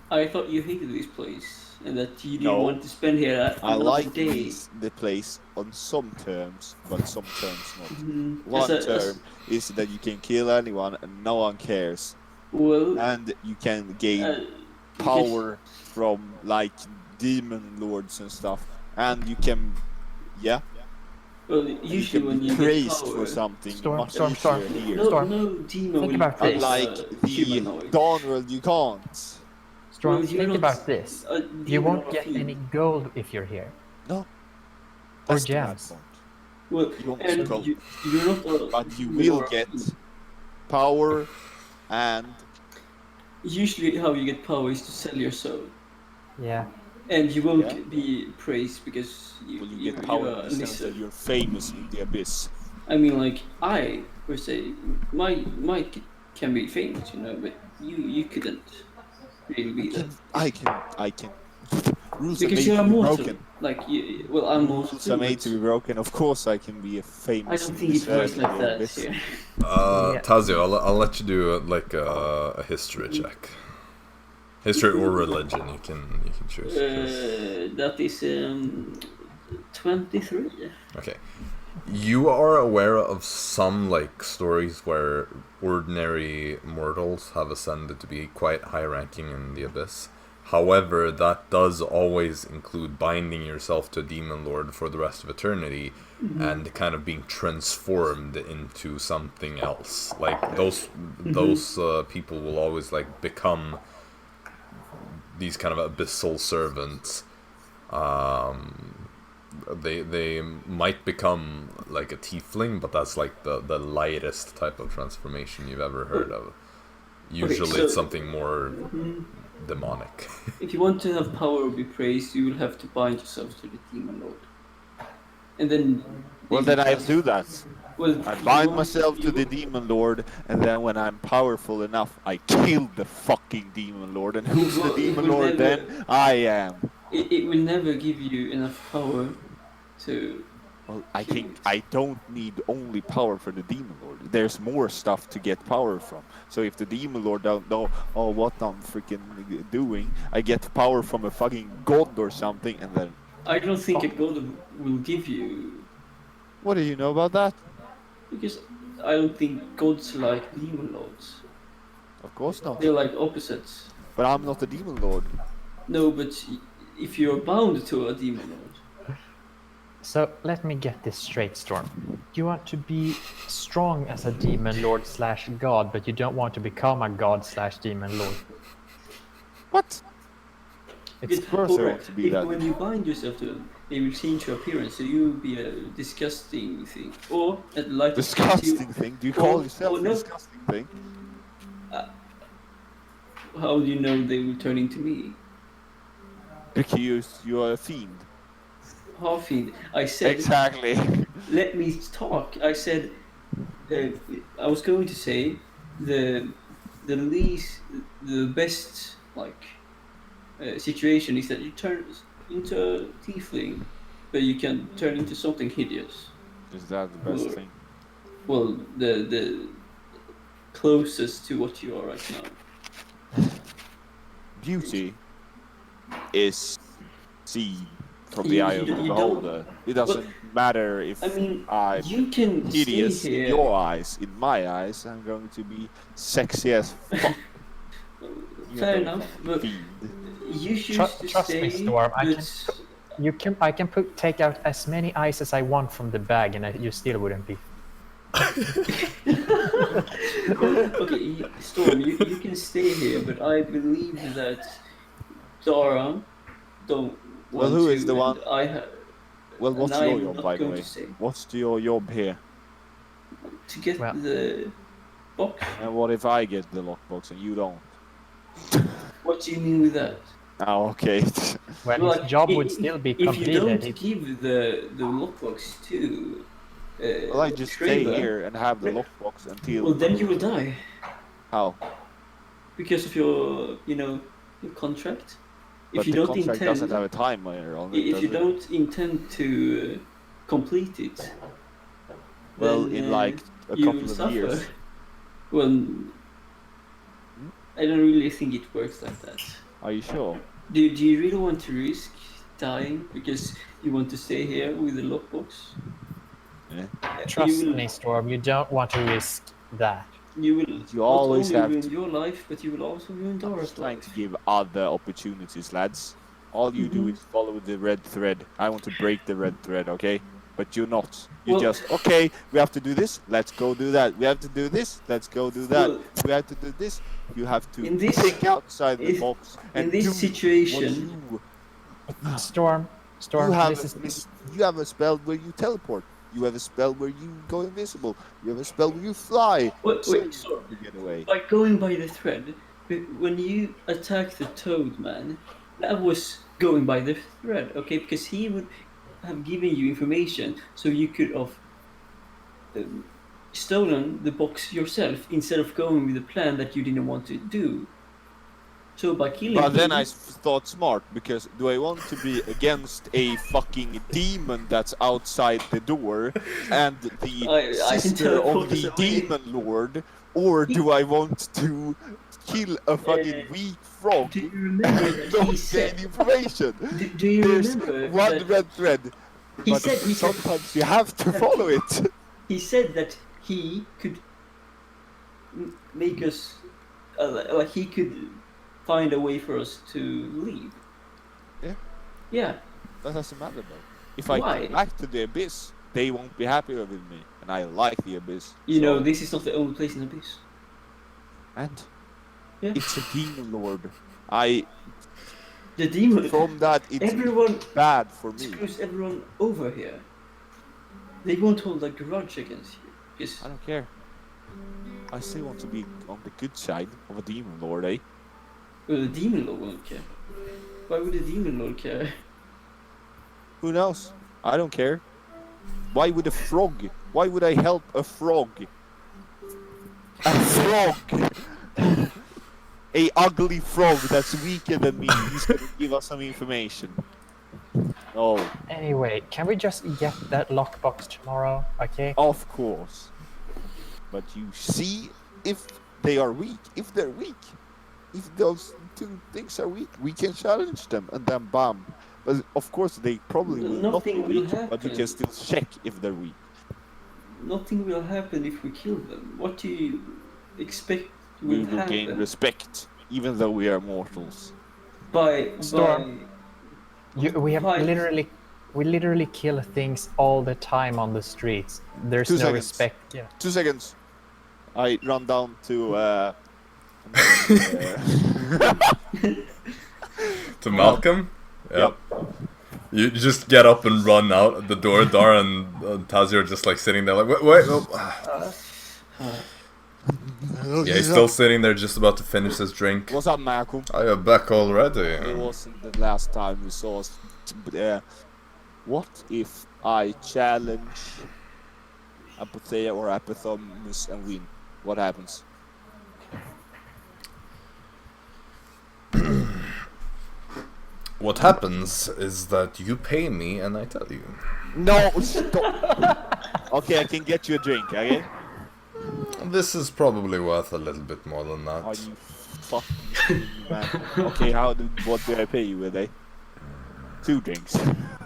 I thought you hated this place and that you didn't No. want to spend here I another like day. the place on some terms, but some terms not. Mhm. One As a- term is that you can kill anyone and no one cares, Well, and you can gain power from like demon lords and stuff, and you can, yeah, well, and usually you when can you be praised get power, for something Storm, much storm, storm. easier here. no, Storm, no demon think will about be this. Unlike the humanoid. Dawn world, you can't. Storm, Well, you're think not about this. a You demon won't or a get fiend. any gold if you're here. No. Or That's the bad gems. part. Well, You won't and go. you're not a But you demon will or a get fiend. power and Usually, how you get power is to sell your soul, Yeah. and you won't Yeah. be praised because well, you get power you're in a the sense that lizard. you're famous in the abyss. I mean, like I per se, my can be famous, you know, but you couldn't really be that I can. Rules are because made you're to be immortal. broken. Like you, well, I'm mortal Rules too, are made but to be broken. Of course, I can be a I famous. don't think it works like that abyss. here. Yeah. Tazio, I'll let you do like a history check. History or religion, you can choose. That is 23. Okay. You are aware of some like stories where ordinary mortals have ascended to be quite high ranking in the abyss. However, that does always include binding yourself to a demon lord for the rest of eternity and kind of being transformed into something else. Like those people will always like become these kind of abyssal servants. They might become like a tiefling, but that's like the lightest type of transformation you've ever heard of. Usually so- it's something more demonic. If you want to have power or be praised, you will have to bind yourself to the demon lord, and then Well, then I do that. Well, I you bind want- myself to you- the Demon Lord, and then when I'm powerful enough, I kill the fucking Demon Lord. And who's the Well, it Demon will Lord never- then? I am. It will never give you enough power to. Well, I think I don't need only power for the Demon Lord. There's more stuff to get power from. So if the Demon Lord don't know what I'm freaking doing, I get power from a fucking god or something, and then I don't think a god will give you, what do you know about that? because I don't think gods like demon lords. Of course not. They're like opposites. But I'm not a Demon Lord. No, but if you're bound to a demon lord, So let me get this straight, Storm. You want to be strong as a demon lord slash god, but you don't want to become a god slash demon lord. What? It's Of course I want to be that. when you bind yourself to them, they will change your appearance, so you'll be a disgusting thing, or at light Disgusting thing? Do you call Or- yourself or a no. disgusting thing? How do you know they will turn into me? Because you are a fiend. Half fiend. I said. Exactly. Let me talk. I said, I was going to say, the best situation is that you turn into a tiefling, but you can turn into something hideous. Is that the best thing? Well, the closest to what you are right now. Beauty is seen from the You- eye you of the don't- you don't- beholder. It doesn't matter if I mean, I'm you can hideous stay here. in your eyes. In my eyes, I'm going to be sexy as fuck. Fair You're enough, a but fiend. you choose to Trust stay. me, Storm. but I can take out as many eyes as I want from the bag, and you still wouldn't be. Okay, Storm, you can stay here, but I believe that Dara don't Well, want who to. is the and one? Well, what's your job, by the way? Stay. What's your job here? To get Well- the box. And what if I get the lockbox and you don't? What do you mean with that? Oh, okay. Well, Well, his job would still be if you completed. don't give the lockbox to. Well, I just stay Schreiber, here and have the lockbox until. Well, then you will die How? because of your contract. But If you the don't contract intend, doesn't have a timer on it. if you does it? don't intend to complete it, Well, then, in like a you couple will of suffer. years. Well, I don't really think it works like that. Are you sure? Do you really want to risk dying because you want to stay here with the lockbox? Yeah. Trust you will, me, Storm. You don't want to risk that. You will You always not have only to- ruin your life, but you will also ruin I'm Dara's just trying to life. give other opportunities, lads. All you do is follow the red thread. I want to break the red thread, okay? But you're not. You Well- just, okay, we have to do this, let's go do that. We have to do this, let's go do that. Well- We have to do this. You have to In this- think outside the box and in this do situation- what Storm, you have. this is You have a spell where you teleport. You have a spell where you go invisible. You have a spell where you fly. Wait, So sorry. you get away. By going by the thread, when you attack the Toad Man, that was going by the thread, okay? Because he would have given you information so you could have stolen the box yourself instead of going with a plan that you didn't want to do. So by killing But then him, I thought smart, because do I want to be against a fucking demon that's outside the door and the I can sister teleport of the us away. demon lord, or do I want to kill a fucking weak frog do you remember and that not he gain said? information? Do you There's remember one that red thread, he but said sometimes you have to follow it. he said that he could make us like he could find a way for us to leave. Yeah. Yeah. That doesn't matter though. If I Why? go back to the abyss, they won't be happy with me, and I like the abyss. You know, so- this is not the only place in Abyss. And Yeah. it's a demon lord. The demon. From that, it's Everyone bad for me. screws everyone over here. They won't hold a grudge against you. Because I don't care. I still want to be on the good side of a demon lord, eh? the demon lord won't care. Why would the demon lord care? Who knows? I don't care. Why would a frog? Why would I help a frog? A frog! A ugly frog that's weaker than me. He's gonna give us some information. Oh, Anyway, can we just get that lockbox tomorrow? Okay. of course. But you see if they are weak. If they're weak. If those two things are weak, we can challenge them and then bam. But of course they probably will not be Nothing will weak, but you happen. can still check if they're weak. Nothing will happen if we kill them. What do you expect We will will gain happen? respect, even though we are mortals. By Storm. We have Fine. literally kill things all the time on the streets. There's 2 no seconds. respect. Yeah. 2 seconds. I run down to To Malcolm? Yep. You just get up and run out the door. Dara and Tazio are just like sitting there like, wait. Oh. Yeah, he's still sitting there just about to finish his drink. What's up, Malcolm? Oh, you're back already. It wasn't the last time we saw us. What if I challenge Apothea or Apathomus and win? What happens? What happens is that you pay me and I tell you. No, stop! Okay, I can get you a drink, okay? This is probably worth a little bit more than that. Are you fucking man? Okay, what do I pay you with, eh? 2 drinks.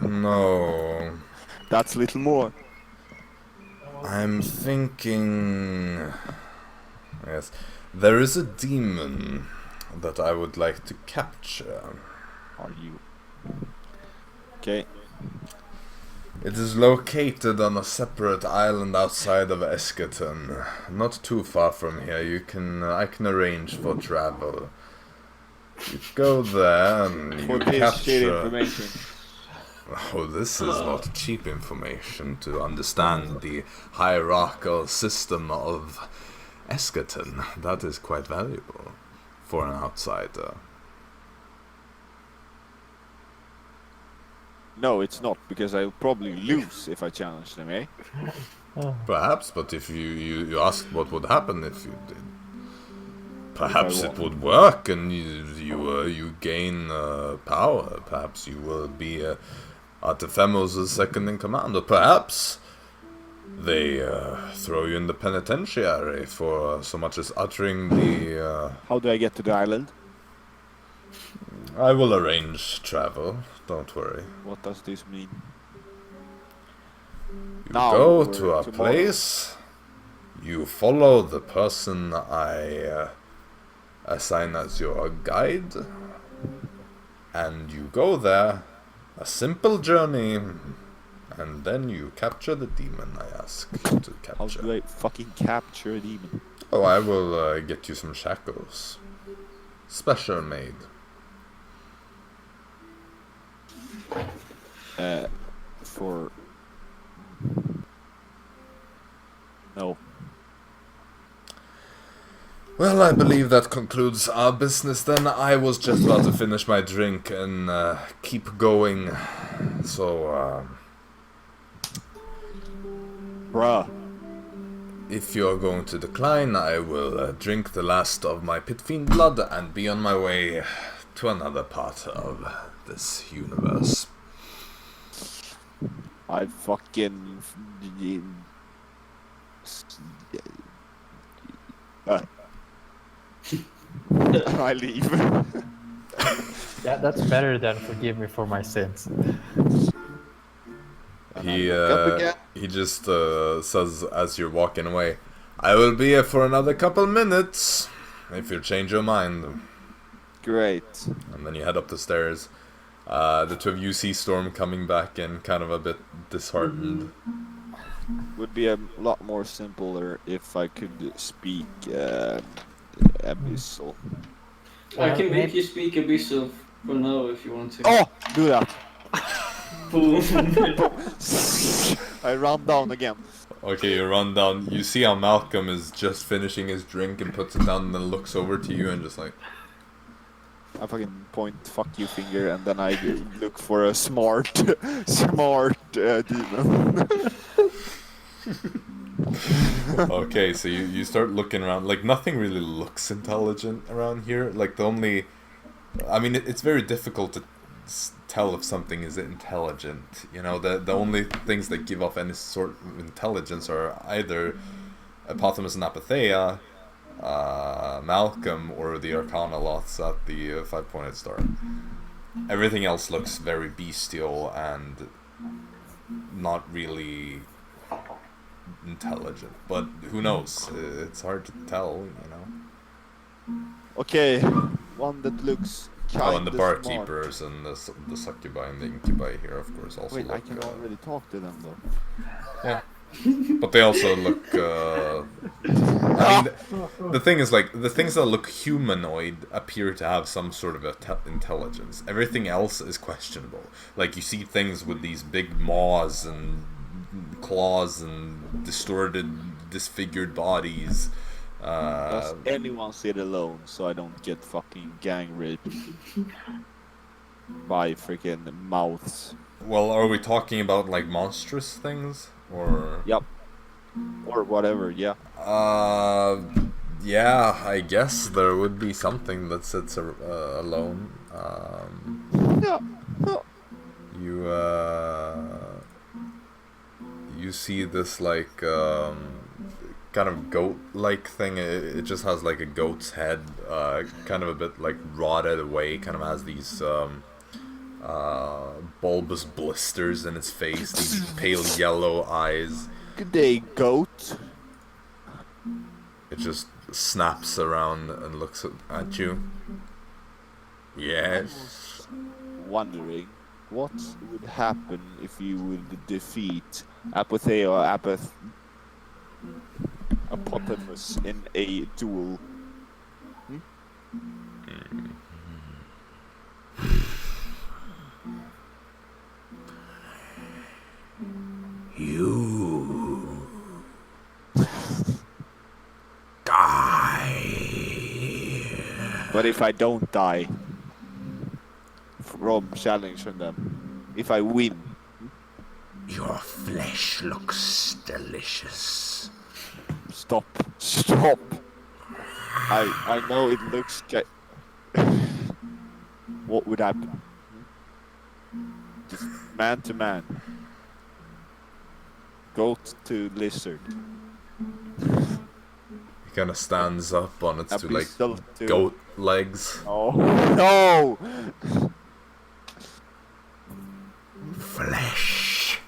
No. That's a little more. I'm thinking... Yes. There is a demon that I would like to capture. Are you? Okay. It is located on a separate island outside of Eschaton. Not too far from here. I can arrange for travel. You go there and you For this shit capture... information. Oh, this is not cheap information to understand the hierarchical system of Eschaton. That is quite valuable for an outsider. No, it's not, because I'll probably lose if I challenge them, eh? Perhaps, but if you asked what would happen if you did. Perhaps it won. would work and you gain power. Perhaps you will be Artefemos' second in command. Or perhaps they throw you in the penitentiary for so much as uttering the... How do I get to the island? I will arrange travel, don't worry. What does this mean? You Now go or to a tomorrow? place, you follow the person I assign as your guide, and you go there, a simple journey, and then you capture the demon I ask you to How capture. do I fucking capture a demon? Oh, I will get you some shackles. Special made. For... No. Well, I believe that concludes our business then. I was just about to finish my drink and keep going. So, Bruh. if you're going to decline, I will drink the last of my pit fiend blood and be on my way to another part of this universe. I fucking... I leave. Yeah, that's better than forgive me for my sins. He just says as you're walking away, I will be here for another couple minutes if you change your mind. Great. And then you head up the stairs. The two of you see Storm coming back in, kind of a bit disheartened. Would be a lot more simpler if I could speak Abyssal. I can make maybe- you speak Abyssal for now if you want to. Oh! Do that! Boom. I run down again. Okay, you run down. You see how Malcolm is just finishing his drink and puts it down and then looks over to you and just like... I fucking point fuck you finger, and then I look for a smart demon. Okay, so you start looking around. Like, nothing really looks intelligent around here. Like, the only... I mean, it's very difficult to tell if something is intelligent. You know, the only things that give off any sort of intelligence are either Apothemus and Apatheia, Malcolm, or the Arcana lots at the five-pointed star. Everything else looks very bestial and not really intelligent. But who knows? It's hard to tell, you know. Okay, one that looks kind And the barkeepers and the succubi and the incubi here, of course, also Wait, look... I can already talk to them though. Yeah. But they also look... I mean, the thing is, like, the things that look humanoid appear to have some sort of intelligence. Everything else is questionable. Like, you see things with these big maws and claws and distorted, disfigured bodies. Does anyone sit alone so I don't get fucking gang raped by freaking mouths? Well, are we talking about, like, monstrous things? Or... Yep. Or whatever, yeah. Yeah, I guess there would be something that sits alone. Yeah. You see this, like, kind of goat-like thing. It just has, like, a goat's head, kind of a bit, like, rotted away, kind of has these, bulbous blisters in its face, these pale yellow eyes. Good day, goat. It just snaps around and looks at you. Yes. Wondering what would happen if you would defeat Apatheia or Apothemus in a duel. You die. But if I don't die from challenging them, if I win, Your flesh looks delicious. stop. I know it looks what would happen? Just man to man. Goat to lizard. It kind of stands up on its two, like, Abyssal to... goat legs. Oh no! Flesh.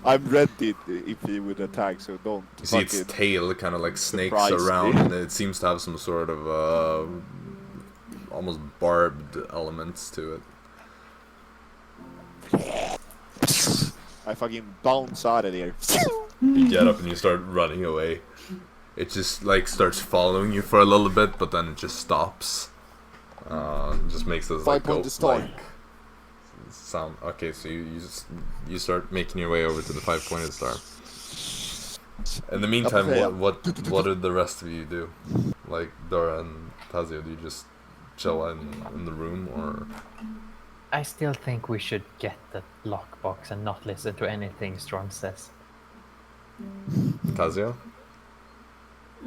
I'm ready if he would attack, so don't. You see its fucking- tail kind of like snakes surprise me. around, and it seems to have some sort of almost barbed elements to it. I fucking bounce out of there. You get up and you start running away. It just like starts following you for a little bit, but then it just stops. Just makes this like 5 point to start. goat-like sound. Okay, so you start making your way over to the 5-pointed star. In the meantime, what did the rest of you do? Like Dara and Tazio, do you just chill in the room, or? I still think we should get the lockbox and not listen to anything Storm says. Tazio? I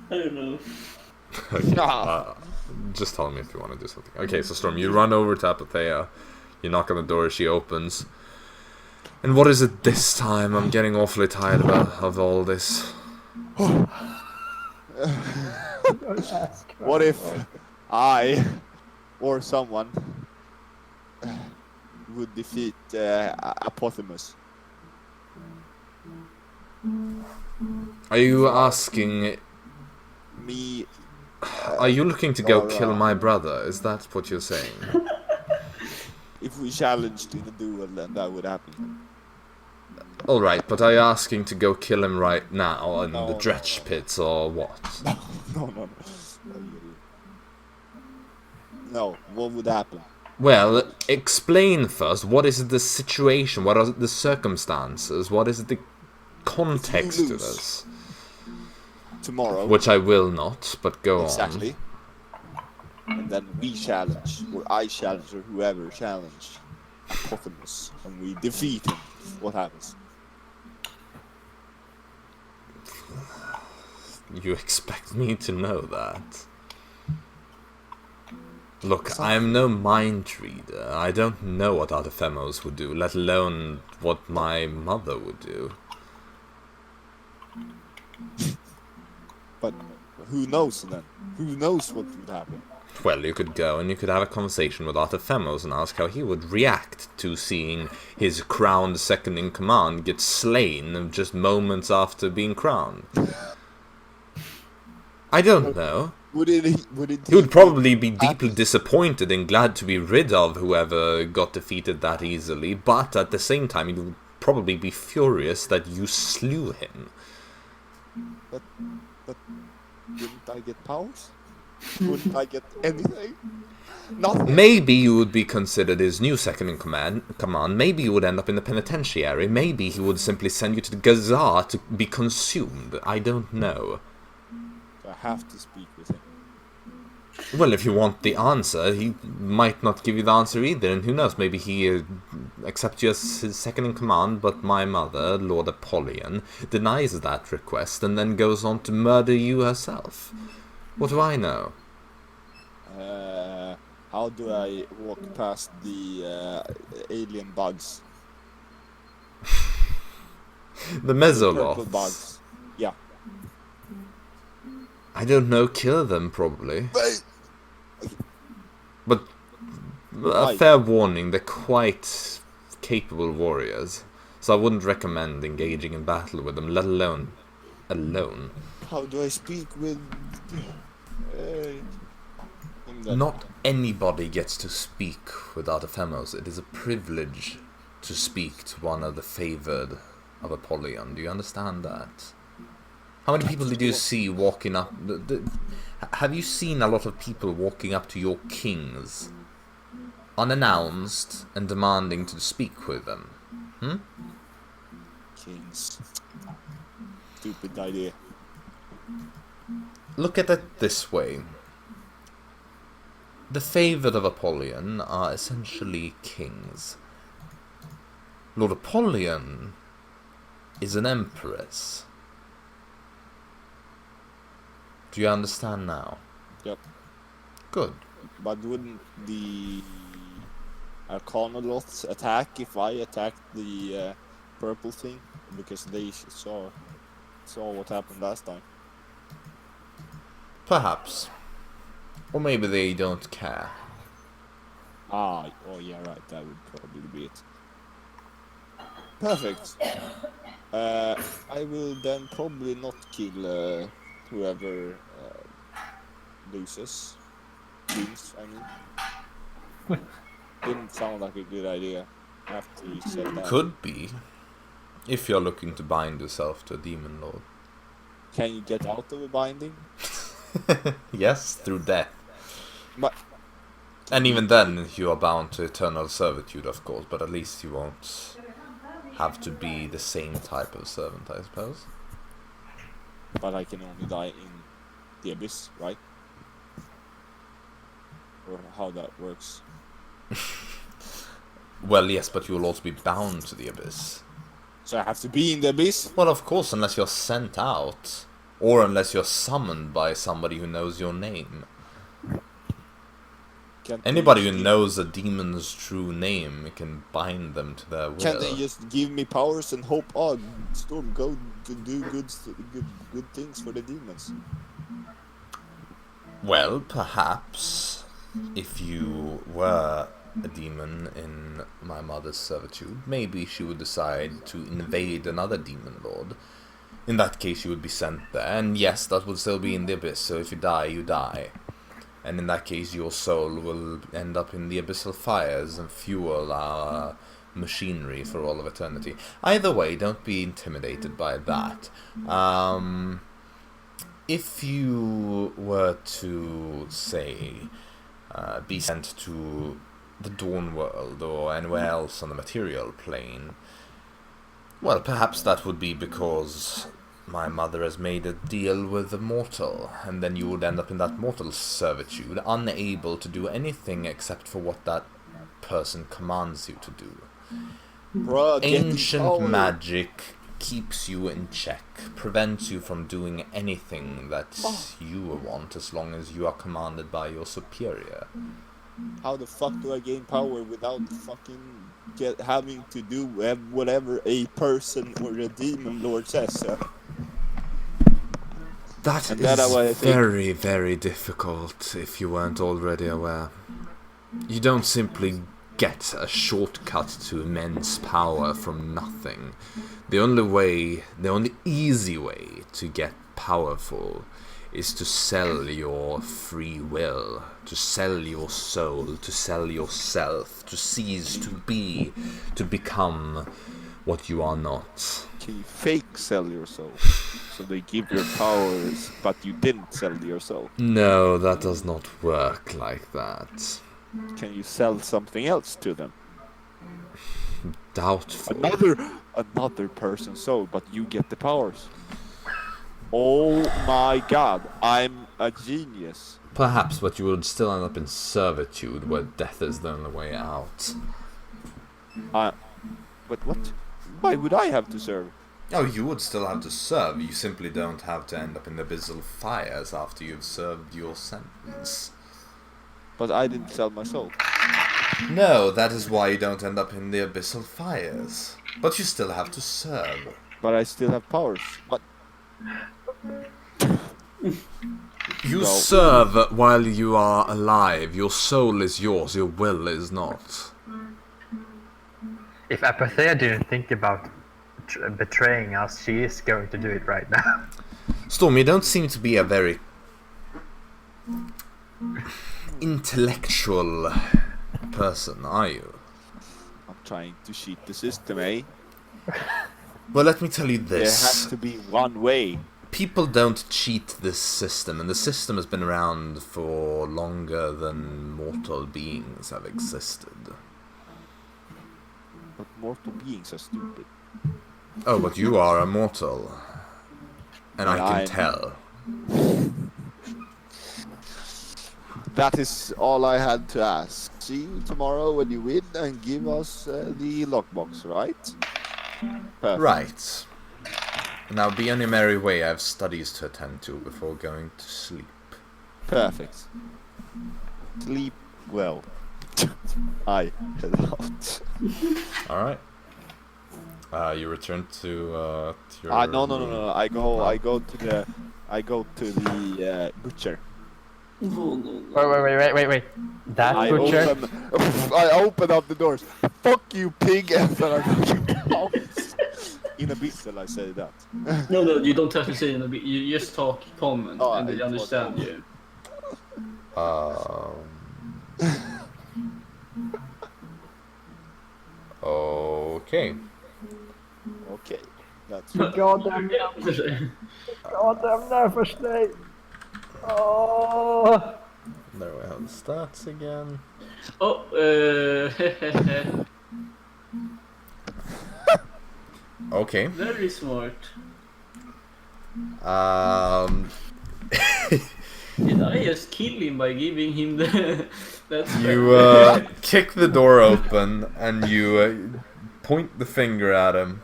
don't know. Okay. Just tell me if you want to do something. Okay, so Storm, you run over to Apatheia. You knock on the door, she opens. And what is it this time? I'm getting awfully tired of all this. What if I or someone would defeat Apothemus? Are you asking... Me. Are you looking to go Dara. kill my brother? Is that what you're saying? If we challenged in a duel, then that would happen. Alright, but are you asking to go kill him right now in No, the no, dretch no. pits or what? No. No, what would happen? Well, explain first. What is the situation? What are the circumstances? What is the context to lose. this? tomorrow. Which I will not, but go Exactly. And then we challenge, or I challenge, or whoever challenge Apothemus, and we defeat him. What happens? on. You expect me to know that? Look, I am no mind reader. I don't know what Artefemos would do, let alone what my mother would do. But who knows then? Who knows what would happen? Well, you could go and you could have a conversation with Artefemos and ask how he would react to seeing his crowned second-in-command get slain just moments after being crowned. I don't know. He would probably be deeply disappointed and glad to be rid of whoever got defeated that easily, but at the same time he would probably be furious that you slew him. But wouldn't I get powers? Wouldn't I get anything? Nothing. Maybe you would be considered his new second-in-command. Maybe you would end up in the penitentiary. Maybe he would simply send you to the Gazar to be consumed. I don't know. I have to speak with him. Well, if you want the answer, he might not give you the answer either, and who knows, maybe he accepts you as his second-in-command, but my mother, Lord Apollyon, denies that request and then goes on to murder you herself. What do I know? How do I walk past the alien bugs? The Purple Mesoloths. bugs. Yeah. I don't know, kill them, probably. But a fair warning, they're quite capable warriors, so I wouldn't recommend engaging in battle with them, let alone alone. How do I speak with... Not anybody gets to speak with Artefemos. It is a privilege to speak to one of the favored of Apollyon. Do you understand that? How many people did you see walking up... Have you seen a lot of people walking up to your kings, unannounced, and demanding to speak with them? Hmm? Kings. Stupid idea. Look at it this way. The favored of Apollyon are essentially kings. Lord Apollyon is an empress. Do you understand now? Yep. Good. But wouldn't the Arcanoloths attack if I attacked the purple thing? Because they saw what happened last time. Perhaps. Or maybe they don't care. Oh yeah, right, that would probably be it. Perfect. I will then probably not kill whoever loses. Wins, I mean. Didn't sound like a good idea after you said that. Could be. If you're looking to bind yourself to a demon lord. Can you get out of a binding? Yes, through death. But And even then, you are bound to eternal servitude, of course, but at least you won't have to be the same type of servant, I suppose. But I can only die in the abyss, right? Or how that works. Well, yes, but you will also be bound to the abyss. So I have to be in the abyss? Well, of course, unless you're sent out. Or unless you're summoned by somebody who knows your name. Can't Anybody they who just knows a demon's true name can bind them to their will. Can't they just give me powers and hope, oh, Storm, go to do good things for the demons? Well, perhaps, if you were a demon in my mother's servitude, maybe she would decide to invade another demon lord. In that case, you would be sent there, and yes, that would still be in the abyss, so if you die, you die. And in that case, your soul will end up in the abyssal fires and fuel our machinery for all of eternity. Either way, don't be intimidated by that. If you were to, say, be sent to the Dawn World or anywhere else on the material plane, well, perhaps that would be because my mother has made a deal with a mortal, and then you would end up in that mortal servitude, unable to do anything except for what that person commands you to do. Bruh, Ancient magic keeps you in check, prevents you from doing anything that you want as long as you are commanded by your superior. How the fuck do I gain power without fucking having to do whatever a person or a demon lord says? That And is that I think- very, very difficult if you weren't already aware. You don't simply get a shortcut to immense power from nothing. The only easy way to get powerful is to sell your free will, to sell your soul, to sell yourself, to cease to be, to become what you are not. Can you fake sell yourself? So they give you powers, but you didn't sell yourself. No, that does not work like that. Can you sell something else to them? Doubtful. Another person's soul, but you get the powers. Oh my god, I'm a genius. Perhaps, but you would still end up in servitude, where death is the only way out. But what? Why would I have to serve? Oh, you would still have to serve. You simply don't have to end up in the abyssal fires after you've served your sentence. But I didn't sell my soul. No, that is why you don't end up in the abyssal fires. But you still have to serve. But I still have powers. But You No. serve while you are alive. Your soul is yours, your will is not. If Apathea didn't think about betraying us, she is going to do it right now. Storm, you don't seem to be a very intellectual person, are you? I'm trying to cheat the system, eh? Well, let me tell you There this. has to be one way. People don't cheat this system, and the system has been around for longer than mortal beings have existed. But mortal beings are stupid. Oh, but you are a mortal. And I can I'm- tell. That is all I had to ask. See you tomorrow when you win and give us the lockbox, right? Perfect. Right. Now be on your merry way, I have studies to attend to before going to sleep. Perfect. Sleep well. I head out. Alright. You return to your No. room. I go to the butcher. No, no. Wait. That I butcher? open up the doors. Fuck you, pig! And then I fucking bounce. In abyssal, I say that. No, you don't have to say it. You just talk common, Oh, and I they talk understand common. you. Okay. Okay, that's Goddamn nervösning! Oh. There we have the stats again. Oh, Okay. very smart. Did I just kill him by giving him the... That's You kick the door open and you point the finger at him.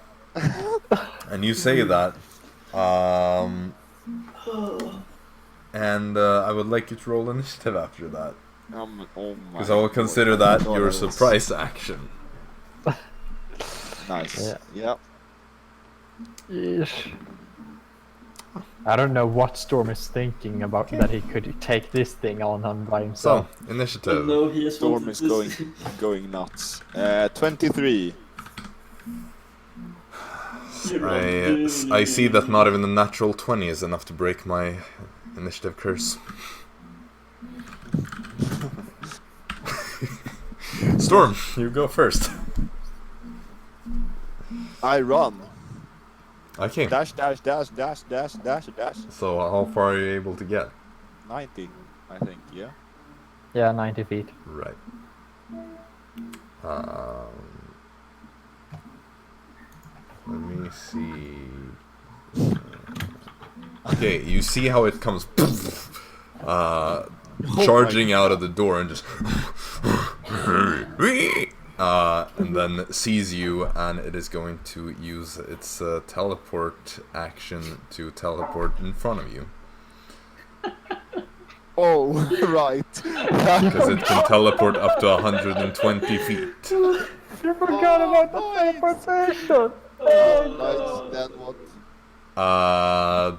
And you say that. And I would like you to roll initiative after that. oh my Because I will consider God, that your that was surprise action. Nice. Yeah. Yeah. Yeesh. I don't know what Storm is thinking about that he could take this thing on by So, himself. initiative. No, he just Storm wanted is to going nuts. 23. I see that not even a natural 20 is enough to break my initiative curse. Storm, you go first. I run. Okay. Dash. So how far are you able to get? 90, I think, yeah. Yeah, 90 feet. Right. Let me see. Okay, you see how it comes charging out of the door and just and then sees you, and it is going to use its teleport action to teleport in front of you. Oh, right. Because it can teleport up to 120 feet. You forgot about the teleportation! Nice. Then what?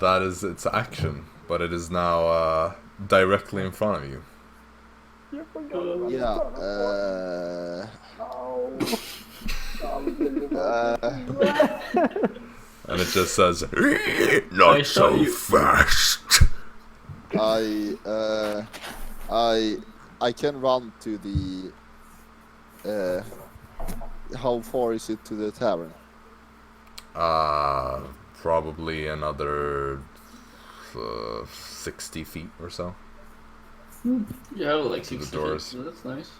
That is its action, but it is now directly in front of you. You forgot about Yeah. And it just says, "Not so fast." I can run to the. How far is it to the tavern? Probably another 60 feet or so. Yeah, like To the 60 doors. feet, so that's nice.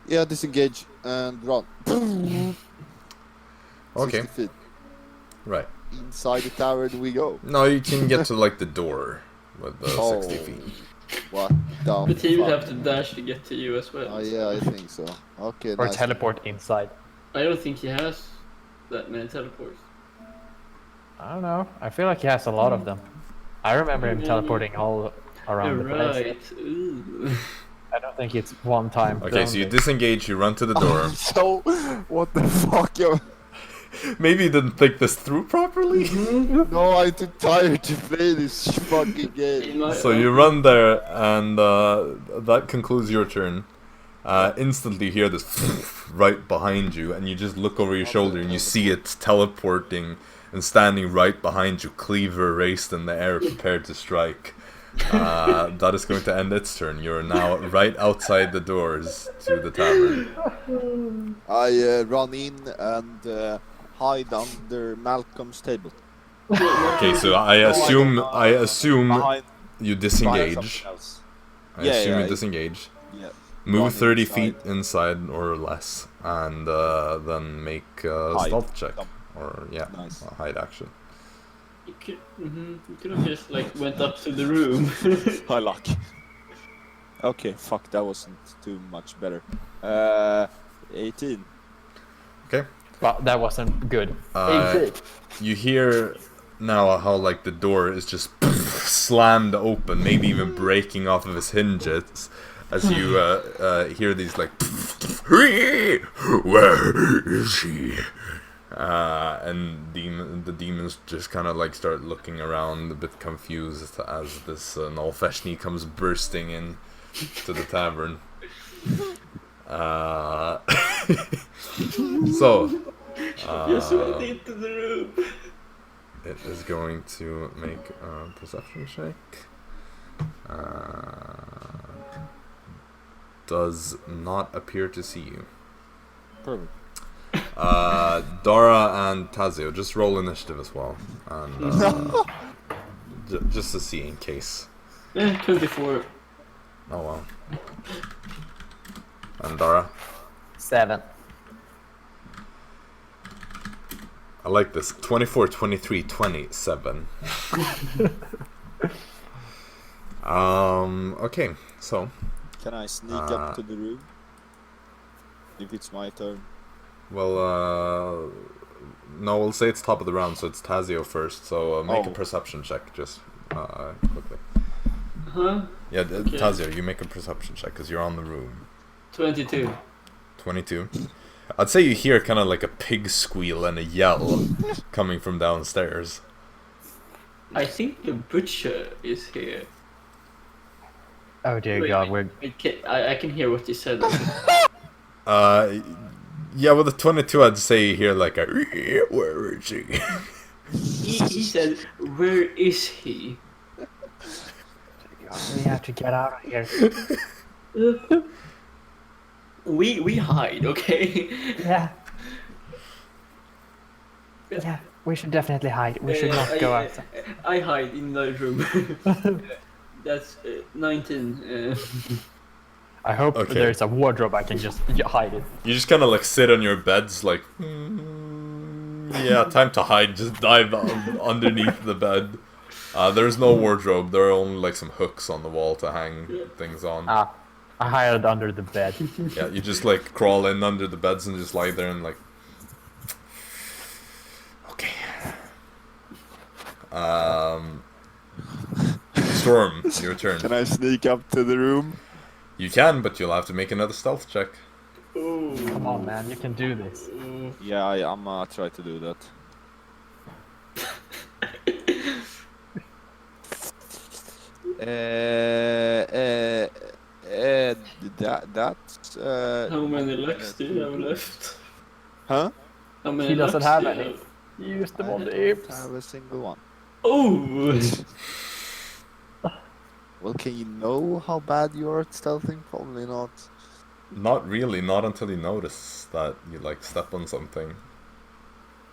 Yeah, disengage and run. Okay, 60 feet. right. Inside the tavern we go. No, you can get to like the door with the 60 feet. What the But he would fuck? have to dash to get to you as well. Oh yeah, I think so. Okay, Or nice. teleport inside. I don't think he has that many teleports. I don't know. I feel like he has a lot of them. I remember him teleporting all around the place. Right. Ooh. I don't think it's one time. Okay, so you only. disengage, you run to the door. So, what the fuck? Maybe you didn't think this through properly. No, I'm too tired to play this fucking game. So you run there, and that concludes your turn. Instantly, you hear this right behind you, and you just look over your shoulder, and you see it teleporting and standing right behind you, cleaver raised in the air, prepared to strike. That is going to end its turn. You're now right outside the doors to the tavern. I run in and hide under Malcolm's table. Okay, so I assume Behind you behind disengage. something else. I Yeah, assume yeah, you disengage. Yeah. Move Run 30 inside. feet inside or less, and then make a Hide. stealth check. Yep. Or, yeah, Nice. a hide action. You could have just like went up to the room. High luck. Okay, fuck, that wasn't too much better. 18. Okay. Well, that wasn't good. You hear now how like the door is just slammed open, maybe even breaking off of its hinges, as you hear these like, "Where is he?" And the demons just kind of like start looking around, a bit confused as this Nolfeshni comes bursting in to the tavern. So Just went into the room. it is going to make a perception check. Does not appear to see you. Perfect. Dara and Tazio, just roll initiative as well, and just to see in case. 24. Oh wow. And Dara, 7. I like this. 24, 23, 27. Okay, so Can I sneak up to the room? If it's my turn. well, no, we'll say it's top of the round, so it's Tazio first. So make a perception check, just quickly. Huh? Yeah, Okay. Tazio, you make a perception check because you're on the room. 22. 22. I'd say you hear kind of like a pig squeal and a yell coming from downstairs. I think the butcher is here. Oh dear Wait, God, I can hear what you said. Yeah, with the 22, I'd say you hear like a, "Where is he?" He said, "Where is he?" we have to get out of here. We hide, okay? Yeah. Yeah, we should definitely hide. We should not go outside. I hide in the room. That's 19. I hope Okay. there's a wardrobe I can just hide it. You just kind of like sit on your beds, like, Yeah, time to hide. Just dive underneath the bed. There's no wardrobe. There are only like some hooks on the wall to hang things on. I hide under the bed. Yeah, you just like crawl in under the beds and just lie there and like. Okay. Storm, your turn. Can I sneak up to the room? You can, but you'll have to make another stealth check. Come on, man, you can do this. Yeah, I'm try to do that. That's How many lucks do you have left? huh? How many He doesn't lucks have do you any. Use them on the imps. I have a single one. Oh! Well, can you know how bad you are at stealthing? Probably not. Not really, not until you notice that you like step on something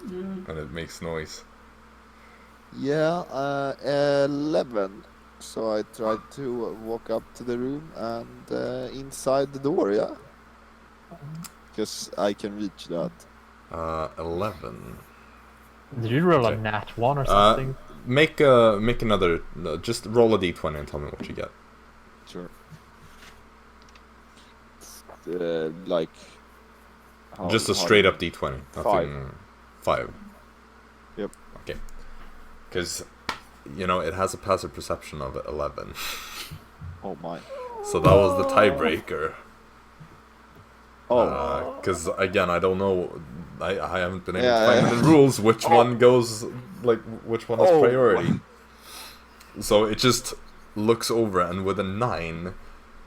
and it makes noise. Yeah, 11. So I tried to walk up to the room and inside the door, yeah. Because I can reach that. 11. Did you roll Okay. a nat 1 or something? Make another. Just roll a d20 and tell me what you get. Sure. Like. Just a how- straight up d20. Nothing. 5. Yep. Okay. Because, you know, it has a passive perception of 11. Oh my. So that was the tiebreaker. Oh. Because, again, I don't know. I haven't been able Yeah, to find yeah. in the rules which one goes. Like, which one has Oh. priority. So it just looks over and with a 9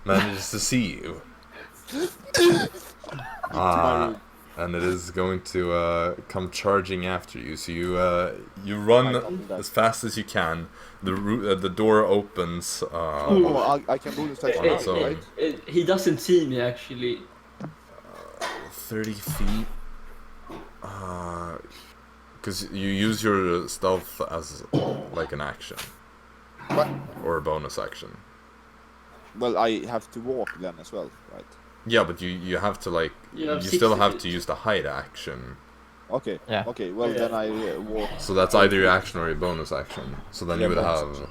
manages to see you. And it is going to come charging after you. So you run as fast as you can. The door opens. Oh, I can bonus action On its now, own. right? He doesn't see me actually. 30 feet. Because you use your stealth as like an action What? or a bonus action. Well, I have to walk then as well, right? Yeah, but you have to like You have you still 60 have feet. to use the hide action. Okay. Yeah. Okay. Well, Yeah. then I walk. So that's either your action or your bonus action. So then you would have.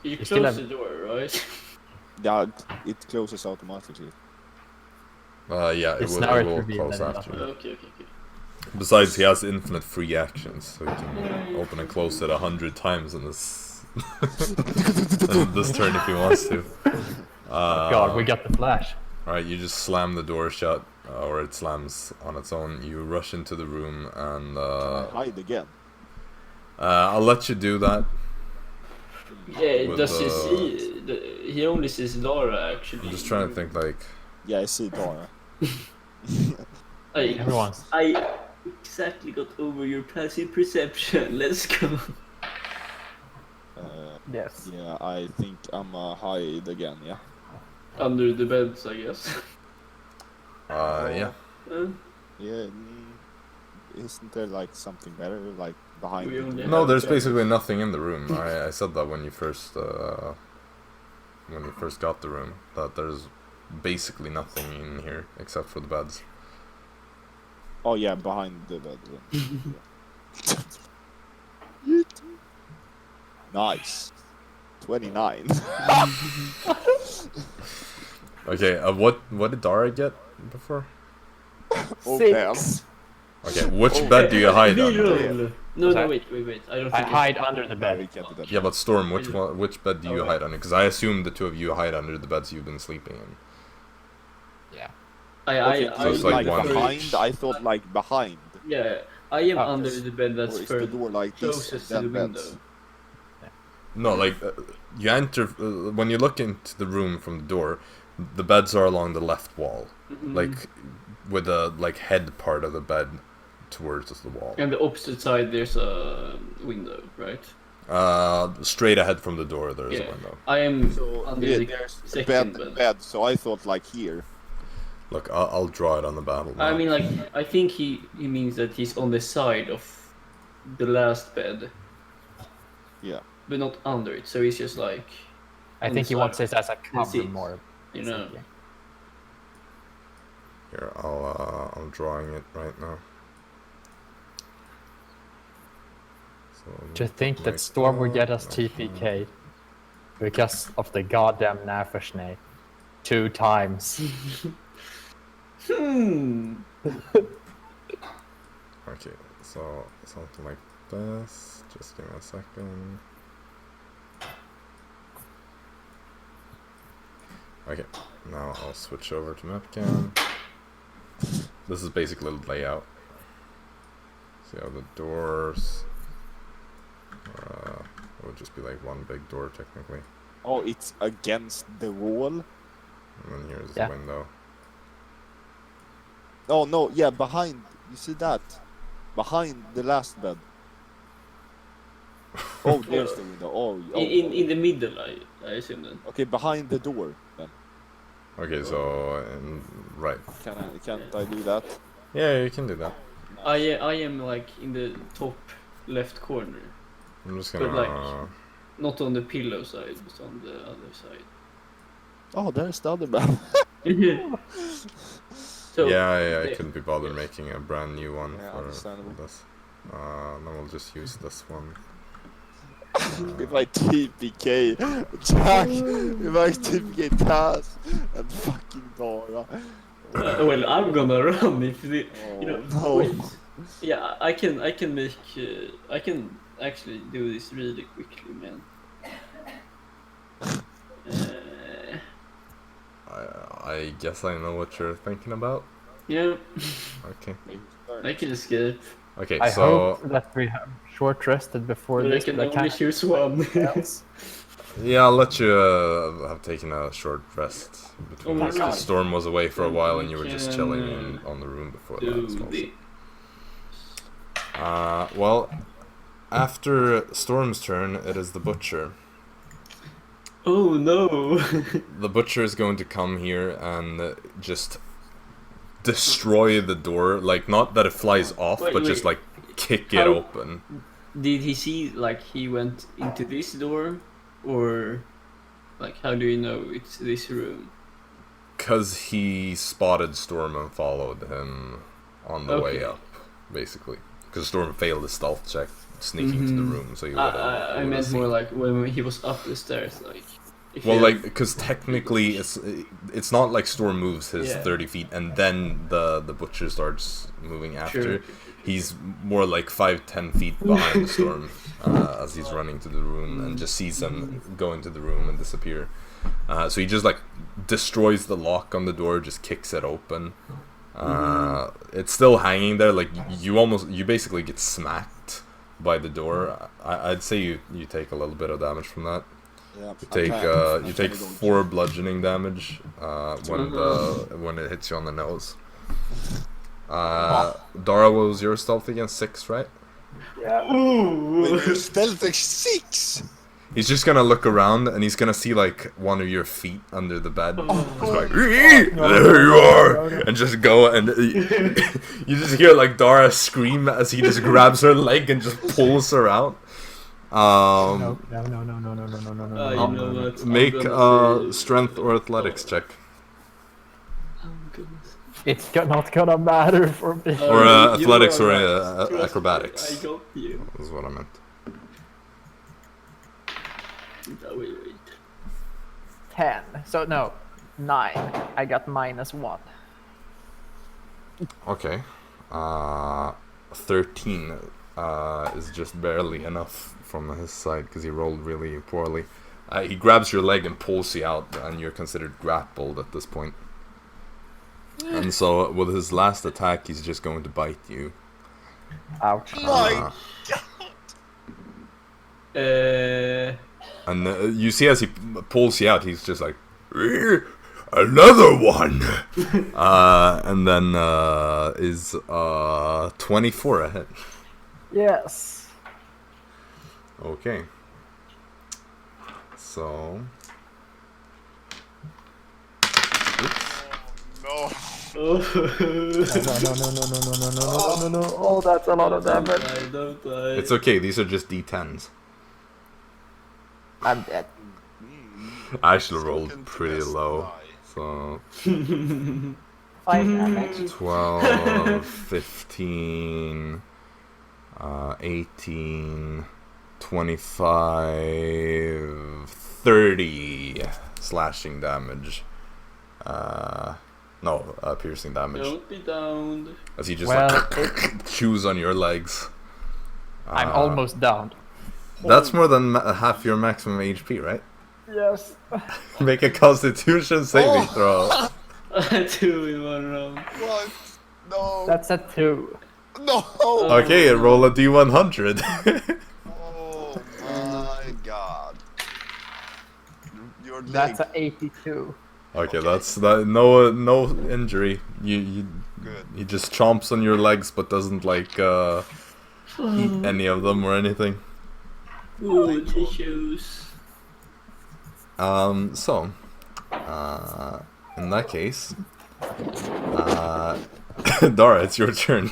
You still close have- the door, right? Yeah, it closes automatically. Yeah, it It's will, now it it will revealed close that after. Okay. Besides, he has infinite free actions, so he can open and close it 100 times in this in this turn if he wants to. God, we got the flash. Alright, you just slam the door shut, or it slams on its own. You rush into the room, and Hide again. I'll let you do that. Yeah, With, does he see? He only sees Dara actually. I'm just trying to think, like, Yeah, I see Dara. Everyone's. I exactly got over your passive perception. Let's go. Yes. Yeah, I think I'm hide again. Yeah. Under the beds, I guess. yeah. Yeah. Isn't there like something better, like behind? We the only door? No, there's Okay. basically nothing in the room. I said that when you first got the room, that there's basically nothing in here except for the beds. Oh yeah, behind the bed. Yeah. Nice. 29. Okay, what did Dara get before? Oh, 6. Okay, which bed do you hide under? Reroll. No, Sorry? wait. I don't I think hide under the damn. bed. Yeah, but Storm, which bed do you Okay. hide under? Because I assume the two of you hide under the beds you've been sleeping in. Yeah. Okay, I so it's like like one behind. each. I thought like behind. Yeah, I am Oh, under yes. the bed that's Or is the first, door like this? closest to Then the window. beds. No, like you enter when you look into the room from the door, the beds are along the left wall, like with the like head part of the bed towards the wall. And the opposite side, there's a window, right? Straight ahead from the door, there is a Yeah. window. I am So under yeah, the there's second bed, bed. bed. So I thought like here. Look, I'll draw it on the battle map. I mean, like, I think he means that he's on the side of the last bed, Yeah. but not under it. So he's just like, I on think the he wants side. this as a cover see. more. You know. basically. Here, I'm drawing it right now. So To think like that Storm would get us like TPK because of the goddamn Nafersnake 2 times. Okay, so something like this. Just give me a second. Okay, now I'll switch over to Mapcam. This is basically the layout. See how the doors. It would just be like one big door technically. Oh, it's against the wall. And then here's Yeah. the window. Oh no, yeah, behind. You see that? Behind the last bed. Oh, there's the window. Oh. In the middle, I assume then. Okay, behind the door. Then Okay, so right. can't I do that? Yeah, you can do that. I am like in the top left corner, I'm just but gonna. like not on the pillow side, but on the other side. Oh, there's the other bed. So yeah, I couldn't be bothered making a brand new one Yeah, for understandable. this. Then we'll just use this one. With my TPK Jack, with my TPK Taz, and fucking Dara. well, I'm gonna run if the, you know. no. Wait. Yeah, I can make. I can actually do this really quickly, man. I guess I know what you're thinking about. Yeah, Okay. I can escape, Okay, I so hope that we have short rested before but I this, can but I only can't choose one. else. yeah, I'll let you have taken a short rest between Oh my this. God. Storm was away for a Then while, we and you were just can, chilling on the room before that. Do as well. the Well, after Storm's turn, it is the Butcher. Oh no! The Butcher is going to come here and just destroy the door. Like, not that it flies off, Wait, but just wait. like kick it How- open. Did he see like he went into this door, or like how do you know it's this room? Because he spotted Storm and followed him on the way Okay. up, basically. Because Storm failed his stealth check sneaking to the room, so he would have. I meant more like when he was up the stairs, like. If Well, he like, had- because technically it's not like Storm moves his Yeah. 30 feet and then the Butcher starts moving after. Sure. He's more like 5-10 feet behind Storm as he's running to the room and just sees him go into the room and disappear. So he just like destroys the lock on the door, just kicks it open. It's still hanging there. Like you basically get smacked by the door. I'd say you take a little bit of damage from that. Yeah, You take 4 bludgeoning damage when it hits you on the nose. Dara, what was your stealth against? 6, right? Wait, stealth is 6. He's just gonna look around and he's gonna see like one of your feet under the bed. He's like, there you are, and just go and you just hear like Dara scream as he just grabs her leg and just pulls her out. No. you know what? I'm Make gonna say- strength or athletics check. Oh goodness. It's not gonna matter for me. Or You athletics are or right. Trust me, acrobatics. I got you. Is what I meant. No, wait. 10. So no, 9. I got -1. Okay. 13 is just barely enough from his side because he rolled really poorly. He grabs your leg and pulls you out, and you're considered grappled at this point. And so, with his last attack, he's just going to bite you. Ouch. And you see as he pulls you out, he's just like, another one! And then is 24 a hit. Yes. Okay. So... No. No. Oh, that's a lot of damage. Don't die. It's okay, these are just d10s. I'm dead. I actually rolled pretty low. So 5 damage. 12, 15, 18, 25, 30 slashing damage. No, piercing damage. Don't be downed. As he just Well, chews on your legs. I'm almost down. That's more than half your maximum HP, right? Yes. Make a Constitution saving throw. 2 in 1 round. What? No. That's a 2. No. Okay, roll a D100. Oh my god. Your leg. That's a 82. Okay, that's that. No injury. You Good. he just chomps on your legs, but doesn't like eat any of them or anything. Ooh, tissues. So, in that case, Dara, it's your turn.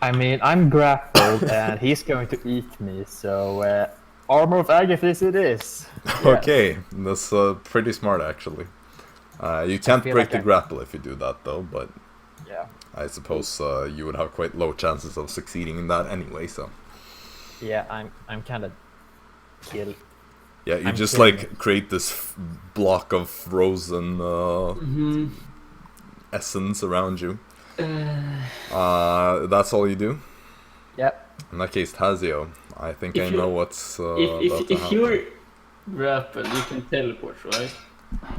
I mean, I'm grappled and he's going to eat me, so armor of Agathis it is. Okay, that's pretty smart actually. You can't feel break like the I- grapple if you do that though, but Yeah. I suppose you would have quite low chances of succeeding in that anyway, so. Yeah, I'm kind of killed. Yeah, you I'm just killing like create this block of frozen essence around you. That's all you do? Yep. In that case, Tazio, I think I If you- know what's about to If happen. you're grappled, you can teleport, right?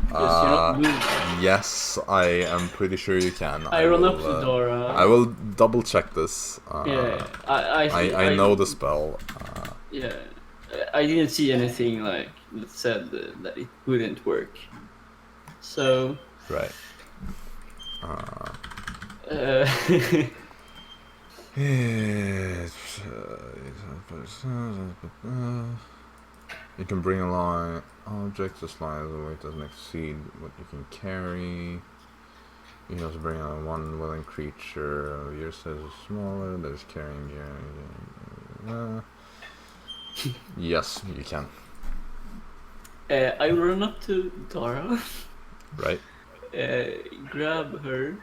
Because you're not moving. Yes, I am pretty sure you can. I run up will, to Dara. I will double check this. Yeah, I know the spell. Yeah, I didn't see anything like that said that it wouldn't work. So, Right. You can bring along objects as long as the weight doesn't exceed what you can carry. You can also bring on one willing creature of your size or smaller that is carrying you. Yes, you can. I run up to Dara, Right. grab her,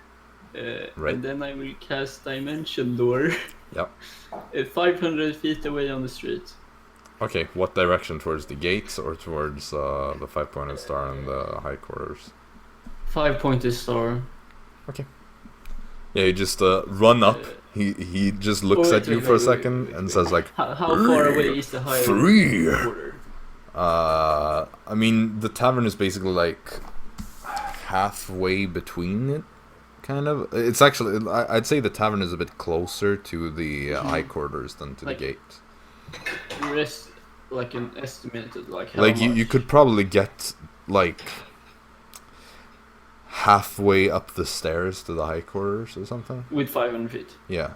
Right. and then I will cast Dimension Door Yep. 500 feet away on the street. Okay, what direction? Towards the gates or towards the 5-pointed star and the high quarters? 5-pointed star. Yeah, you just run up. He just looks Oh, at you for a second and says like, How far away is the higher 3. quarter? I mean, the tavern is basically like halfway between it, kind of. It's actually, I'd say the tavern is a bit closer to the high quarters than to Like- the gate. Rest, like an estimated, like how Like much? you could probably get like halfway up the stairs to the high quarters or something. With 500 feet. Yeah,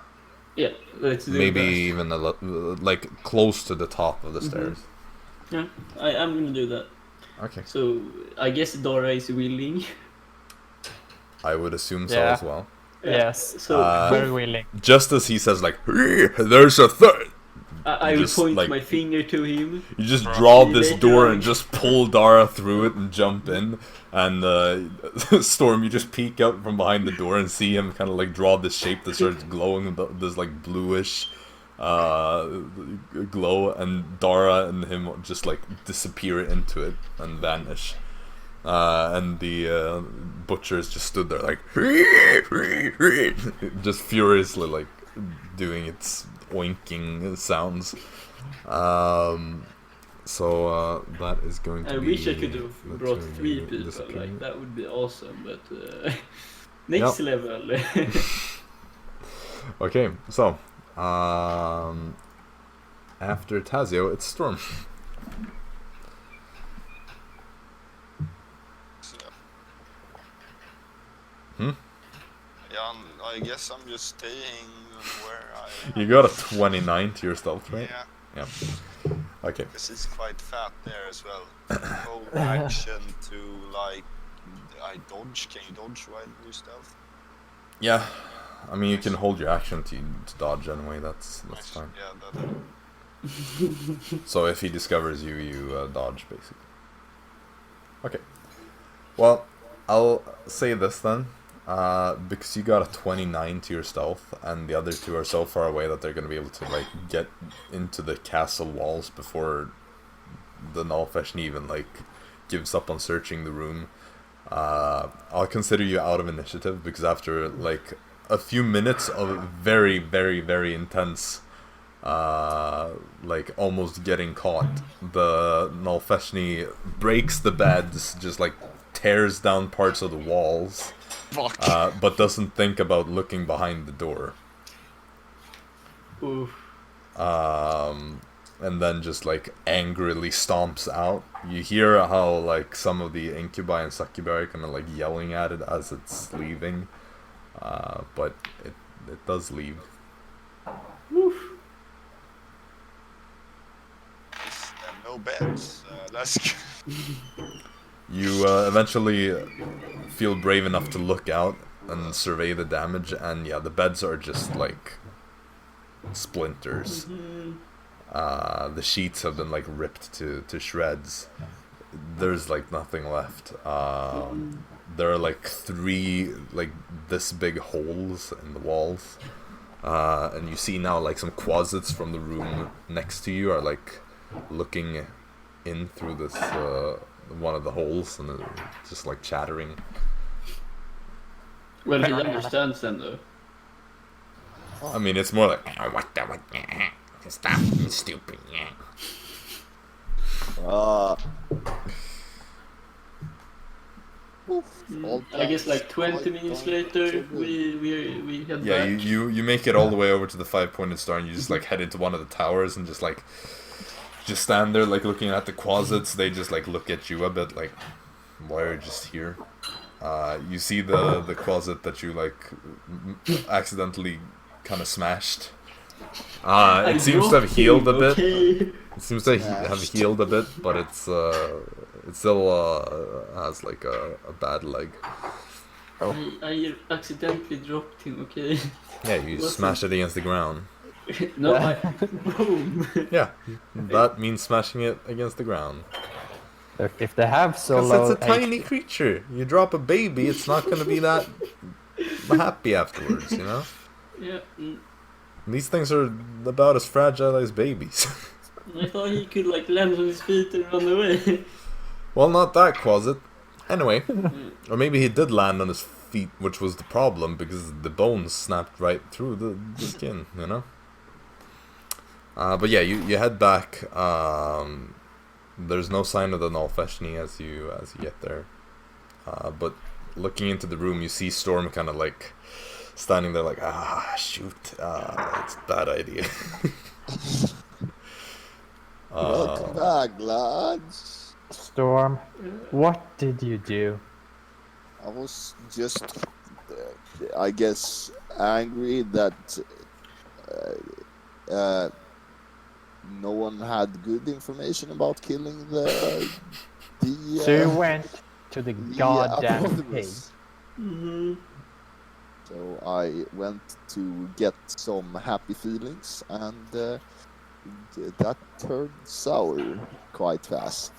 Yeah, let's do maybe that. even like close to the top of the stairs. Yeah, I'm gonna do that. Okay, So I guess Dora is willing. I would assume so Yeah. as well. Yes. So Very willing. Just as he says like, there's a third. I will just, point like- my finger to him. You just draw See this later door on. and just pull Dara through it and jump in. And Storm, you just peek out from behind the door and see him kind of like draw this shape that starts glowing, this like bluish glow, and Dara and him just like disappear into it and vanish. And the butchers just stood there like just furiously like doing its oinking sounds. So that is going to I be. wish I could have that's brought going to 3 be people. disappearing. Like that would be awesome. But next level. Okay, so after Tazio, it's Storm. So, Hmm? yeah, I guess I'm just staying where I am. You got a 29 to your stealth, right? Yeah, Yeah. Okay. because it's quite fat there as well. Hold action to like, I dodge. Can you dodge while you stealth? Yeah. I mean, you can hold your action to dodge anyway. That's Nice. fine. Yeah, So if he discovers you, you dodge basically. Okay. Well, I'll say this then. Because you got a 29 to your stealth, and the other two are so far away that they're going to be able to like get into the castle walls before the Nullfesh even like gives up on searching the room. I'll consider you out of initiative because after like a few minutes of very, very, very intense, like almost getting caught, the Nullfeshni breaks the beds, just like tears down parts of the walls. But doesn't think about looking behind the door. Oof. And then just like angrily stomps out. You hear how like some of the incubi and succubi are kind of like yelling at it as it's leaving. But it does leave. Oof. No beds. That's good. You eventually feel brave enough to look out and survey the damage, and yeah, the beds are just like splinters. The sheets have been like ripped to shreds. There's like nothing left. There are like 3 like this big holes in the walls, and you see now like some closets from the room next to you are like looking in through this one of the holes, and just like chattering. Well, he understands them though. I mean, it's more like, oh, what stop being stupid, I guess like 20 minutes later, we head yeah, back. you make it all the way over to the 5-pointed star, and you just like head into one of the towers and just stand there like looking at the closets. They just like look at you a bit like, why are you just here? You see the closet that you like accidentally kind of smashed. It seems to have healed a bit. It seems to have healed a bit, but it still has like a bad leg. I accidentally dropped him, okay? Yeah, you smash it against the ground. No, boom. Yeah, that means smashing it against the ground. If they have so Because low it's a tiny creature. You drop a baby, it's not going to be that happy afterwards, you know? Yeah. These things are about as fragile as babies. I thought he could like land on his feet and run away. Well, not that closet. Anyway. Or maybe he did land on his feet, which was the problem, because the bones snapped right through the skin, you know? But yeah, you head back. There's no sign of the Nullfeshni as you get there. But looking into the room, you see Storm kind of like standing there like, shoot, it's a bad idea. Welcome back, lads. Storm, what did you do? I was just, I guess, angry that no one had good information about killing the So you went to the goddamn cave. Anonymous. So I went to get some happy feelings, and that turned sour quite fast.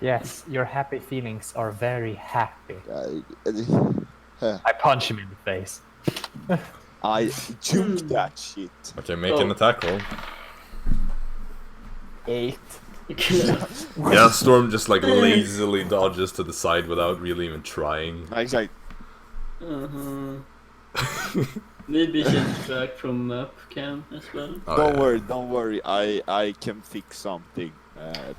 Yes, your happy feelings are very happy. I I punch him in the face. juked that shit. Okay, make an attack roll. 8. Yeah, Storm just like lazily dodges to the side without really even trying. Exactly. Maybe change back from map cam as well. Oh, Don't worry. I can fix something.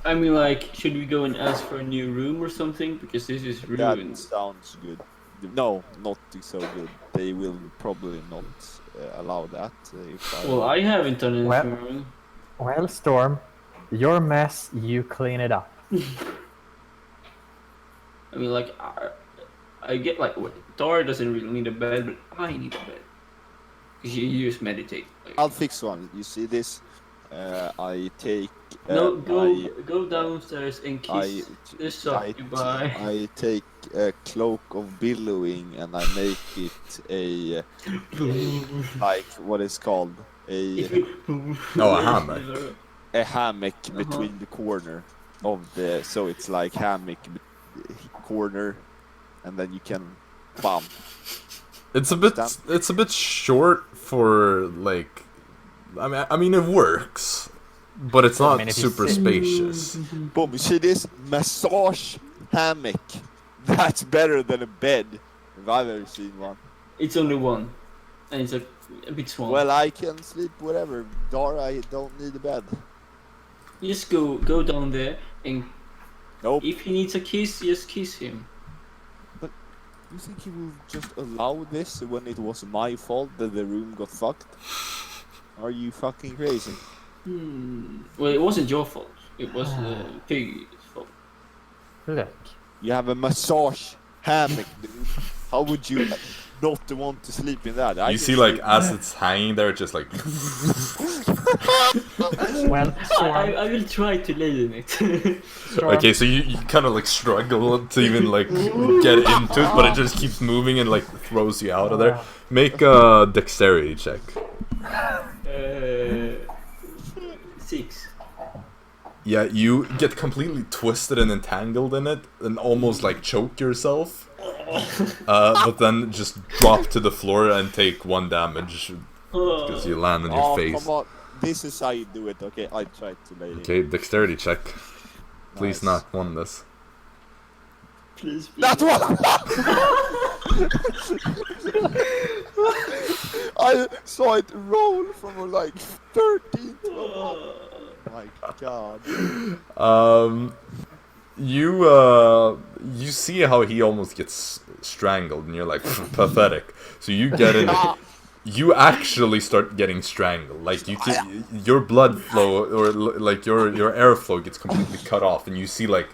I mean, like, should we go and ask for a new room or something? Because this is That ruined. sounds good. No, not so good. They will probably not allow that. Well, I haven't done anything Well- wrong. Well, Storm, your mess, you clean it up. I mean, like, I get like, Dara doesn't really need a bed, but I need a bed. Because you just meditate. Like, I'll fix one. You see this? I take. no, go downstairs and kiss the succubi. I take a cloak of billowing and I make it a like what is called a Oh, a hammock. hammock between the corner of the, so it's like hammock corner, and then you can bam It's a bit short for like. I mean, it works, but it's not if you super sit- spacious. Boom, you see this massage hammock? That's better than a bed, if I've ever seen one. It's only one, and it's a bit small. Well, I can sleep whatever. Dara, I don't need a bed. You just go down there, and Nope. if he needs a kiss, just kiss him. You think he will just allow this when it was my fault that the room got fucked? Are you fucking crazy? Well, it wasn't your fault. It was the pig's fault. Look. You have a massage hammock, dude. How would you not want to sleep in that? You see, like, as it's hanging there, just like. Well, I will try to lay in it. Okay, so you kind of like struggle to even like get into it, but it just keeps moving and like throws you out of there. Make a dexterity check. 6. Yeah, you get completely twisted and entangled in it, and almost like choke yourself. But then just drop to the floor and take 1 damage because you land on your face. Come on. This is how you do it, okay? I tried to lay it. Okay, dexterity check. Please Nice. not won this. Please. That's what I saw it roll from like 13 to oh my god. You see how he almost gets strangled, and you're like, pathetic. So you get in. You actually start getting strangled. Like your blood flow or like your airflow gets completely cut off, and you see like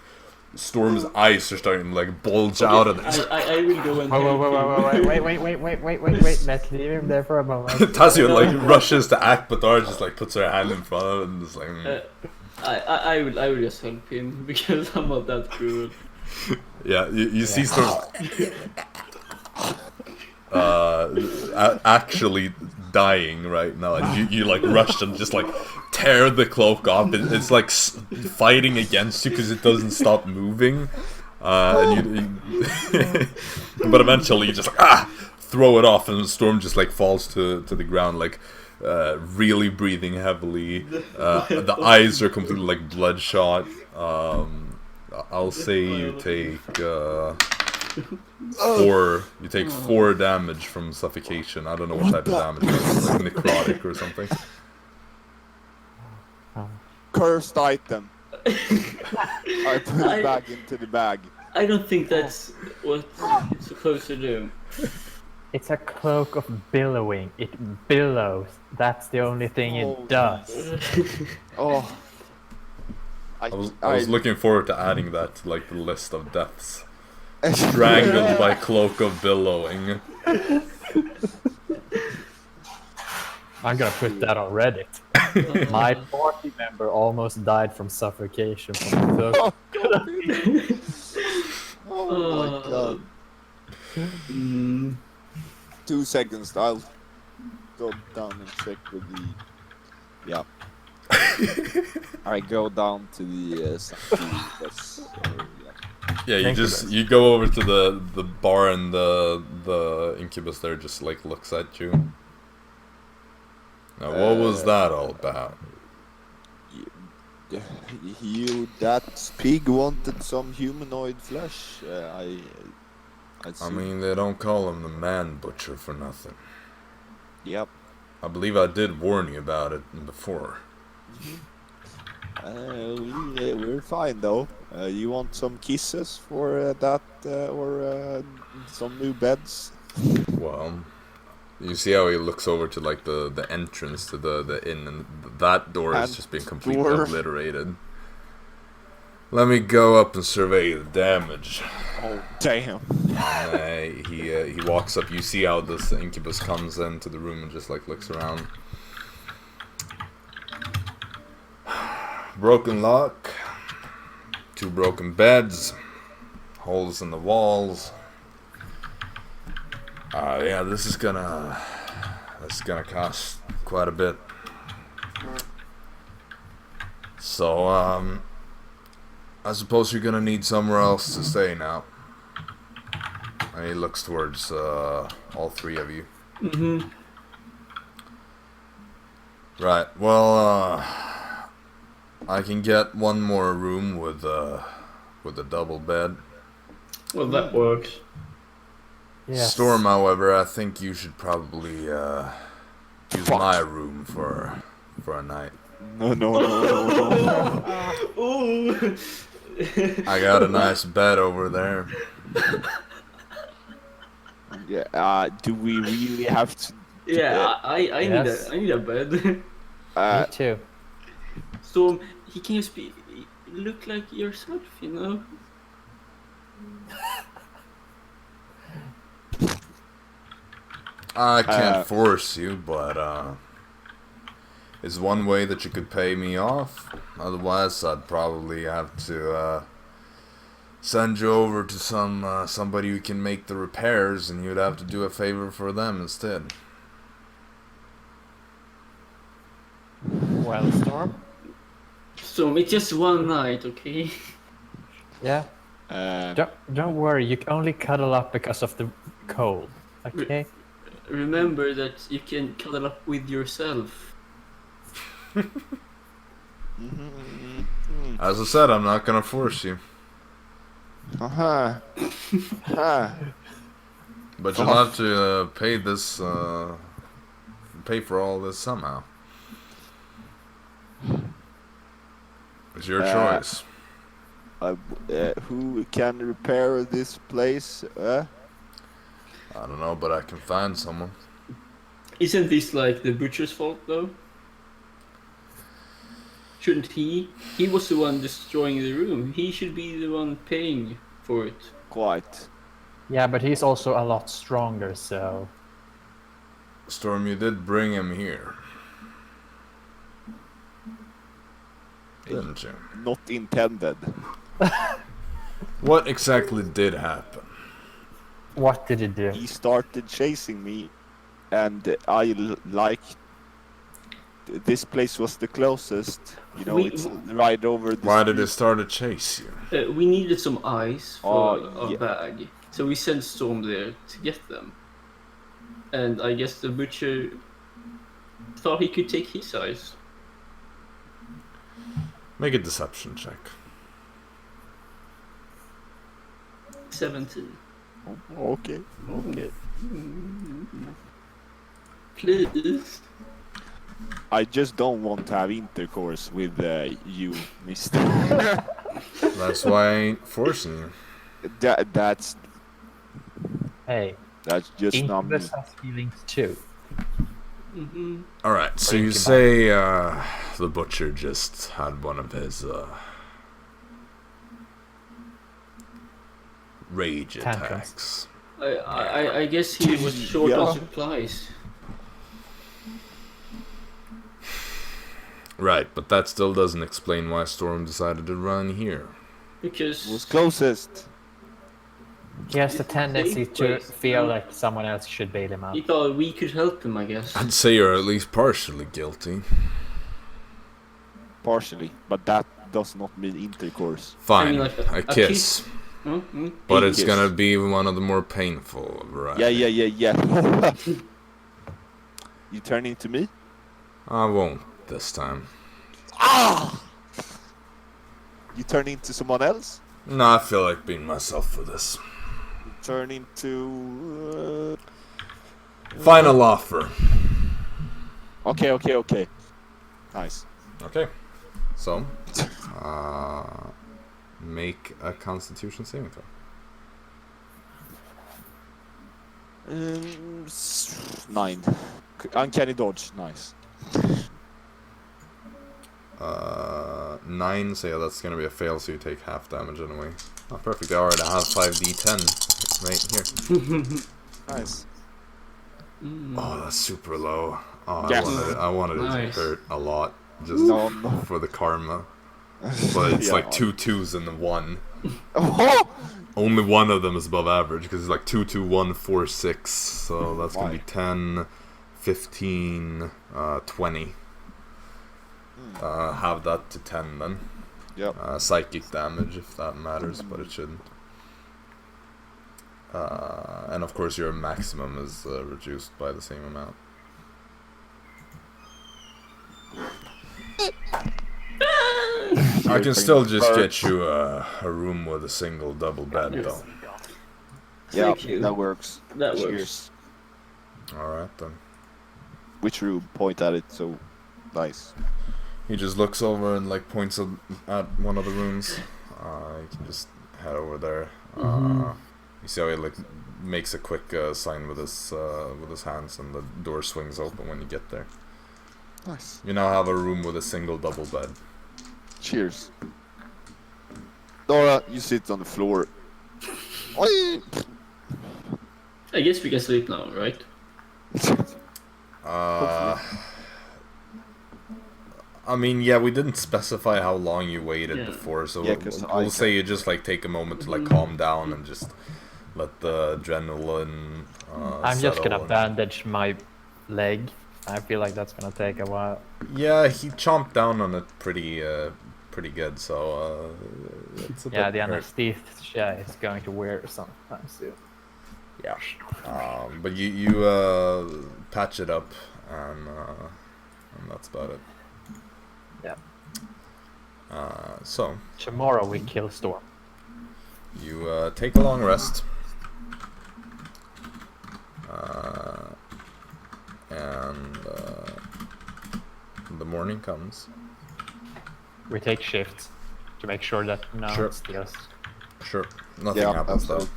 Storm's eyes are starting to like bulge out of this. I will go and help Wait. Let's leave him there for a moment. Tazio like rushes to act, but Dara just like puts her hand in front of it and is like. I will just help him because I'm not that cruel. Yeah, you see Storm. Actually dying right now, and you like rush and just like tear the cloak off. It's like fighting against you because it doesn't stop moving, and but eventually you just like throw it off, and Storm just like falls to the ground, like really breathing heavily. The eyes are completely like bloodshot. I'll say you take 4. You take 4 damage from suffocation. I don't know what type of damage, like necrotic or something. Cursed item. I put it back into the bag. I don't think that's what it's supposed to do. It's a cloak of billowing. It billows. That's the only thing it does. Oh. I was looking forward to adding that to like the list of deaths. Strangled by cloak of billowing. I'm gonna put that on Reddit. My party member almost died from suffocation from the cloak. Oh my god. 2 seconds, I'll go down and check with the... Yeah. I go down to the... Yeah, you go over to the bar, and the incubus there just like looks at you. Now, what was that all about? That pig wanted some humanoid flesh. I mean, they don't call him the man butcher for nothing. Yep. I believe I did warn you about it before. We're fine though. You want some kisses for that, or some new beds? Well, you see how he looks over to like the entrance to the inn, and that door has just been completely obliterated. Let me go up and survey the damage. Oh damn! And, he walks up. You see how this incubus comes into the room and just like looks around. Broken lock, 2 broken beds, holes in the walls. Yeah, this is gonna cost quite a bit. So, I suppose you're gonna need somewhere else to stay now. And he looks towards all three of you. Mm-hmm. Right. Well, I can get one more room with a double bed. Well, that works. Yes. Storm, however, I think you should probably use my room for a night. No. Ooh. I got a nice bed over there. Yeah. Do we really have to? Yeah, I need Yes. I need a bed. Me too. So he can just be look like yourself, you know. I can't force you, but is one way that you could pay me off. Otherwise, I'd probably have to send you over to somebody who can make the repairs, and you'd have to do a favor for them instead. Well, Storm. So it's just one night, okay? Yeah. Don't worry. You can only cuddle up because of the cold. Okay. Remember that you can cuddle up with yourself. As I said, I'm not gonna force you. Huh. But you'll have to pay for all this somehow. It's your choice. Who can repair this place? I don't know, but I can find someone. Isn't this like the butcher's fault, though? Shouldn't he? He was the one destroying the room. He should be the one paying for it. Quite. Yeah, but he's also a lot stronger, so... Storm, you did bring him here. Didn't you? Not intended. What exactly did happen? What did he do? He started chasing me, and this place was the closest. You know, it's right over the Why did street. it start to chase you? We needed some ice for Oh, our yeah. bag, so we sent Storm there to get them. And I guess the butcher thought he could take his ice. Make a deception check. 17. Okay. Okay. Please. I just don't want to have intercourse with you, Mister. That's why I ain't forcing you. That's Hey, just not me. Incubus has feelings too. Mm-hmm. Alright, so you Incubus. say the butcher just had one of his rage Tantrums. attacks. I guess he was short Yeah. on supplies. Right, but that still doesn't explain why Storm decided to run here. Because Was closest. He has a tendency to place, feel no? like someone else should bail him out. he thought we could help him, I guess. I'd say you're at least partially guilty. Partially, but that does not mean intercourse. Fine, I mean, like a kiss. Mm-hmm. But A it's kiss. gonna be one of the more painful variety. Yeah. You turn into me? I won't this time. You turn into someone else? No, I feel like being myself for this. Turn into... Final offer. Okay. Nice. Okay. So, make a Constitution saving throw. 9. Uncanny dodge, nice. 9, so yeah, that's gonna be a fail, so you take half damage anyway. Oh, perfect. Alright, I have 5d10 right here. Nice. Oh, that's super low. Oh, Yes. I wanted it Nice. to hurt a lot, just No. for the karma. But it's Yeah. like 2 2s and a 1. Oh! Only one of them is above average, because it's like 2 2 1 4 6. So that's gonna be Why? 10, 15, 20. Have that to 10 then. Yep. Psychic damage, if that matters, but it shouldn't. and of course your maximum is reduced by the same amount. I can still just get you a room with a single double bed, Yes. though. Yeah, Thank you. that works. That works. Cheers. Alright then. Which room? Point at it, so nice. He just looks over and like points at one of the rooms. You can just head over there. You see how he like makes a quick sign with his hands, and the door swings open when you get there. Nice. You now have a room with a single double bed. Cheers. Dara, you sit on the floor. Oi! I guess we can sleep now, right? I mean, yeah, we didn't specify how long you waited Yeah. before, so Yeah, 'cause we'll say you just like take a moment to like calm down and just let the adrenaline. I'm just settle gonna and- bandage my leg. I feel like that's gonna take a while. Yeah, he chomped down on it pretty good, so it's a Yeah, bit the hurt. anesthesia is going to wear sometime soon. Yeah, but you patch it up, and that's about it. Yeah. So Tomorrow we kill Storm. you take a long rest, and the morning comes. We take shifts to make sure that no Sure. one steals. Sure, nothing Yeah, happens though.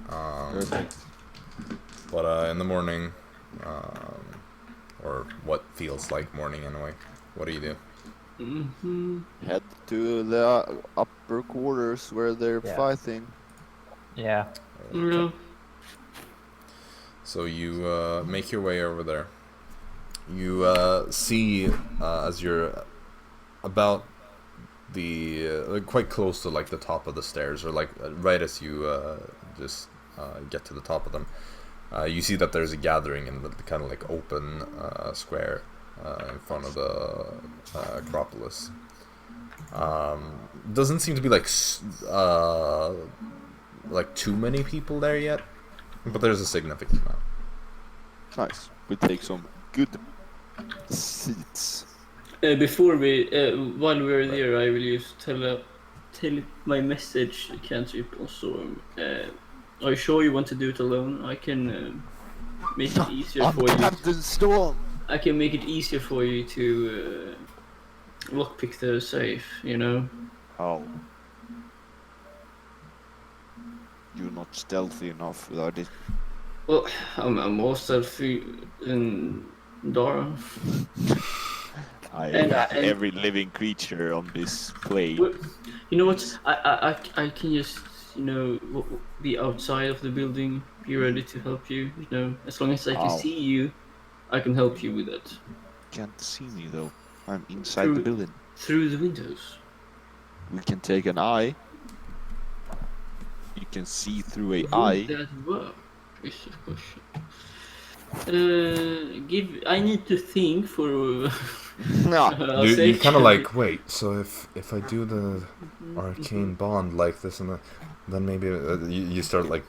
absolutely. Perfect. But in the morning, or what feels like morning anyway, what do you do? Head to the upper quarters where they're Yeah. fighting. Yeah. No. So you make your way over there. You see as you're about the quite close to like the top of the stairs, or like right as you just get to the top of them, you see that there's a gathering in the kind of like open square in front of the Acropolis. Doesn't seem to be like too many people there yet, but there's a significant amount. Nice. We take some good seats. Before we, while we're there, I will just tell it my message, cantrip on Storm. Are you sure you want to do it alone? I can make it easier for you. Captain Storm! I can make it easier for you to lockpick the safe, you know? How? You're not stealthy enough without it. Well, I'm more stealthy than Dara. And- Every living creature on this plane. Well, you know what? I can just, you know, be outside of the building, be ready to help you, you know? As long as I can Ow. see you, I can help you with that. Can't see me though. I'm inside Through- the building. Through the windows. We can take an eye. You can see through a Would eye. that work? Is the question. I need to think for. No. a You kind second. of like, wait, so if I do the arcane bond like this, and then maybe you start like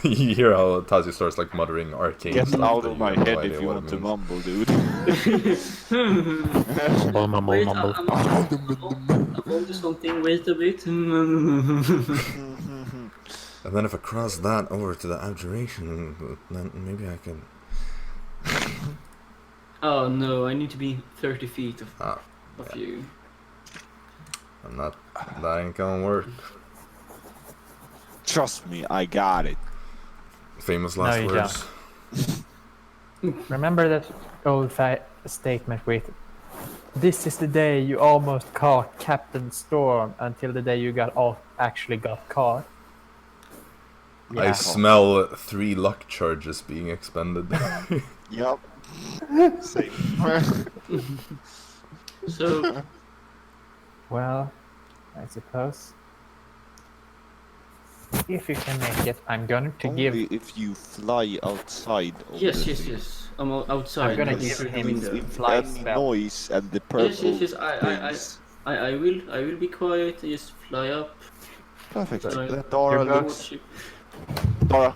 you hear how Tazio starts like muttering arcane Get stuff out that of you my have no head idea if you what want it to means. mumble, dude. Mumble, mumble, Wait, mumble. I'm onto something. Wait a bit. And then if I cross that over to the abjuration, then maybe I can. Oh no! I need to be 30 feet of Ah, you. I'm not. That ain't gonna work. Trust me, I got it. Famous last you words. Remember that old statement with, "This is the day you almost caught Captain Storm," until the day you actually got caught. I smell 3 luck charges being expended. Yup. Same. So Well, I suppose. If you can make it, I'm going to give. Only if you fly outside of yes, the yes, thing. yes. I'm outside. I'm gonna like, give through the him window. If fly any spell. noise and the purple Yes. things. I will be quiet and just fly up. Perfect. Right. Let Dara You're look. good. Dara,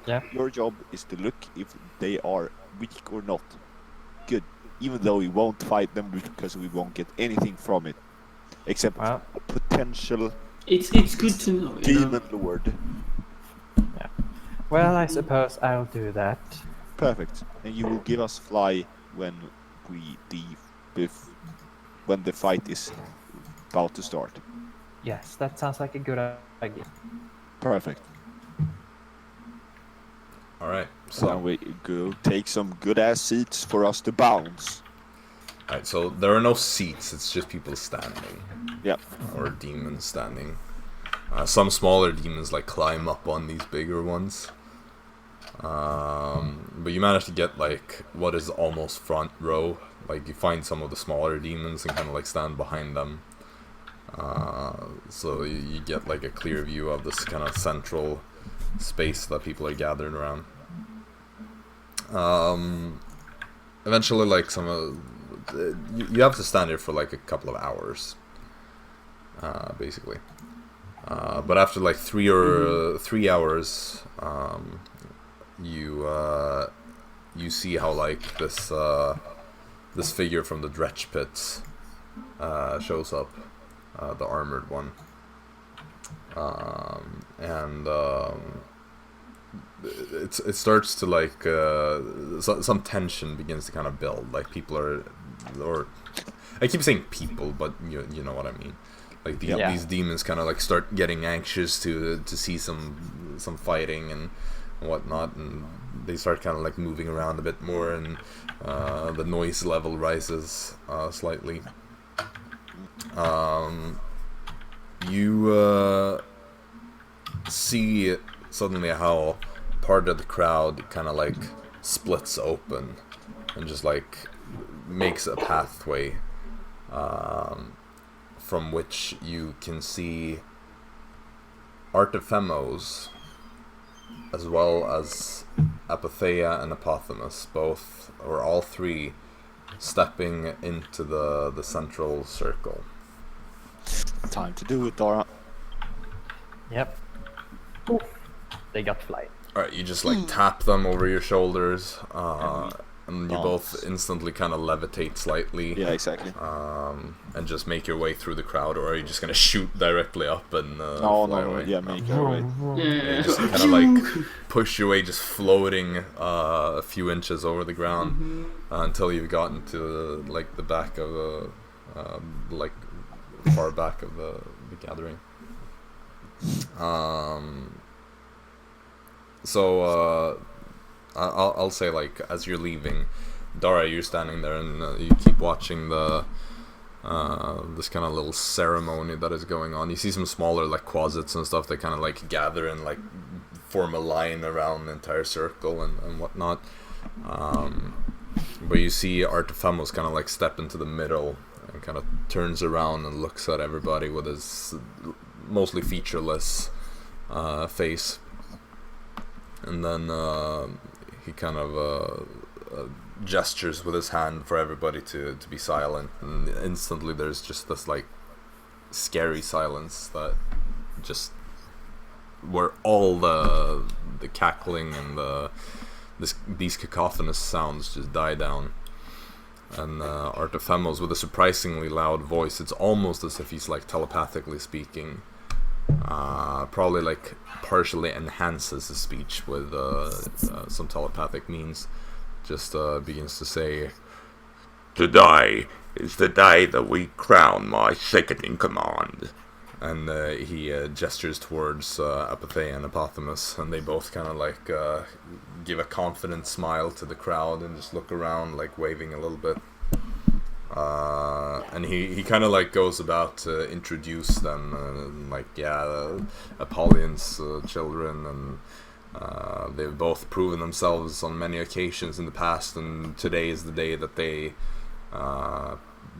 Yeah. your job is to look if they are weak or not. Good. Even though we won't fight them because we won't get anything from it. Except Well, a potential It's good to know, you know. demon lord. yeah. Well, I suppose I'll do that. Perfect. And you will give us fly when when the fight is about to start. Yes, that sounds like a good idea. Perfect. All right. So So, we go take some good ass seats for us to bounce. all right. So there are no seats. It's just people standing, Yep. or demons standing. Some smaller demons like climb up on these bigger ones. But you manage to get like what is almost front row. Like you find some of the smaller demons and kind of like stand behind them. So you get like a clear view of this kind of central space that people are gathered around. Eventually, like you have to stand here for like a couple of hours, basically. But after like 3 hours, you see how like this figure from the dretch pits shows up, the armored one, and it starts to like some tension begins to kind of build. Like people are, or I keep saying people, but you know what I mean. Like these demons kind of like start getting anxious to see some fighting and whatnot, and they start kind of like moving around a bit more, and the noise level rises slightly. You see suddenly how part of the crowd kind of like splits open and just like makes a pathway, from which you can see Artefemos as well as Apatheia and Apothemus, both or all three stepping into the central circle. Time to do it, Dara. Yep. Oof. They got fly. Alright, you just like tap them over your shoulders, and you both instantly kind of levitate slightly. Yeah, exactly. And just make your way through the crowd, or are you just gonna shoot directly up and fly away? Yeah, make your way. Yeah, you just kind of like push your way, just floating a few inches over the ground until you've gotten to like the back of the like far back of the gathering. So I'll say, like, as you're leaving, Dara, you're standing there and you keep watching the this kind of little ceremony that is going on. You see some smaller like closets and stuff that kind of like gather and like form a line around the entire circle and whatnot. But you see Artefemos kind of like step into the middle and kind of turns around and looks at everybody with his mostly featureless face, and then he kind of gestures with his hand for everybody to be silent, and instantly there's just this like scary silence that just where all the cackling and these cacophonous sounds just die down. And Artefemos, with a surprisingly loud voice, it's almost as if he's like telepathically speaking, probably like partially enhances his speech with some telepathic means, just begins to say, "Today is the day that we crown my second in command." And he gestures towards Apatheia and Apothemus, and they both kind of like give a confident smile to the crowd and just look around, like waving a little bit. And he kind of like goes about to introduce them, like, yeah, Apollyon's children, and they've both proven themselves on many occasions in the past, and today is the day that they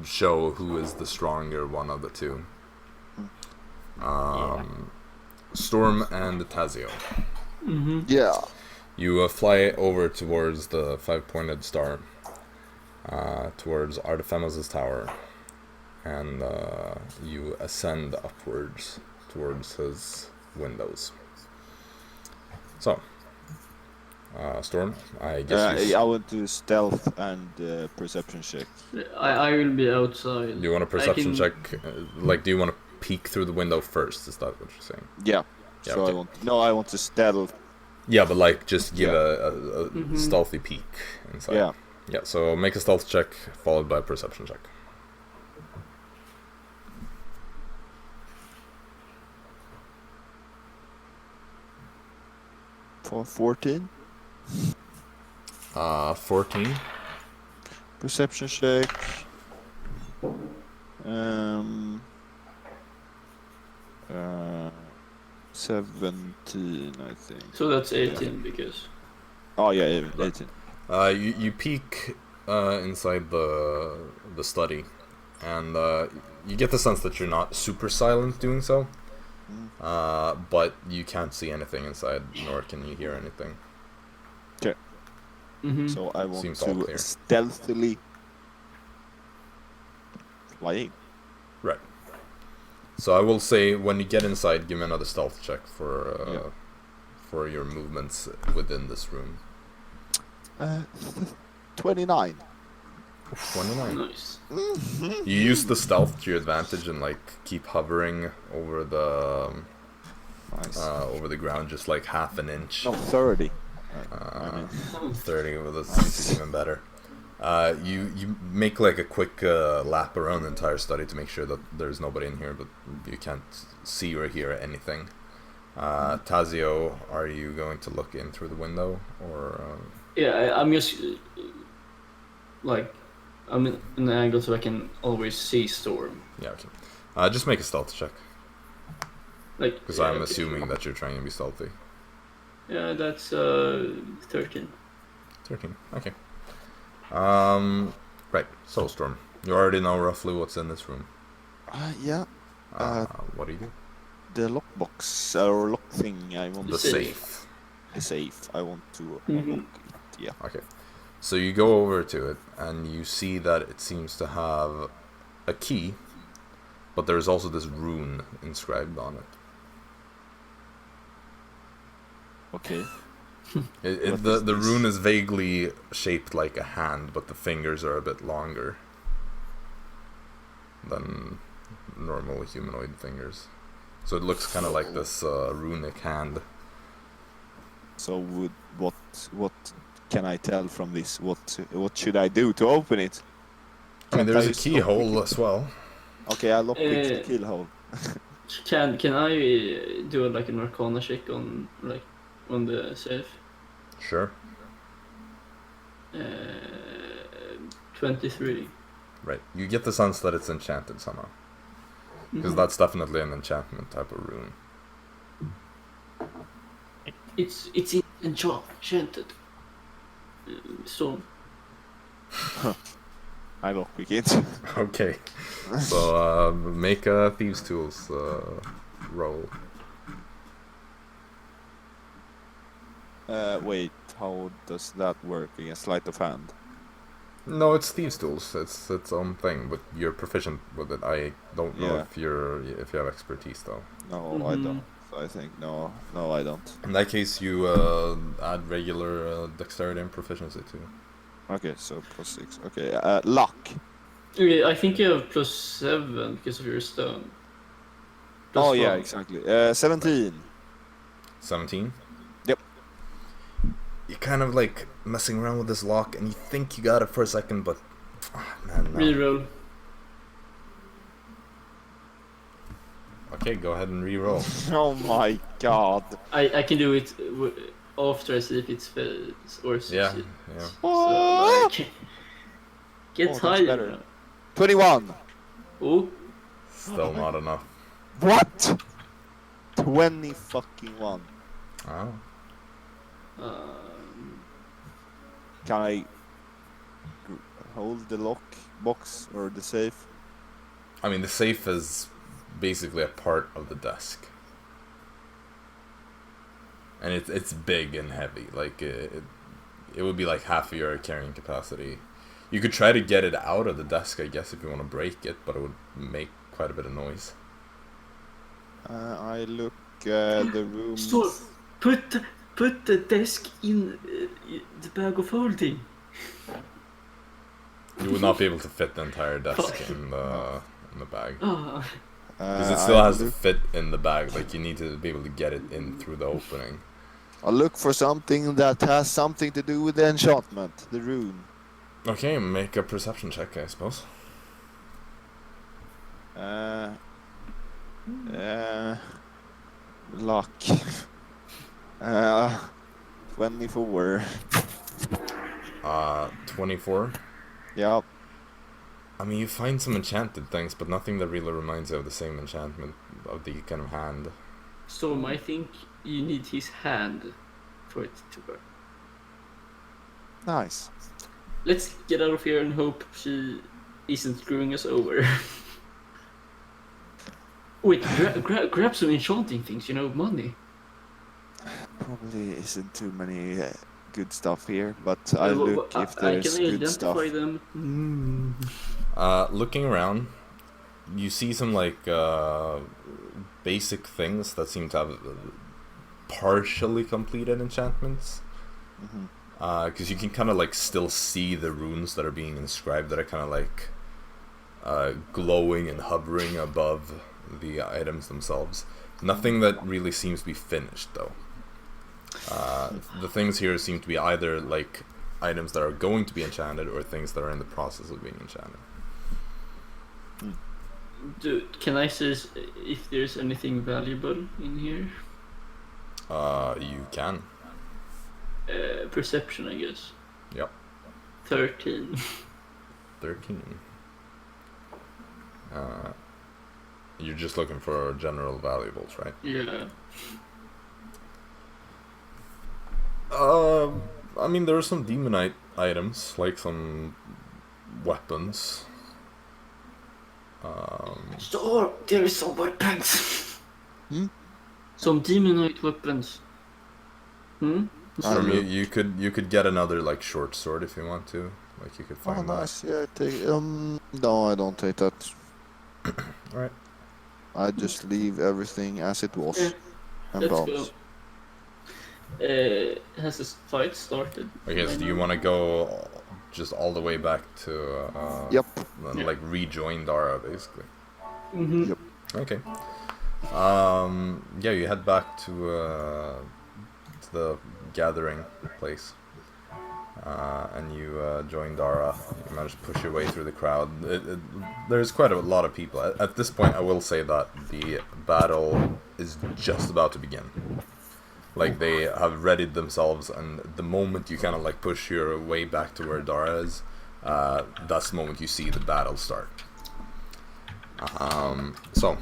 show who is the stronger one of the two. Storm and Tazio. Yeah. You fly over towards the five-pointed star, towards Artefemos' tower, and you ascend upwards towards his windows. So, Storm, I guess I want to stealth and perception check. I will be outside. do you want a perception check? Like, do you want to peek through the window first? Is that what you're saying? Yeah. Yeah, So okay. I want to stealth. Yeah, but like, just give Yeah. a stealthy peek inside. Yeah. Yeah, so make a stealth check followed by a perception check. For 14. 14. Perception check. 17, I think. So that's 18 because. Oh yeah, 18. You peek inside the study, and you get the sense that you're not super silent doing so. But you can't see anything inside, nor can you hear anything. Okay. Mm-hmm. So I want Seems all to clear. stealthily fly in. Right. So I will say, when you get inside, give me another stealth check for your movements within this room. 29. 29. Nice. You use the stealth to your advantage and like keep hovering over the Nice. over the ground, just like half an inch. No, 30. 30, well, that's even better. You make like a quick lap around the entire study to make sure that there's nobody in here, but you can't see or hear anything. Tazio, are you going to look in through the window, or? Yeah, I'm just like I'm in an angle so I can always see Storm. Yeah, okay. Just make a stealth check, Like because I'm assuming that you're trying to be stealthy. Yeah, that's 13. 13. Okay. Right. So, Storm, you already know roughly what's in this room. Yeah. What do you do? The lockbox or lock thing. I want The to safe. The safe. I want to Mhm. unlock it. Yeah. Okay. So you go over to it, and you see that it seems to have a key, but there's also this rune inscribed on it. Okay. The rune is vaguely shaped like a hand, but the fingers are a bit longer than normal humanoid fingers. So it looks kind of like this runic hand. So what can I tell from this? What should I do to open it? I mean, Can't there's a just keyhole lockpick as well. it? Okay, I lockpick the keyhole. Can I do like an Arcana check on the safe? Sure. 23. Right. You get the sense that it's enchanted somehow. Because Mhm. that's definitely an enchantment type of rune. It's enchanted. So I lockpick it. Okay. So make a Thieves' Tools roll. Wait, how does that work against sleight of hand? No, it's Thieves' Tools. It's its own thing, but you're proficient with it. I don't know Yeah. if you have expertise though. No, I don't. I think no, I don't. In that case, you add regular dexterity and proficiency too. Okay, so +6. Okay, luck. okay, I think you have +7 because of your stone. Oh yeah, +1. exactly. 17. 17. Yep. You're kind of like messing around with this lock, and you think you got it for a second, but man, no. Reroll. Okay, go ahead and re-roll. Oh my god. I can do it after I see if it's fails or Yeah, succeed. yeah. So like, get that's higher. better. 21. Oh, Still not enough. What? 20 fucking 1. Oh. Can I hold the lock box or the safe? I mean, the safe is basically a part of the desk, and it's big and heavy. Like it would be like half of your carrying capacity. You could try to get it out of the desk, I guess, if you want to break it, but it would make quite a bit of noise. I look the room. so put put the desk in the bag of holding. You would not be able to fit the entire desk Fuck. in the bag. Ah, Because it still I has to look- fit in the bag. Like, you need to be able to get it in through the opening. I'll look for something that has something to do with the enchantment, the rune. Okay, make a perception check, I suppose. Luck. 24. 24. Yep. I mean, you find some enchanted things, but nothing that really reminds you of the same enchantment of the kind of hand. Storm, I think you need his hand for it to work. Nice. Let's get out of here and hope she isn't screwing us over. Wait, grab some enchanting things, money. Probably isn't too many good stuff here, but I look if I there's can good stuff. identify them. Looking around, you see some basic things that seem to have partially completed enchantments. Because you can kind of still see the runes that are being inscribed that are kind of glowing and hovering above the items themselves. Nothing that really seems to be finished though. The things here seem to be either items that are going to be enchanted or things that are in the process of being enchanted. Can I see if there's anything valuable in here? You can. Perception, I guess. Yep. 13. 13. You're just looking for general valuables, right? Yeah. I mean, there are some demonite items, like some weapons. So there is some weapons. Some demonite weapons. I mean, you could get another short sword if you want to. You could Oh, find nice. Yeah, take. No, I don't take that. Alright. I just leave everything as it was. Yeah, And let's bounce. go. Has this fight started? Okay, so do you want to go just all the way back to Yep. and rejoin Dara basically? Yep. Okay. Yeah, you head back to the gathering place. And you join Dara. You manage to push your way through the crowd. There's quite a lot of people. At this point, I will say that the battle is just about to begin. They have readied themselves, and the moment you kind of push your way back to where Dara is, that's the moment you see the battle start. So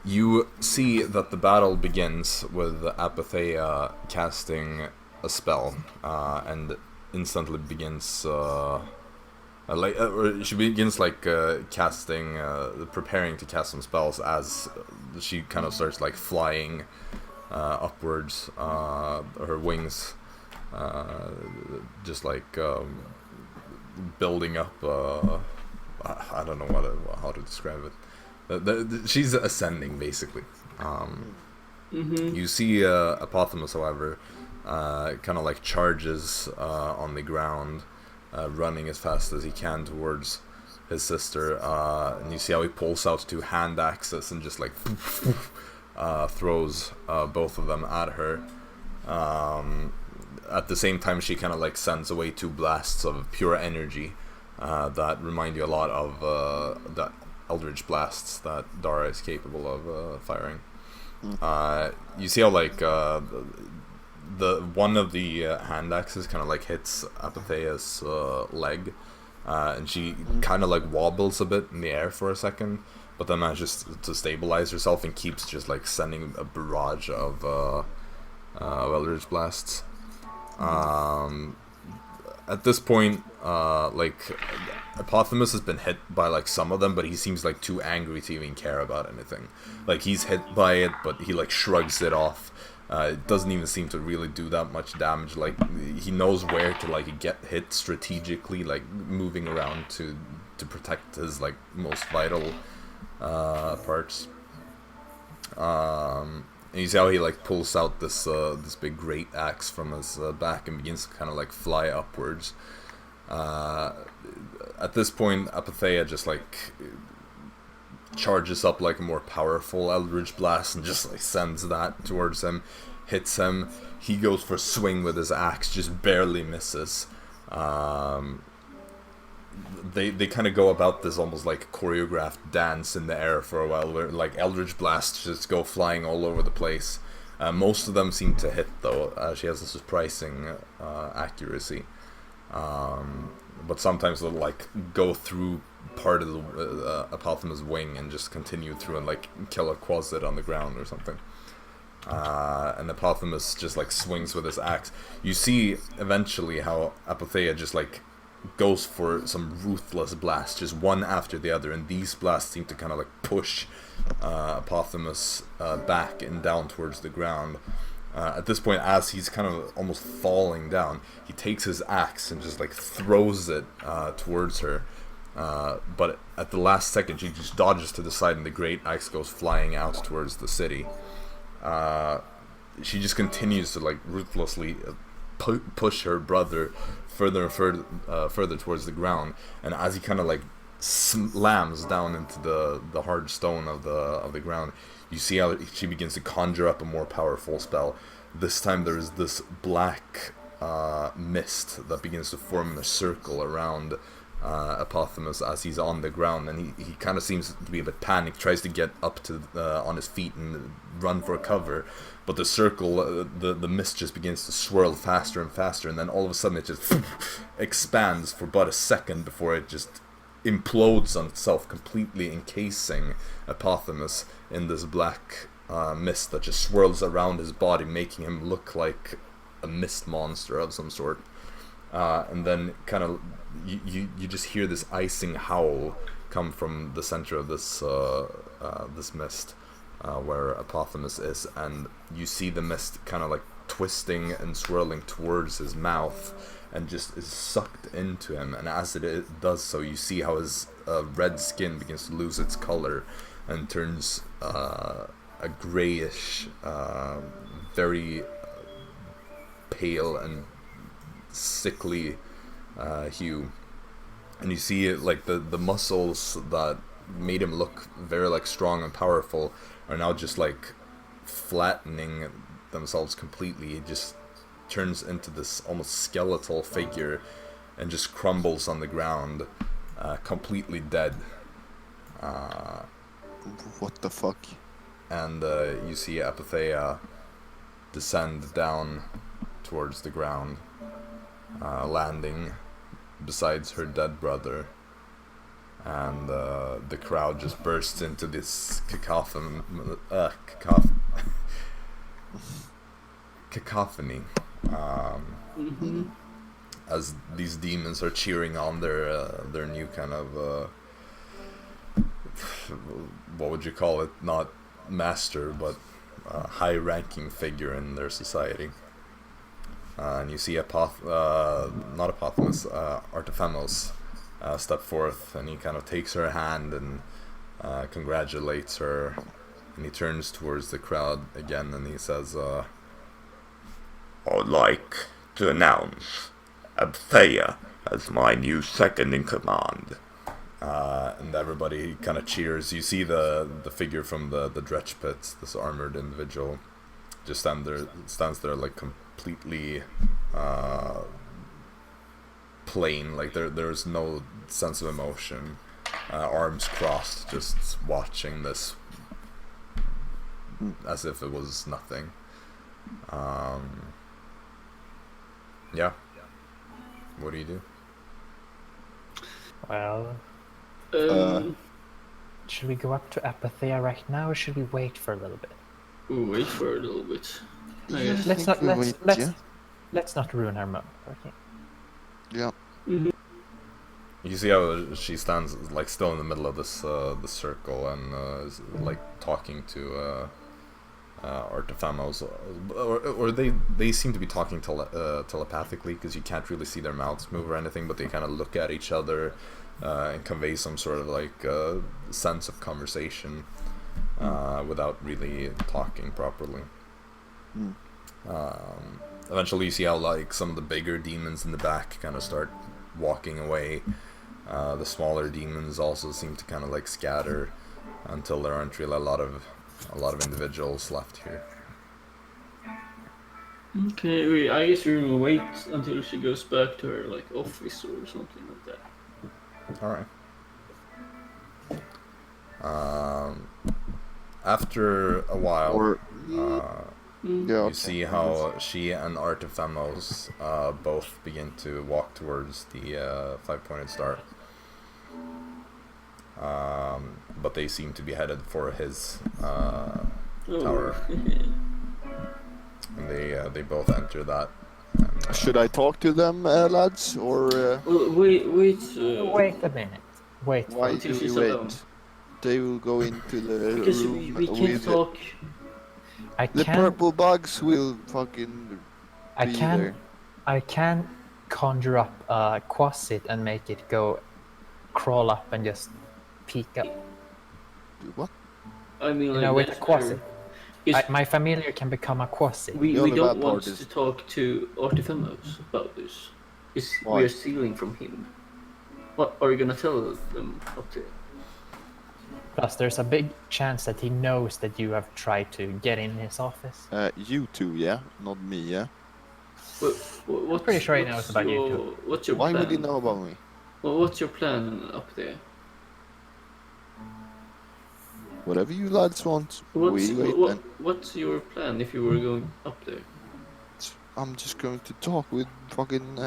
you see that the battle begins with Apatheia casting a spell, and instantly begins she begins casting preparing to cast some spells as she kind of starts flying upwards, her wings just building up. I don't know how to describe it. She's ascending basically. You see Apothemus, however, kind of charges on the ground, running as fast as he can towards his sister, and you see how he pulls out 2 hand axes and just throws both of them at her. At the same time, she kind of sends away 2 blasts of pure energy that remind you a lot of the eldritch blasts that Dara is capable of firing. You see how the one of the hand axes kind of hits Apatheia's leg, and she kind of wobbles a bit in the air for a second, but then manages to stabilize herself and keeps just sending a barrage of eldritch blasts. At this point, Apothemus has been hit by some of them, but he seems too angry to even care about anything. He's hit by it, but he shrugs it off. It doesn't even seem to really do that much damage. He knows where to get hit strategically, moving around to protect his most vital parts. And you see how he like pulls out this this big great axe from his back and begins to kind of like fly upwards. At this point, Apatheia just like charges up like a more powerful Eldritch Blast and just like sends that towards him, hits him. He goes for a swing with his axe, just barely misses. They kind of go about this almost like a choreographed dance in the air for a while, where like Eldritch Blasts just go flying all over the place. Most of them seem to hit though. She has a surprising accuracy. But sometimes they'll like go through part of the Apothemus' wing and just continue through and like kill a Quasit on the ground or something. And Apothemus just like swings with his axe. You see eventually how Apatheia just like goes for some ruthless blasts, just one after the other, and these blasts seem to kind of like push Apothemus back and down towards the ground. At this point, as he's kind of almost falling down, he takes his axe and just like throws it towards her. But at the last second, she just dodges to the side, and the great axe goes flying out towards the city. She just continues to like ruthlessly push her brother further and further towards the ground. And as he kind of like slams down into the hard stone of the ground, you see how she begins to conjure up a more powerful spell. This time there is this black mist that begins to form a circle around Apothemus as he's on the ground, and he kind of seems to be a bit panicked, tries to get up to on his feet and run for cover, but the circle, the mist just begins to swirl faster and faster, and then all of a sudden it just expands for but a second before it just implodes on itself, completely encasing Apothemus in this black mist that just swirls around his body, making him look like a mist monster of some sort. And then kind of you just hear this icing howl come from the center of this this mist where Apothemus is, and you see the mist kind of like twisting and swirling towards his mouth and just is sucked into him. And as it does so, you see how his red skin begins to lose its color and turns a grayish, very pale and sickly hue. And you see it like the muscles that made him look very like strong and powerful are now just like flattening themselves completely. He just turns into this almost skeletal figure and just crumbles on the ground, completely dead. What the fuck? And you see Apatheia descend down towards the ground, landing besides her dead brother. And the crowd just bursts into this cacophony. As these demons are cheering on their new kind of what would you call it? Not master, but high-ranking figure in their society. And you see not Apothemus, Artephemos step forth, and he kind of takes her hand and congratulates her, and he turns towards the crowd again and he says, I'd like to announce Apatheia as my new second in command. and everybody kind of cheers. You see the figure from the dretch pit, this armored individual, just stands there like completely plain, like there's no sense of emotion, arms crossed, just watching this as if it was nothing. Yeah. What do you do? Well, should we go up to Apatheia right now, or should we wait for a little bit? We'll wait for a little bit. I guess. Let's not ruin our moment. Okay. Yeah. You see how she stands like still in the middle of this the circle and is like talking to Artephemos, or they seem to be talking telepathically, because you can't really see their mouths move or anything, but they kind of look at each other and convey some sort of like sense of conversation. without really talking properly. Hmm. Eventually you see how like some of the bigger demons in the back kind of start walking away. The smaller demons also seem to kind of like scatter until there aren't really a lot of individuals left here. Okay, I guess we will wait until she goes back to her like office or something like that. Alright. After a while, Or you see how she and Artefamos both begin to walk towards the five-pointed star. But they seem to be headed for his tower. And they both enter that. And, should I talk to them, lads, or Well, wait. Wait a minute. Wait. why until do we she's wait? alone. They will go into the Because room we can't with talk. the purple bugs. Will fucking I be can. there. I can conjure up a quasit and make it go crawl up and just peek up. What? I mean, You like know, with a that's quasit. Because My familiar can become a quasit. The we only don't bad want part is- to talk to Artefamos about this. Why? We are stealing from him. What are you gonna tell them up there? Plus, there's a big chance that he knows that you have tried to get in his office. You two, yeah, not me, yeah. What's, pretty sure he what's knows about you your- too. What's your Why plan? would he know about me? Well, what's your plan up there? Whatever you lads want. We wait then. What's your plan if you were going up there? I'm just going to talk with fucking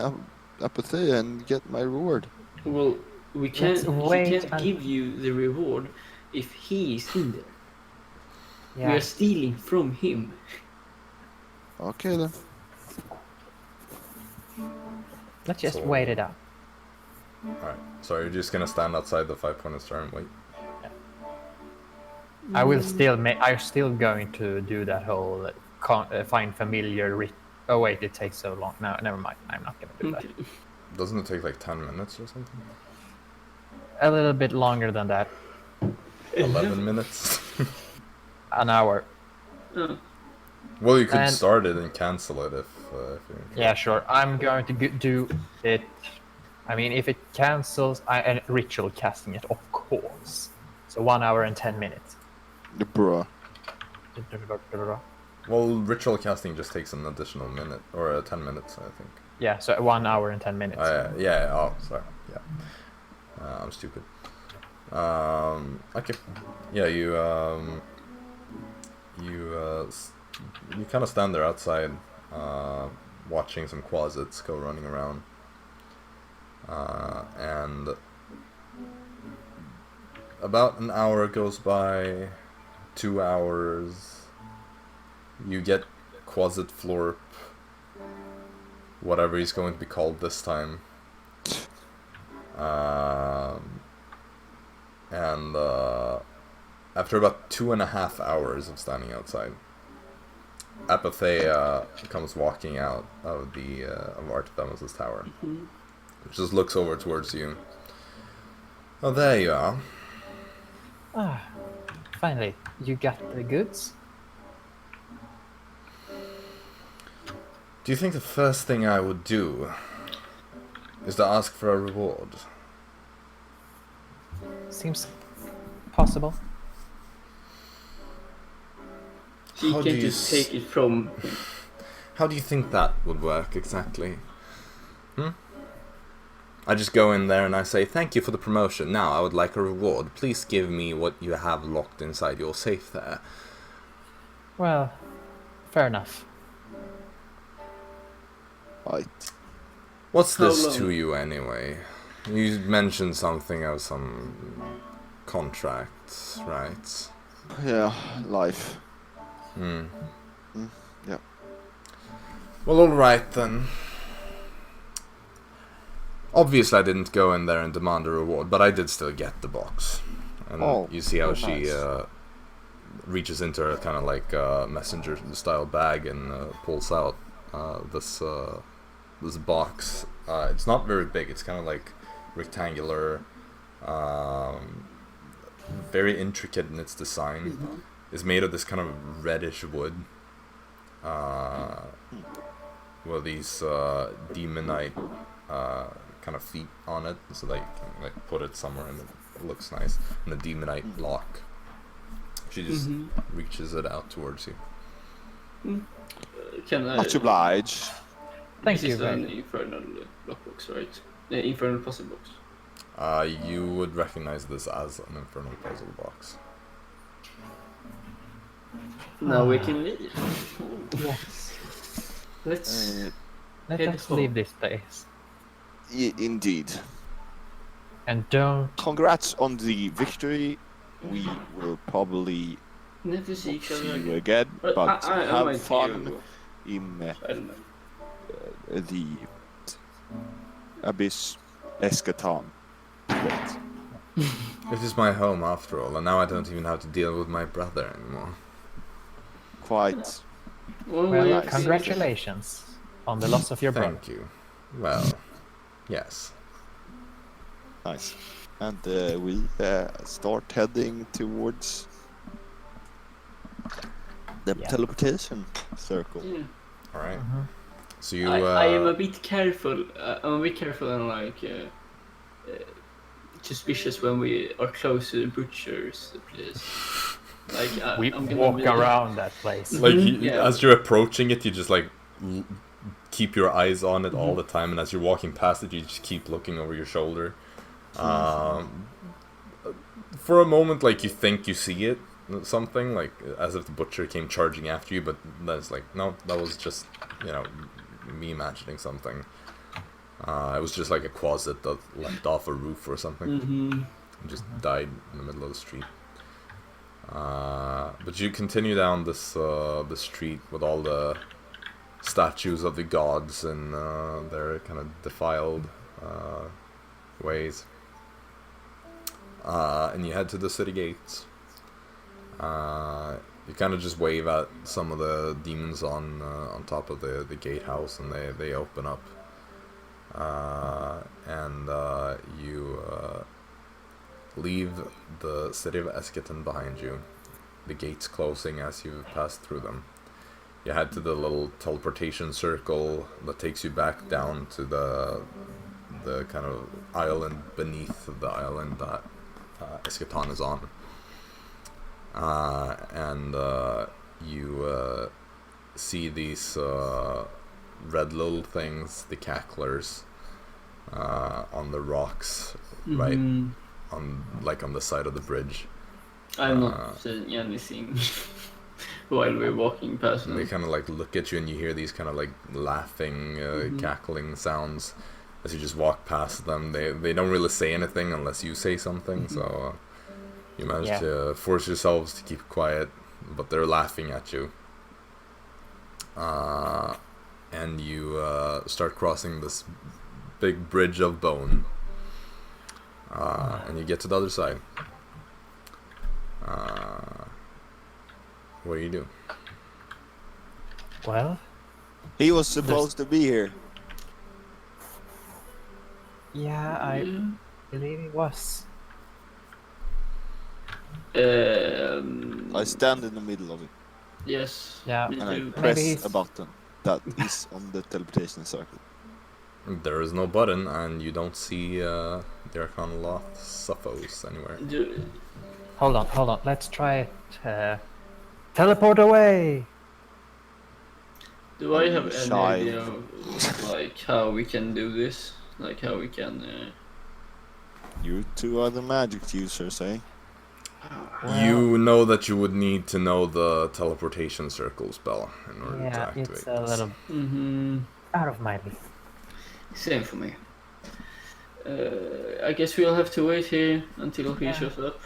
Apathea and get my reward. Well, we can't. Let's He wait can't and- give you the reward if he is in there. We Yeah. are stealing from him. Okay then. Let's just So- wait it out. Alright, so you're just gonna stand outside the five-pointed star and wait? I will still make. I'm still going to do that whole find familiar. Oh wait, it takes so long. No, never mind. I'm not gonna do that. Okay. Doesn't it take like 10 minutes or something? A little bit longer than that. 11 minutes? An hour. Well, you could And- start it and cancel it if you're Yeah, sure. I'm going to do it. I mean, if it cancels, I ritual casting it, of course. So 1 hour and 10 minutes. Bruh. Well, ritual casting just takes an additional minute, or 10 minutes, I think. Yeah, so 1 hour and 10 minutes. Yeah, oh, sorry, yeah. I'm stupid. Okay. Yeah, you kind of stand there outside, watching some quasits go running around. And about an hour goes by, 2 hours, you get Quasit Florp, whatever he's going to be called this time. And after about 2.5 hours of standing outside, Apathea comes walking out of the of Artefamos' tower. Just looks over towards you. Oh, there you are. Ah, finally, you got the goods? Do you think the first thing I would do is to ask for a reward? Seems possible. She How do can't you just take it from him. How do you think that would work exactly? I just go in there and I say, thank you for the promotion. Now I would like a reward. Please give me what you have locked inside your safe there. Well, fair enough. Right. What's How this long? to you anyway? You mentioned something of some contracts, right? Yeah, life. Yeah. Well, alright then. Obviously I didn't go in there and demand a reward, but I did still get the box. And you see how she nice. reaches into her kind of like messenger style bag and pulls out this box. It's not very big, it's kind of like rectangular, very intricate in its design. is made of this kind of reddish wood. With these demonite kind of feet on it, so that you can like put it somewhere and it looks nice. And the demonite lock. She just reaches it out towards you. Can I? Much obliged. Thank This you is very an much. infernal lockbox, right? The infernal puzzle box. You would recognize this as an infernal puzzle box. Now we can leave. Yes. Let's. Let Head us home. leave this place. Indeed. And don't. Congrats on the victory. We will probably Never see not each see other. you again, But but I have might fun do- in I don't know. the Abyss Eschaton. This is my home after all, and now I don't even have to deal with my brother anymore. Quite. Well, Well, nice. congratulations on the loss of your brother. Thank you. Well, yes. Nice. And we start heading towards the Yeah. teleportation circle. Yeah. All right. Mm-hmm. So you. I am a bit careful. I'm a bit careful and like suspicious when we are close to the butcher's place. Like We I'm gonna walk be- around that place. Like Yeah. as you're approaching it, you just like keep your eyes on it all the time, and as you're walking past it, you just keep looking over your shoulder. For a moment, like you think you see it, something like as if the butcher came charging after you, but that's like no, that was just me imagining something. It was just like a closet that leapt off a roof or something. And just died in the middle of the street. But you continue down this the street with all the statues of the gods in their kind of defiled ways. And you head to the city gates. You kind of just wave at some of the demons on top of the gatehouse, and they open up. And you leave the city of Eschaton behind you, the gates closing as you pass through them. You head to the little teleportation circle that takes you back down to the kind of island beneath the island that Eschaton is on. And you see these red little things, the cacklers, on the rocks, right on the side of the bridge. I'm not saying anything while we're walking past And they them. kind of like look at you, and you hear these kind of like laughing, cackling sounds as you just walk past them. They don't really say anything unless you say something, so you manage to force yourselves to keep quiet, but they're laughing at you. And you start crossing this big bridge of bone, and you get to the other side. What do you do? Well, He was supposed to be here. yeah, I believe it was. I stand in the middle of it Yes. Yeah. me and I too. press he's- a button that is on the teleportation circle. There is no button, and you don't see the Arcana Loth Suffos anywhere. Hold on. Let's try it. Teleport away! Do I have any Child. idea of like how we can do this? Like how we can? You two are the magic users, eh? You know that you would need to know the teleportation circle spell in order to Yeah, activate it's a this. little out of my league. Same for me. I guess we'll have to wait here until he shows up.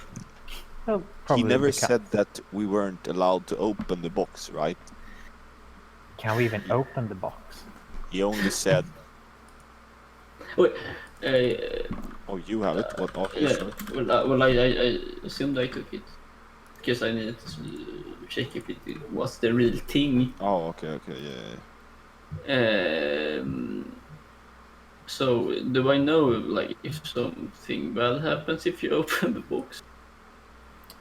He'll He probably never become- said that we weren't allowed to open the box, right? Can we even open the box? He only said, Wait. "Oh, you have it." What? Okay, Yeah. sure. Well, I assumed I took it because I needed to check if it was the real thing. Oh, okay, yeah. So do I know like if something bad happens if you open the box?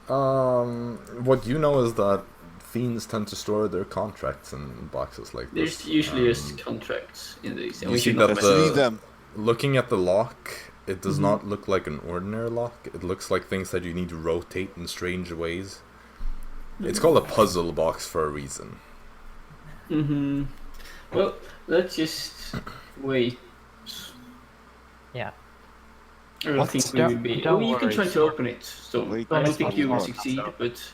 What you know is that fiends tend to store their contracts in boxes like this. There's usually just contracts in these. And You we see should that not Let's read the them. looking at the lock, it does not look like an ordinary lock. It looks like things that you need to rotate in strange ways. It's called a puzzle box for a reason. Mm-hmm. Well, let's just wait. Yeah. I don't think we will be. Don't You can worry, try to Storm. open it, Storm. Wait, I don't that's think not you will hard. succeed, but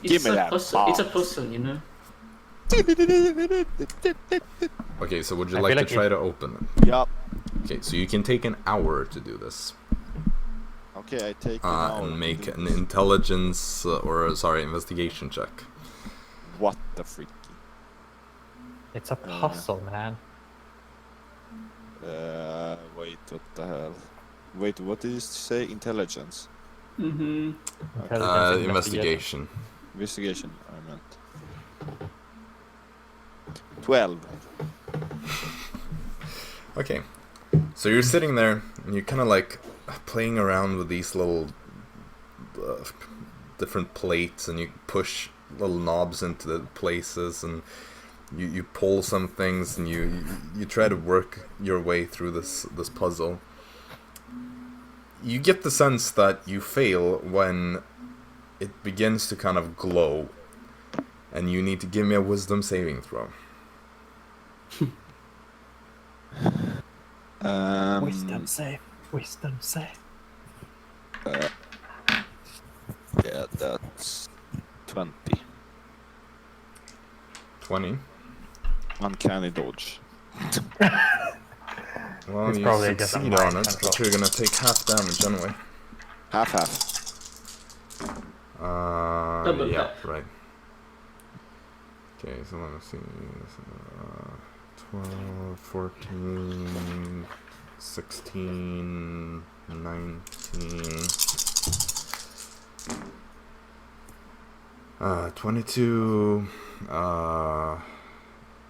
Give it's me a that puzzle. It's a box. puzzle, you know. Okay, so would you I like feel to like try to open it? Yup. Okay, so you can take an hour to do this. Okay, I take an hour And to make do an this. intelligence investigation check. What the freak? It's a puzzle, man. Wait, what the hell? Wait, what did you say? Intelligence? Mm-hmm. Intelligence Investigation. Investigation, I meant. 12. Okay, so you're sitting there and you're kind of like playing around with these little different plates, and you push little knobs into the places, and you pull some things, and you try to work your way through this puzzle. You get the sense that you fail when it begins to kind of glow, and you need to give me a wisdom saving throw. Wisdom save. Wisdom save. Yeah, that's 20. 20. Uncanny dodge. Well, It's you probably just a succeed mind on it, control. but you're gonna take half damage anyway. Half. Double Yeah, half. right. Okay, so let me see. 12, 14, 16, 19, 22,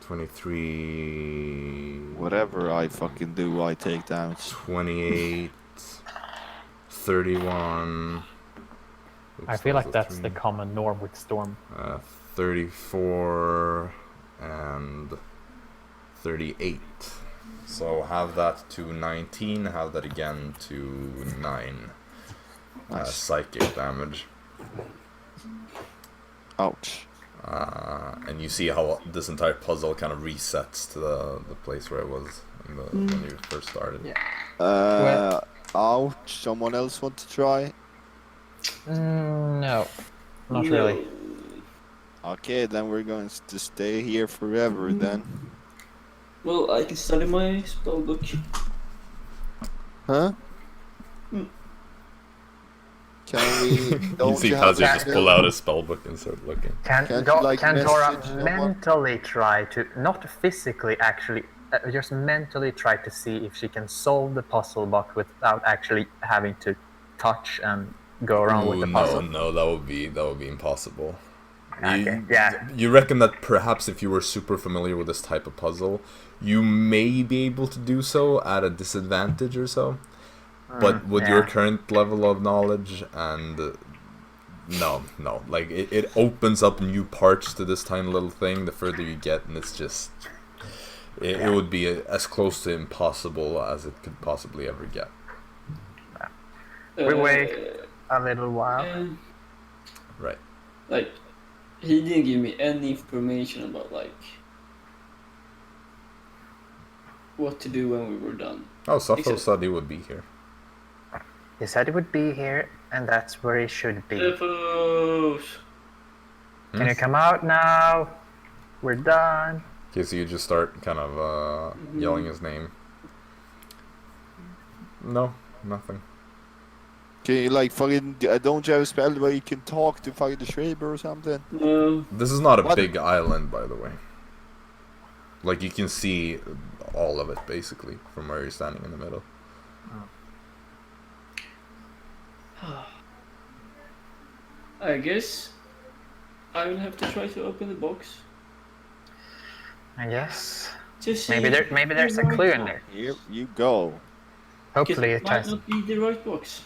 23, Whatever I fucking do, I take damage. 28, 31. I Oops, feel that was like a that's the 3. common norm with Storm. 34 and 38. So have that to 19, have that again to 9. Nice. Psychic damage. Ouch. And you see how this entire puzzle kind of resets to the place where it was when you first started. Yeah. Ouch. Someone else want to try? No. Not No. really. Okay, then we're going to stay here forever then. Well, I can study my spellbook. Huh? Can we? You Don't see you have Tazio just to- pull out his spellbook and start looking. Can Can't you, like, Dora message someone? mentally try to, not physically actually, just mentally try to see if she can solve the puzzle box without actually having to touch and go around with the puzzle? No, that would be impossible. Okay, yeah. You reckon that perhaps if you were super familiar with this type of puzzle, you may be able to do so at a disadvantage or so. But with your yeah. current level of knowledge and no, like it opens up new parts to this tiny little thing the further you get, and it's just it would be as close to impossible as it could possibly ever get. We wait a little while. Right. Like, he didn't give me any information about, like, what to do when we were done. Oh, Sappho Except- said he would be here. He said he would be here, and that's where he should be. Defos! Can you come out now? We're done. Okay, so you just start kind of yelling his name. No, nothing. Can you like fucking? Don't you have a spell where you can talk to fucking the Schreiber or something? No. This is not a What? big island, by the way. Like, you can see all of it, basically, from where you're standing in the middle. I guess I will have to try to open the box. I guess. Just see Maybe there's a clue in there. Here you go. Hopefully it might has. not be the right box.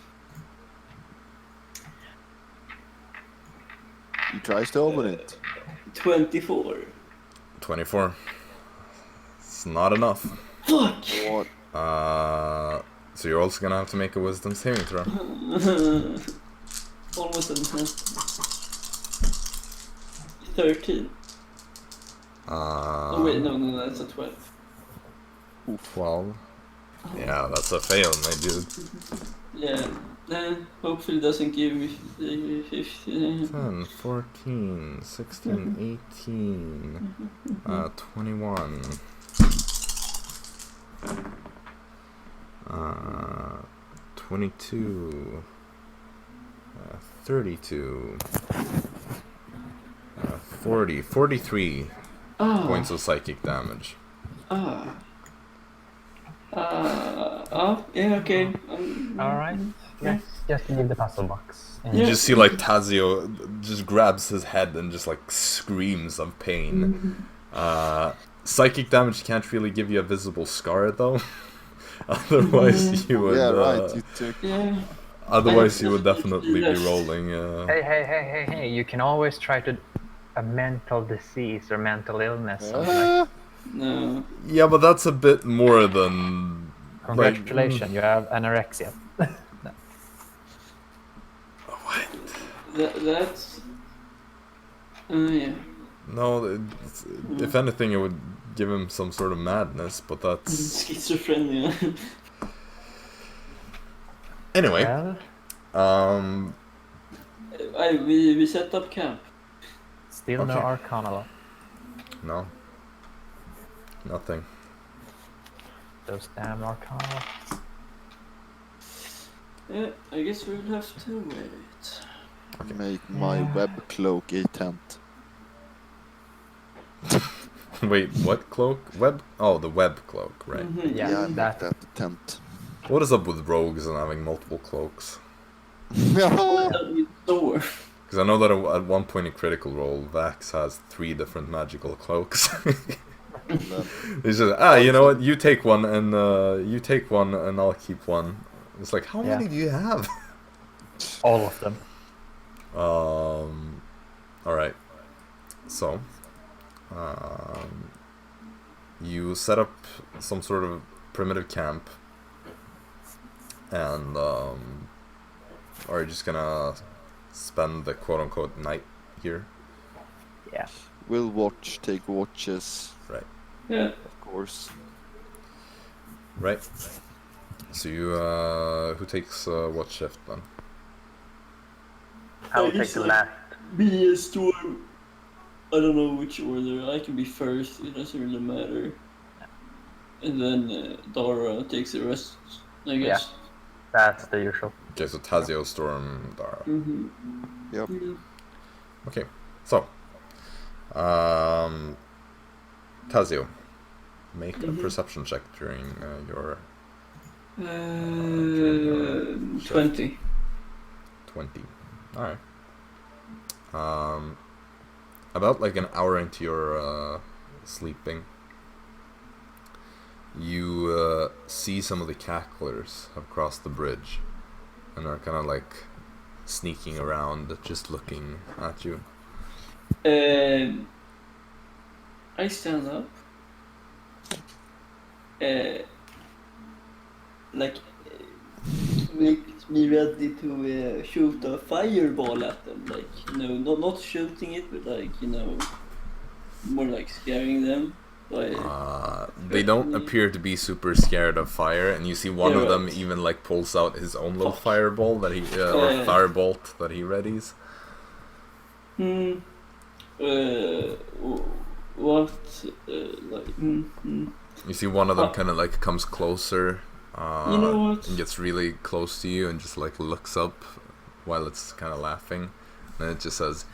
He tries to open it. 24. 24. It's not enough. Fuck! What? So you're also gonna have to make a wisdom saving throw. Almost a 13. Oh wait, no, that's a 12. 12. Yeah, that's a fail, my dude. Yeah, hopefully it doesn't give me 15. 10, 14, 16, 18, 21, 22, 32, 40, 43 points of psychic damage. Yeah, okay. Alright. Just leave the puzzle box. You just see like Tazio just grabs his head and just like screams of pain. Psychic damage can't really give you a visible scar though. Otherwise you would. Yeah, right. You took. Yeah. Otherwise you would definitely be rolling. Hey, you can always try to a mental disease or mental illness. Something like. No. Yeah, but that's a bit more than. Congratulations, you have anorexia. What? That's. Yeah. No, if anything, it would give him some sort of madness, but that's. Schizophrenia. Anyway. Well, we set up camp. still no Okay. arcana lock. No. Nothing. Those damn arcana locks. Yeah, I guess we'll have to wait. Make my web cloak a tent. Wait, what cloak? Web? Oh, the web cloak, right. Yeah, make that. that a tent. What is up with rogues and having multiple cloaks? Because I know that at one point in Critical Role, Vax has 3 different magical cloaks. He's just, you know what? You take one, and I'll keep one. It's like, how many do you have? All of them. All right. So, you set up some sort of primitive camp, and are you just gonna spend the quote-unquote night here? Yeah. We'll take watches. Right. Yeah. Of course. Right. So you, who takes what shift then? I'll take the left. Be a storm. I don't know which order. I can be first. It doesn't really matter. And then Dara takes the rest, I guess. Yeah. That's the usual. Okay, so Tazio, Storm, Dara. Yep. Okay, so Tazio, make a perception check during your 20. 20. All right. About like an hour into your sleeping, you see some of the cacklers have crossed the bridge and are kind of like sneaking around, just looking at you. I stand up. Makes me ready to shoot a fireball at them. Like, not shooting it, but like, more like scaring them. They don't appear to be super scared of fire, and you see one of them even like pulls out his own little fireball that he or firebolt that he readies. What? You see one of them kind of like comes closer. You know what? And gets really close to you and just like looks up while it's kind of laughing, and it just says,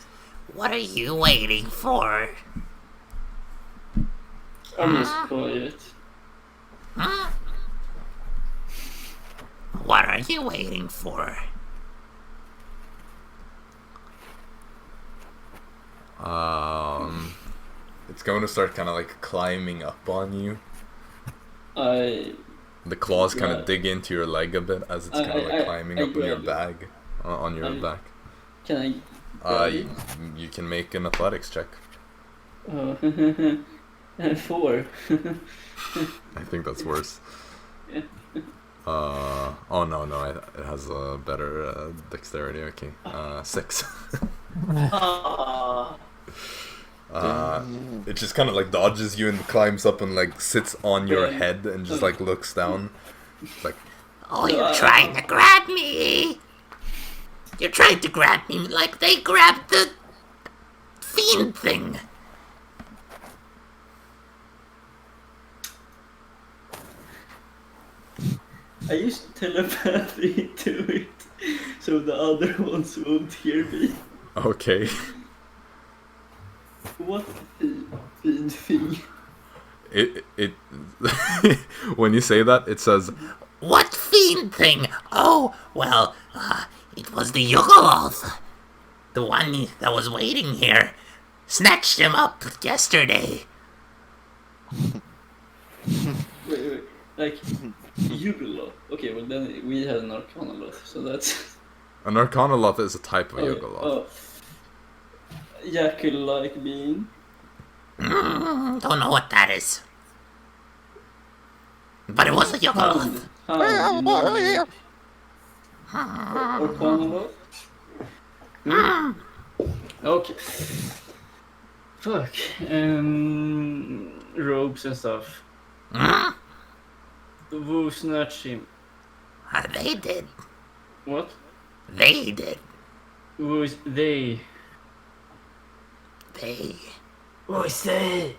"What are you waiting for?" I'm just quiet. Huh? What are you waiting for? It's going to start kind of like climbing up on you. I The claws kind of dig into your leg a bit as it's kind of like climbing up on your grab it. bag, on your back. Can I You can make an athletics check. Oh, 4. I think that's worse. Yeah. Oh no, it has a better dexterity. Okay, 6. Ah. It just kind of like dodges you and climbs up and like sits on your head and just like looks down. It's like, Oh, you're trying to grab me. You're trying to grab me like they grabbed the fiend thing. I used telepathy to it, so the other ones won't hear me. okay. What fiend thing? It when you say that, it says, What fiend thing? Oh, well, it was the Yogoloth. The one that was waiting here. Snatched him up yesterday. Wait, like Yugoloth. Okay, well then we had an Arcanoloth, so that's an Arcanoloth is a type of Yogoloth. Jackal-like being. Don't know what that is. But it was a Yogoloth. Arcanoloth? Okay. Fuck. Robes and stuff. Who snatched him? They did. What? They did. Who is they? They. Who is they?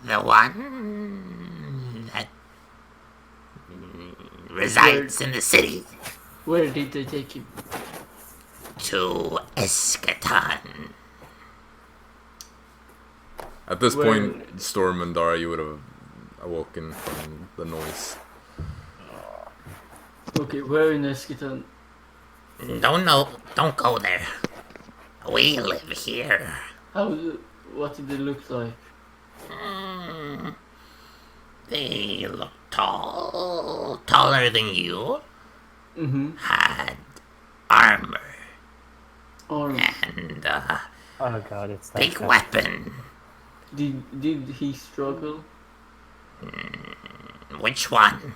The one that resides in the city. Where did they take him? To Eschaton. At this point, Storm and Dara, you would have awoken from the noise. Okay, where in Eschaton? Don't know. Don't go there. We live here. What did they look like? They look tall. Taller than you. Mm-hmm. Had armor. Or And Oh god, it's that big guy. weapon. did he struggle? Which one?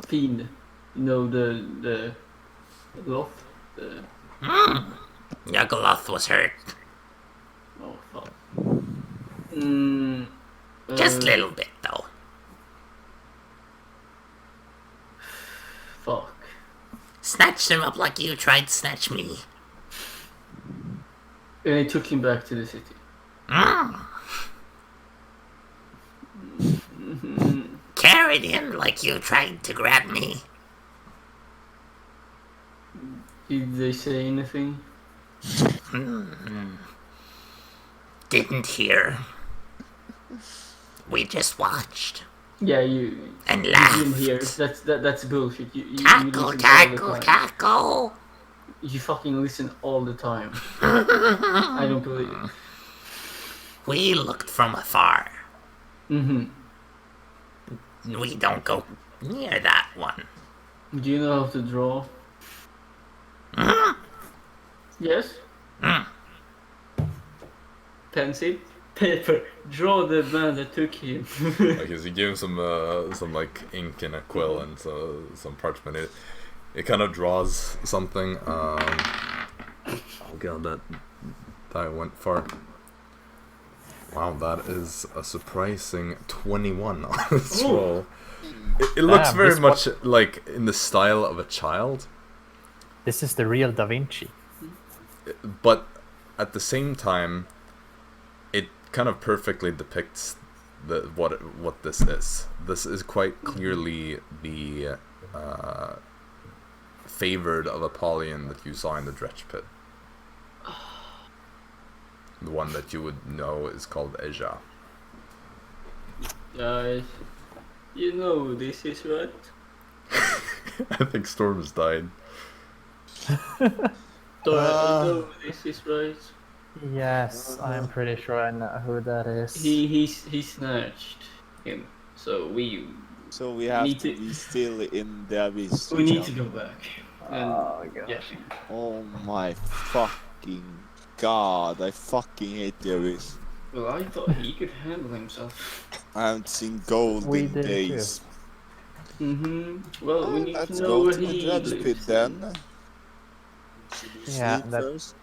Fiend. You know the Loth? Yogoloth was hurt. Oh fuck. Just a little bit, though. Fuck. Snatched him up like you tried to snatch me. And they took him back to the city. Carried him like you tried to grab me. Did they say anything? Didn't hear. We just watched. Yeah, you And didn't laughed. hear. That's bullshit. You Tackle, listen tackle, all the time. tackle. You fucking listen all the time. I don't believe it. We looked from afar. Mm-hmm. We don't go near that one. Do you know how to draw? Yes? Pencil? Paper. Draw the man that took him. Okay, so you give him some like ink and a quill and some parchment. It kind of draws something. Oh god, that went far. Wow, that is a surprising 21 on this roll. It looks Damn, very this much like in the style of a child, This is the real Da Vinci. but at the same time, it kind of perfectly depicts what this is. This is quite clearly the favored of Apollyon that you saw in the Dretch Pit. The one that you would know is called Eja. Guys, you know this is right. I think Storm has died. So I know this is right. Yes, I'm pretty sure I know who that is. He snatched him. So we So we have Need to to- be still in the abyss. need to go back. Then, Oh, God. yeah. Oh my fucking god, I fucking hate the Abyss. Well, I thought he could handle himself. I haven't seen gold We in did too. days. Well, we need Let's to know go where to the he dredge lives. pit then. Should we Yeah, sleep that- first?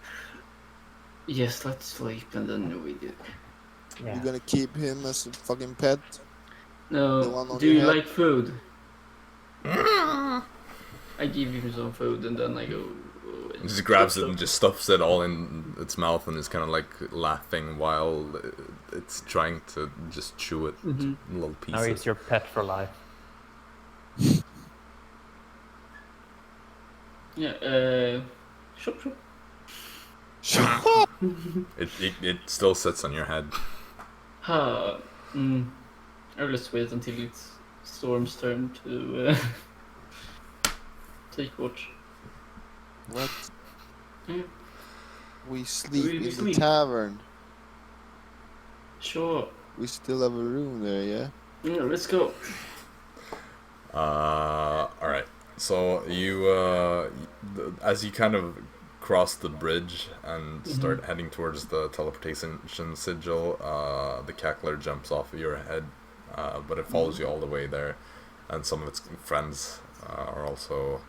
Yes, let's sleep and then we do. Yeah. You're gonna keep him as a fucking pet? The No, one on do your you head? like food? I give him some food and then I go. He just grabs it and just stuffs it all in its mouth and is kind of like laughing while it's trying to just chew it in little Now pieces. he's your pet for life. Yeah, shop. Shut up! It still sits on your head. Ha. Or let's wait until it's Storm's turn to take watch. What? Yeah. We sleep We in the sleep. tavern. Sure. We still have a room there, yeah? Yeah, let's go. Alright. So you, as you kind of cross the bridge and start heading towards the teleportation sigil, the cackler jumps off of your head, but it follows you all the way there, and some of its friends are also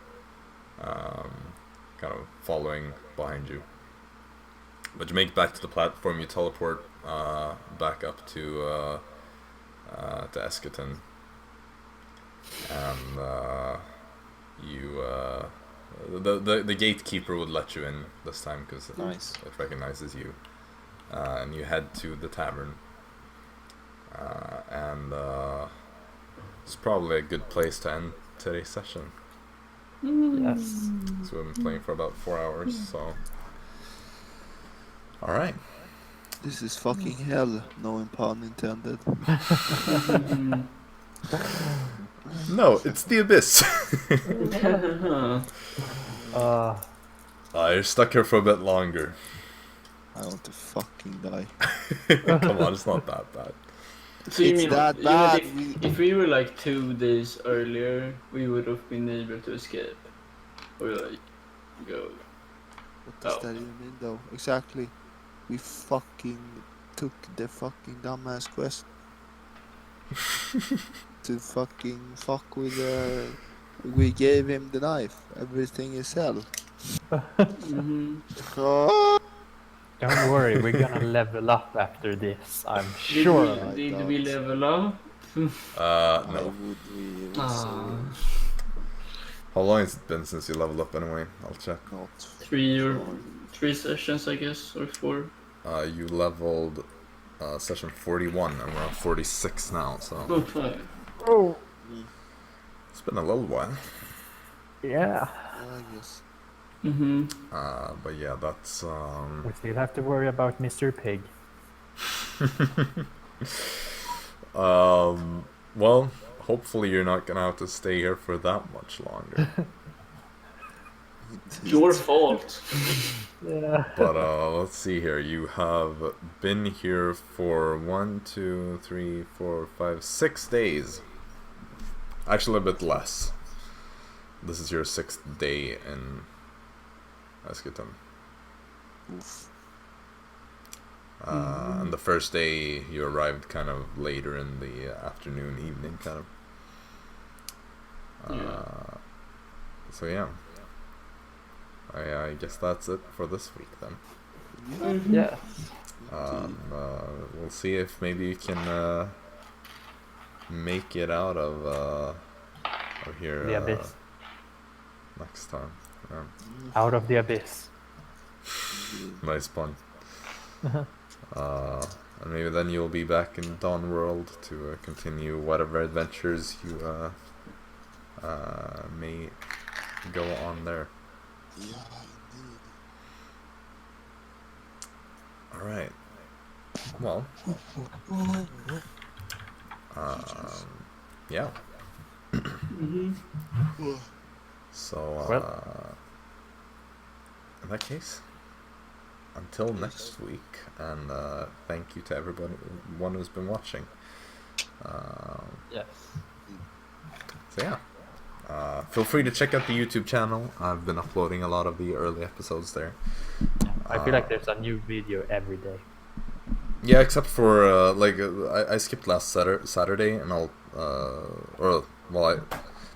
kind of following behind you. But you make it back to the platform, you teleport back up to Eschaton, and you the gatekeeper would let you in this time because Nice. it recognizes you, and you head to the tavern, and it's probably a good place to end today's session. Yes. So we've been playing for about 4 hours, so alright. This is fucking hell, no pun intended. No, it's the abyss. You're stuck here for a bit longer. I want to fucking die. Come on, it's not that bad. So you It's mean, that you mean bad, if we were like 2 days earlier, we would have been able to escape? Or like, go. What does Oh. that even mean though? Exactly. We fucking took the fucking dumbass quest. To fucking fuck with we gave him the knife. Everything is hell. Oh, Don't worry, we're gonna level up after this, I'm sure. Did we level up? why No. would we even Ah, How long has it been since you leveled up anyway? I'll check. say not? 3 sessions, I guess, or 4. You leveled session 41 and we're on 46 now, so Okay. Oh, it's been a little while. yeah. I guess. But yeah, that's We still have to worry about Mr. Pig. well, hopefully you're not gonna have to stay here for that much longer. Your fault. Yeah. But let's see here. You have been here for 1, 2, 3, 4, 5, 6 days. Actually, a bit less. This is your 6th day in Eschaton. Oof. And the first day you arrived kind of later in the afternoon, evening, kind of. So yeah. I guess that's it for this week then. Yeah. We'll see if maybe you can make it out of here The abyss. next time. Yeah. Out of the abyss. Nice pun. And maybe then you'll be back in Dawn World to continue whatever adventures you may go on there. Yeah, indeed. Alright. Well. Yeah. So, Well. in that case, until next week, and thank you to everyone who's been watching. Yes. So yeah, Feel free to check out the YouTube channel. I've been uploading a lot of the early episodes there. I feel like there's a new video every day. Yeah, except for I skipped last Saturday, and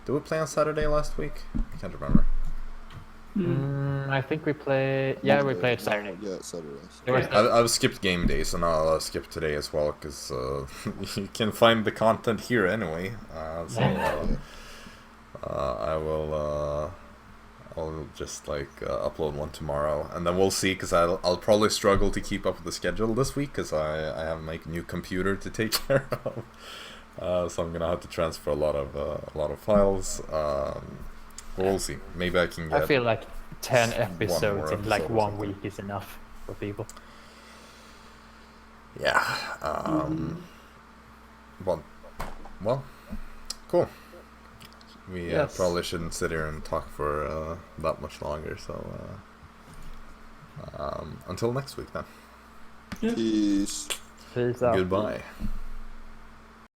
did we play on Saturday last week? I can't remember. I think we played. Yeah, we played Saturday. Yeah, Saturday. I've skipped game days, and I'll skip today as well because you can find the content here anyway. I'll just upload one tomorrow, and then we'll see. Because I'll probably struggle to keep up with the schedule this week because I have my new computer to take care of. So I'm gonna have to transfer a lot of files. We'll see. Maybe I can get. I feel like 10 episodes in like episode or 1 something. week is enough for people. Yeah. Well, cool. We Yes. probably shouldn't sit here and talk for that much longer. So until next week then. Peace. Peace out. Goodbye.